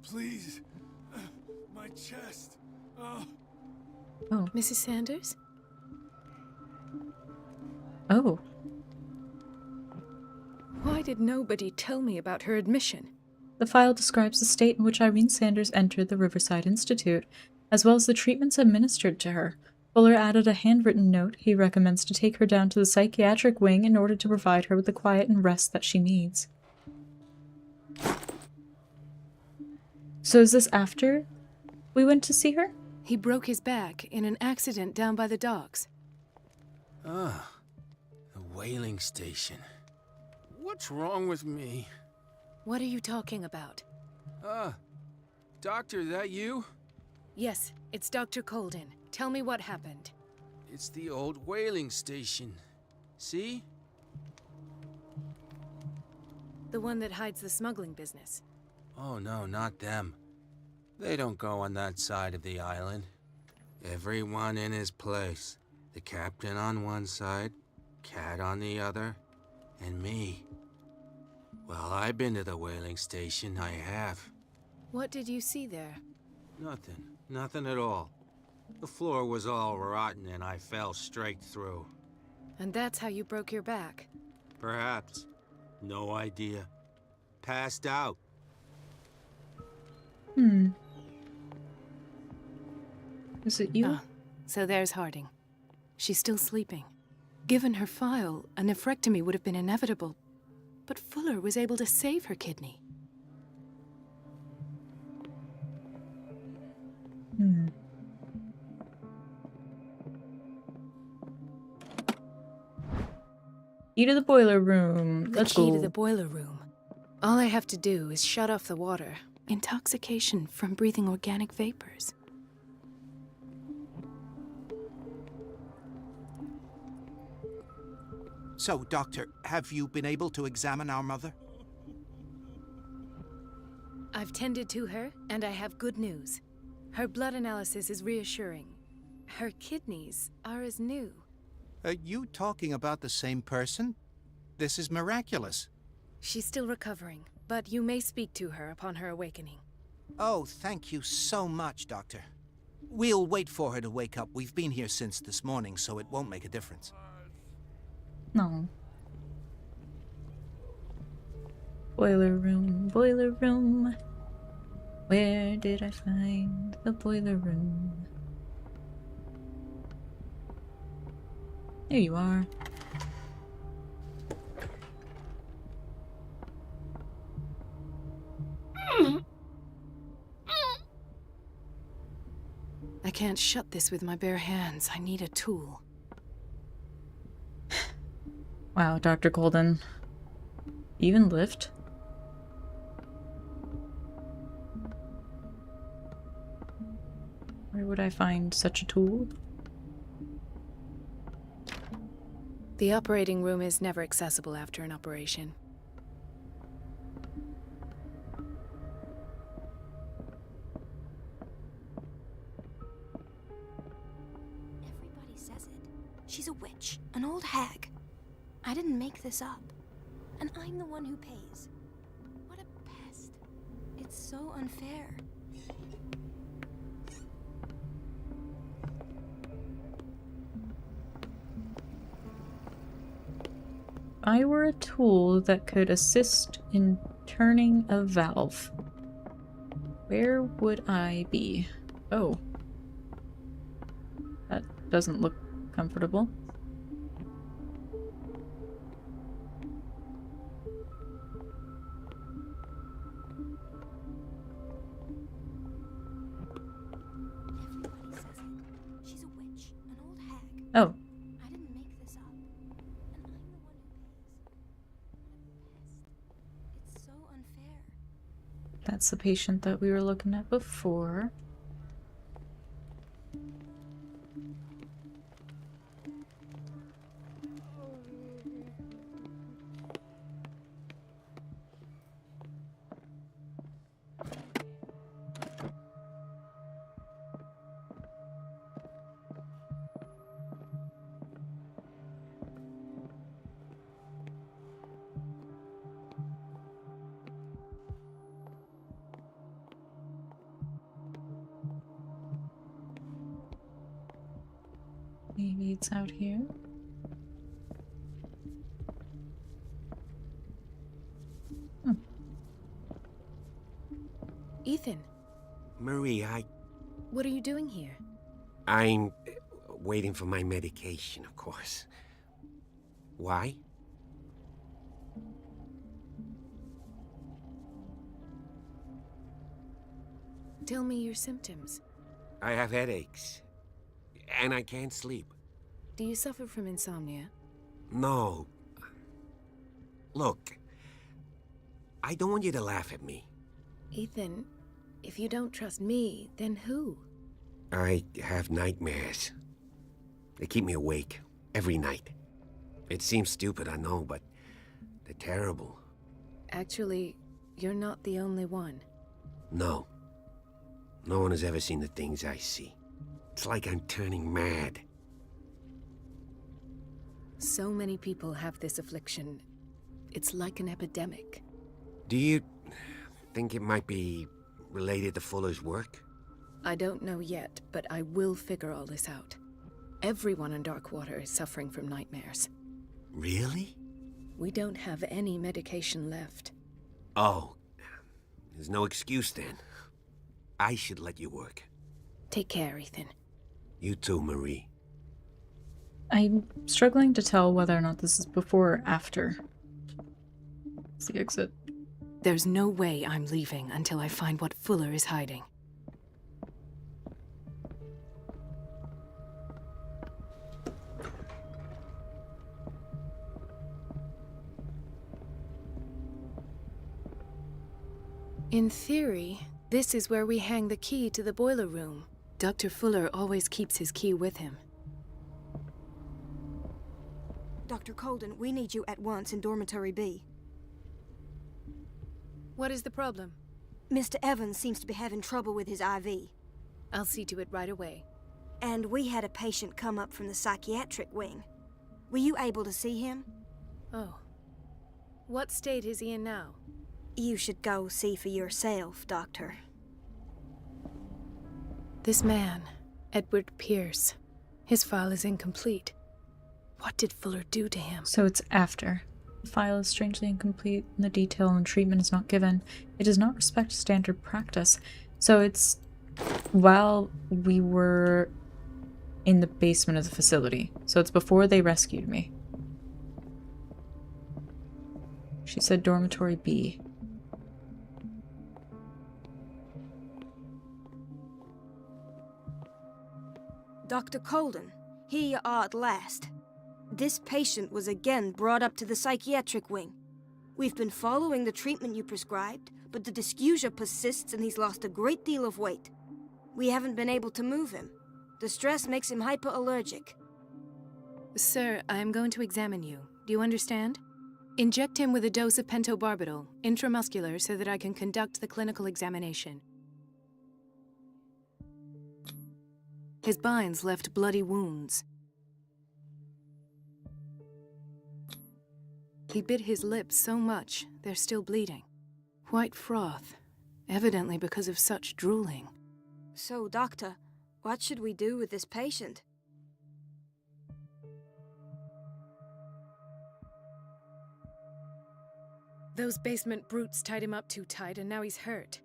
please, my chest. Oh. Oh. Mrs. Sanders? Oh. Why did nobody tell me about her admission? The file describes the state in which Irene Sanders entered the Riverside Institute, as well as the treatments administered to her. Fuller added a handwritten note. He recommends to take her down to the psychiatric wing in order to provide her with the quiet and rest that she needs. So is this after we went to see her? He broke his back in an accident down by the docks. Ah, the whaling station. What's wrong with me? What are you talking about? Doctor, that you? Yes, it's Dr. Colden. Tell me what happened. It's the old whaling station. See? The one that hides the smuggling business. Oh no, not them. They don't go on that side of the island. Everyone in his place. The captain on one side, Cat on the other, and me. Well, I've been to the whaling station, I have. What did you see there? Nothing. Nothing at all. The floor was all rotten and I fell straight through. And that's how you broke your back? Perhaps. No idea. Passed out. Is it you? Oh, so there's Harding. She's still sleeping. Given her file, a nephrectomy would have been inevitable. But Fuller was able to save her kidney. Key to the boiler room. Let's go. Key to the boiler room. All I have to do is shut off the water. Intoxication from breathing organic vapors. So, Doctor, have you been able to examine our mother? I've tended to her, and I have good news. Her blood analysis is reassuring. Her kidneys are as new. Are you talking about the same person? This is miraculous. She's still recovering, but you may speak to her upon her awakening. Oh, thank you so much, Doctor. We'll wait for her to wake up. We've been here since this morning, so it won't make a difference. No. Boiler room, boiler room. Where did I find the boiler room? There you are. I can't shut this with my bare hands. I need a tool. Wow, Dr. Golden. Even lift? Where would I find such a tool? The operating room is never accessible after an operation. Everybody says it. She's a witch, an old hag. I didn't make this up. And I'm the one who pays. What a pest. It's so unfair. If I were a tool that could assist in turning a valve, where would I be? Oh. That doesn't look comfortable. Oh. I didn't make this up. And I'm the one who pays. What a pest. It's so unfair. That's the patient that we were looking at before. Maybe it's out here. Ethan, Marie, what are you doing here? I'm waiting for my medication, of course. Why? Tell me your symptoms. I have headaches. And I can't sleep. Do you suffer from insomnia? No. Look, I don't want you to laugh at me. Ethan, if you don't trust me, then who? I have nightmares. They keep me awake every night. It seems stupid, I know, but they're terrible. Actually, you're not the only one. No. No one has ever seen the things I see. It's like I'm turning mad. So many people have this affliction. It's like an epidemic. Do you think it might be related to Fuller's work? I don't know yet, but I will figure all this out. Everyone in Darkwater is suffering from nightmares. Really? We don't have any medication left. Oh. There's no excuse then. I should let you work. Take care, Ethan. You too, Marie. I'm struggling to tell whether or not this is before or after. It's the exit. There's no way I'm leaving until I find what Fuller is hiding. In theory, this is where we hang the key to the boiler room. Dr. Fuller always keeps his key with him. Dr. Colden, we need you at once in Dormitory B. What is the problem? Mr. Evans seems to be having trouble with his IV. I'll see to it right away. And we had a patient come up from the psychiatric wing. Were you able to see him? Oh. What state is he in now? You should go see for yourself, Doctor. This man, Edward Pierce, his file is incomplete. What did Fuller do to him? So it's after. The file is strangely incomplete, and the detail and treatment is not given. It does not respect standard practice. So it's while we were in the basement of the facility. So it's before they rescued me. She said Dormitory B. Dr. Colden, here you are at last. This patient was again brought up to the psychiatric wing. We've been following the treatment you prescribed, but the dysgeusia persists and he's lost a great deal of weight. We haven't been able to move him. The stress makes him hyperallergic. Sir, I am going to examine you. Do you understand? Inject him with a dose of pentobarbital, intramuscular, so that I can conduct the clinical examination. His binds left bloody wounds. He bit his lips so much, they're still bleeding. White froth, evidently because of such drooling. So, Doctor, what should we do with this patient? Those basement brutes tied him up too tight and now he's hurt.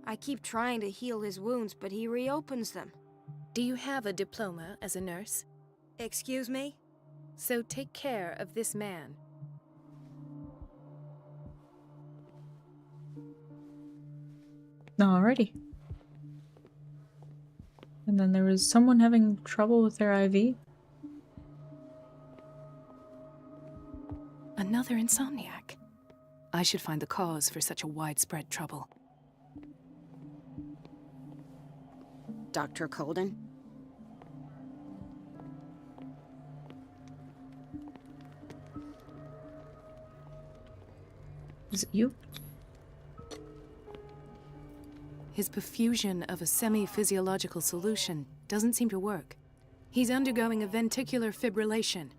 I keep trying to heal his wounds, but he reopens them. Do you have a diploma as a nurse? Excuse me? So take care of this man. Alrighty. And then there was someone having trouble with their IV. Another insomniac. I should find the cause for such a widespread trouble. Dr. Colden? Is it you? His perfusion of a semi-physiological solution doesn't seem to work. He's undergoing a ventricular fibrillation.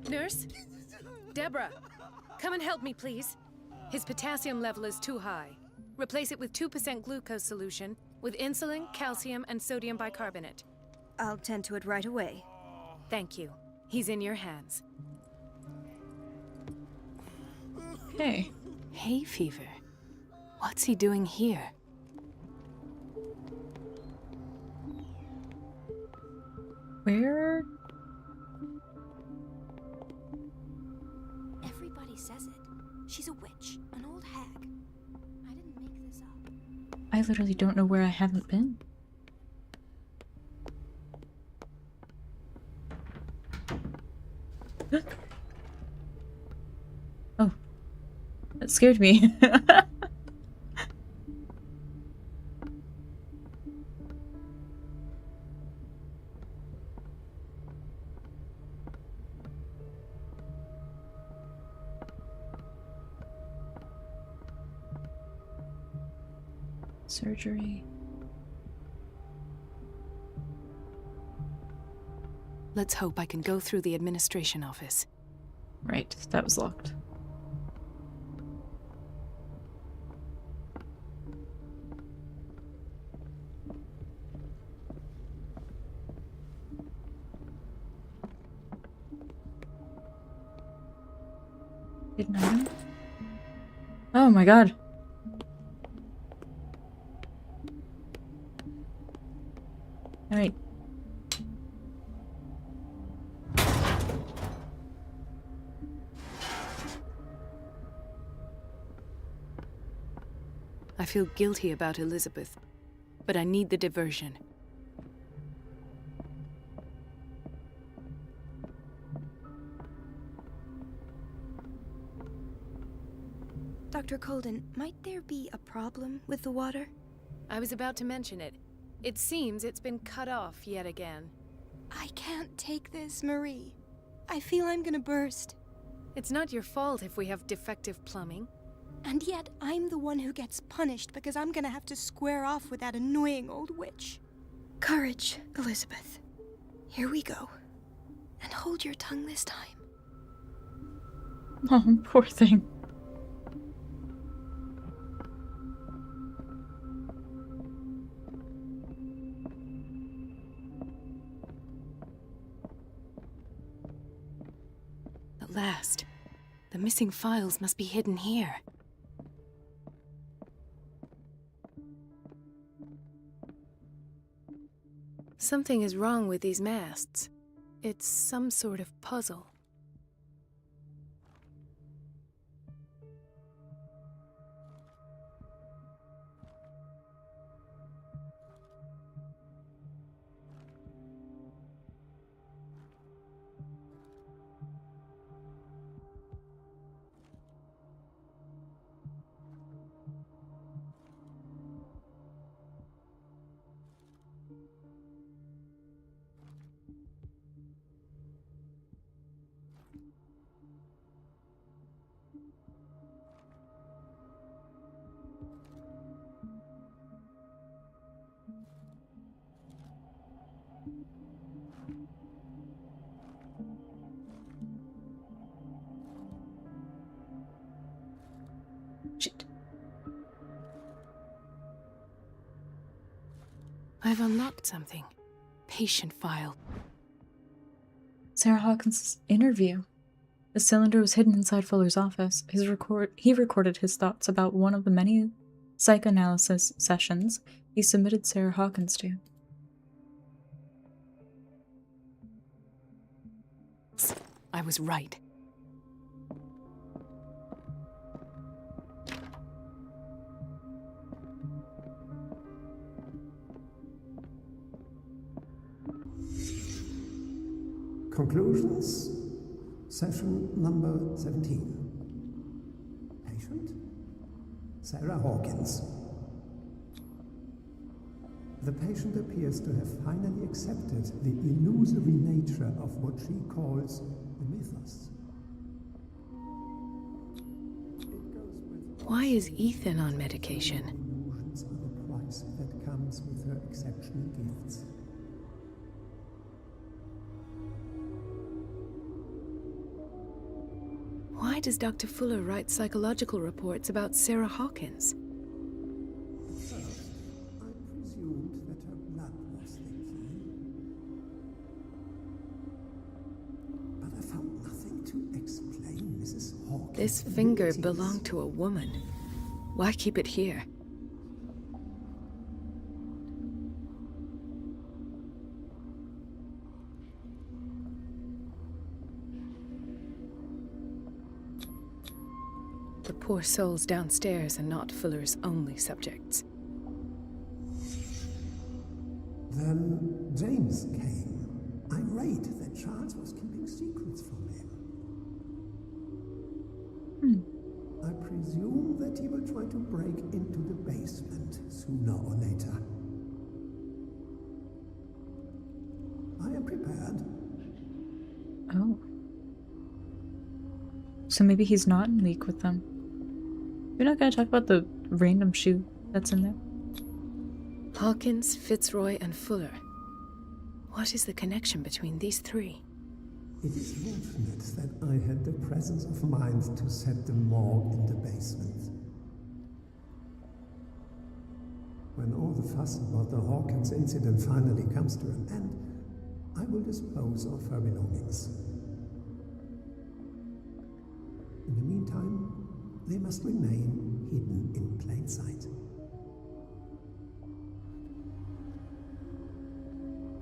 Nurse? Deborah, come and help me, please. His potassium level is too high. Replace it with 2% glucose solution with insulin, calcium, and sodium bicarbonate. I'll tend to it right away. Thank you. He's in your hands. Okay. Hay fever. What's he doing here? Where? Everybody says it. She's a witch, an old hag. I didn't make this up. I literally don't know where I haven't been. Oh. That scared me. Surgery. Let's hope I can go through the administration office. Right, that was locked. Hidden item? Oh my god. Alright. I feel guilty about Elizabeth, but I need the diversion. Dr. Colden, might there be a problem with the water? I was about to mention it. It seems it's been cut off yet again. I can't take this, Marie. I feel I'm gonna burst. It's not your fault if we have defective plumbing. And yet, I'm the one who gets punished because I'm gonna have to square off with that annoying old witch. Courage, Elizabeth. Here we go. And hold your tongue this time. Oh, poor thing. At last. The missing files must be hidden here. Something is wrong with these masts. It's some sort of puzzle. Shit. I've unlocked something. Patient file. Sarah Hawkins' interview. The cylinder was hidden inside Fuller's office. He recorded his thoughts about one of the many psychoanalysis sessions he submitted Sarah Hawkins to. I was right. Conclusions, session number 17. Patient, Sarah Hawkins. The patient appears to have finally accepted the illusory nature of what she calls the mythos. Why is Ethan on medication? Illusions are the price that comes with her exceptional gifts. Why does Dr. Fuller write psychological reports about Sarah Hawkins? First, I presumed that her blood was the key. This finger belonged to a woman. Why keep it here? The poor souls downstairs are not Fuller's only subjects. Then James came, irate that Charles was keeping secrets from him. I presume that he will try to break into the basement sooner or later. I am prepared. Oh. So maybe he's not in league with them. We're not gonna talk about the random shoe that's in there. Hawkins, Fitzroy, and Fuller. What is the connection between these three? It is fortunate that I had the presence of mind to set the morgue in the basement. When all the fuss about the Hawkins incident finally comes to an end, I will dispose of her belongings. In the meantime, they must remain hidden in plain sight.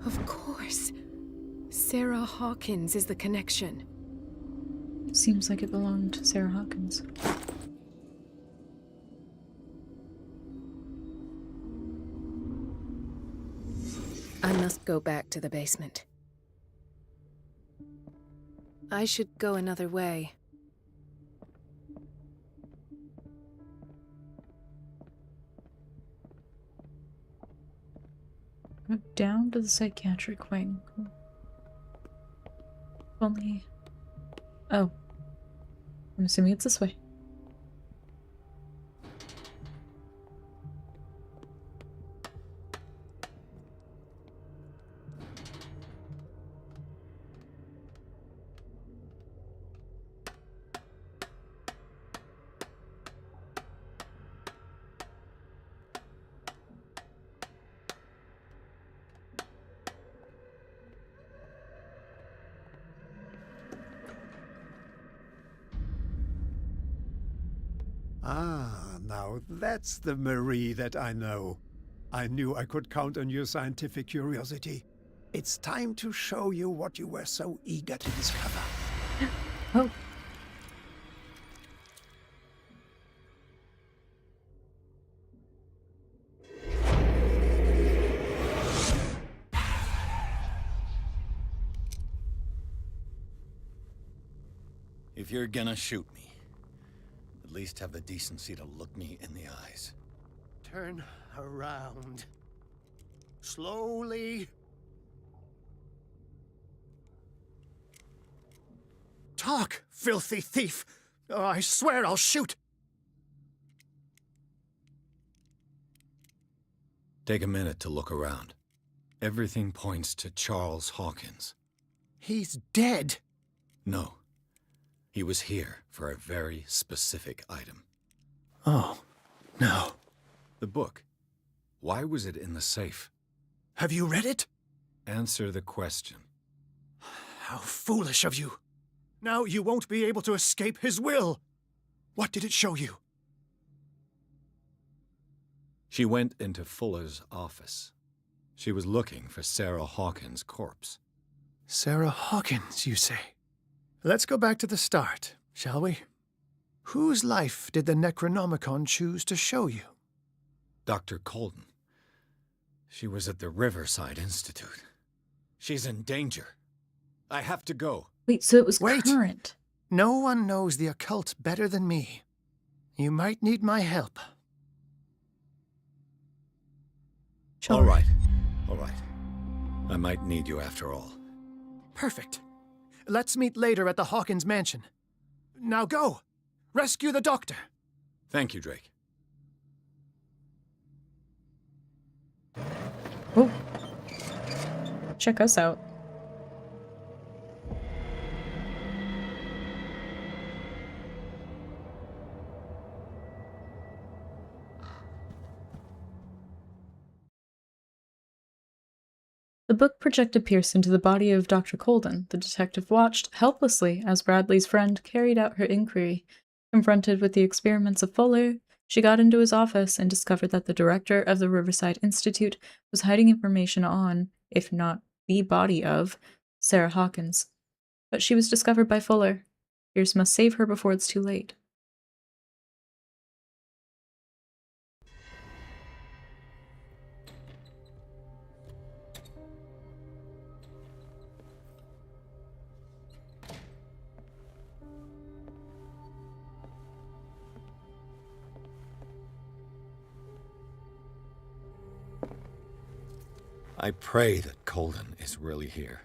Of course. Sarah Hawkins is the connection. Seems like it belonged to Sarah Hawkins. I must go back to the basement. I should go another way. Go down to the psychiatric wing. Only... Oh. I'm assuming it's this way. Ah, now that's the Marie that I know. I knew I could count on your scientific curiosity. It's time to show you what you were so eager to discover. Oh. If you're gonna shoot me, at least have the decency to look me in the eyes. Turn around. Slowly. Talk, filthy thief! Oh, I swear I'll shoot! Take a minute to look around. Everything points to Charles Hawkins. He's dead! No. He was here for a very specific item. Oh, no. The book. Why was it in the safe? Have you read it? Answer the question. How foolish of you. Now you won't be able to escape his will. What did it show you? She went into Fuller's office. She was looking for Sarah Hawkins' corpse. Sarah Hawkins, you say? Let's go back to the start, shall we? Whose life did the Necronomicon choose to show you? Dr. Colden. She was at the Riverside Institute. She's in danger. I have to go. Wait, so it was Wait. current. No one knows the occult better than me. You might need my help. All right. All right. I might need you after all. Perfect. Let's meet later at the Hawkins mansion. Now go! Rescue the doctor! Thank you, Drake. Oh. Check us out. The book projected Pierce into the body of Dr. Colden. The detective watched helplessly as Bradley's friend carried out her inquiry. Confronted with the experiments of Fuller, she got into his office and discovered that the director of the Riverside Institute was hiding information on, if not the body of, Sarah Hawkins. But she was discovered by Fuller. Pierce must save her before it's too late. I pray that Colden is really here.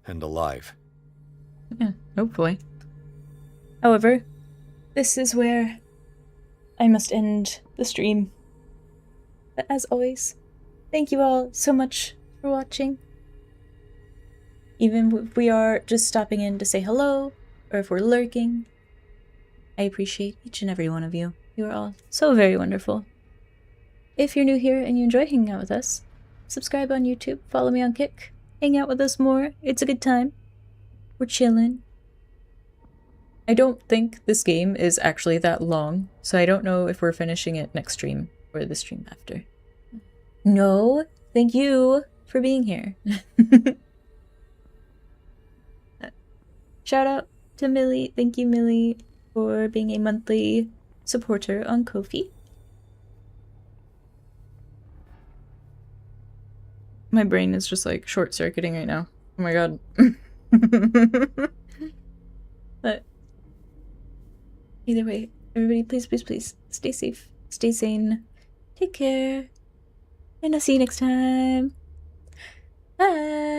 And alive. Yeah, hopefully. However, this is where I must end the stream. But as always, thank you all so much for watching. Even if we are just stopping in to say hello, or if we're lurking, I appreciate each and every one of you. You are all so very wonderful. If you're new here and you enjoy hanging out with us, subscribe on YouTube, follow me on Kick, hang out with us more. It's a good time. We're chilling. I don't think this game is actually that long, so I don't know if we're finishing it next stream or the stream after. No, thank you for being here. Shout out to Millie. Thank you, Millie, for being a monthly supporter on Ko-fi. My brain is just like short-circuiting right now. Oh my god. But either way, everybody please, please, please stay safe, stay sane, take care, and I'll see you next time. Bye!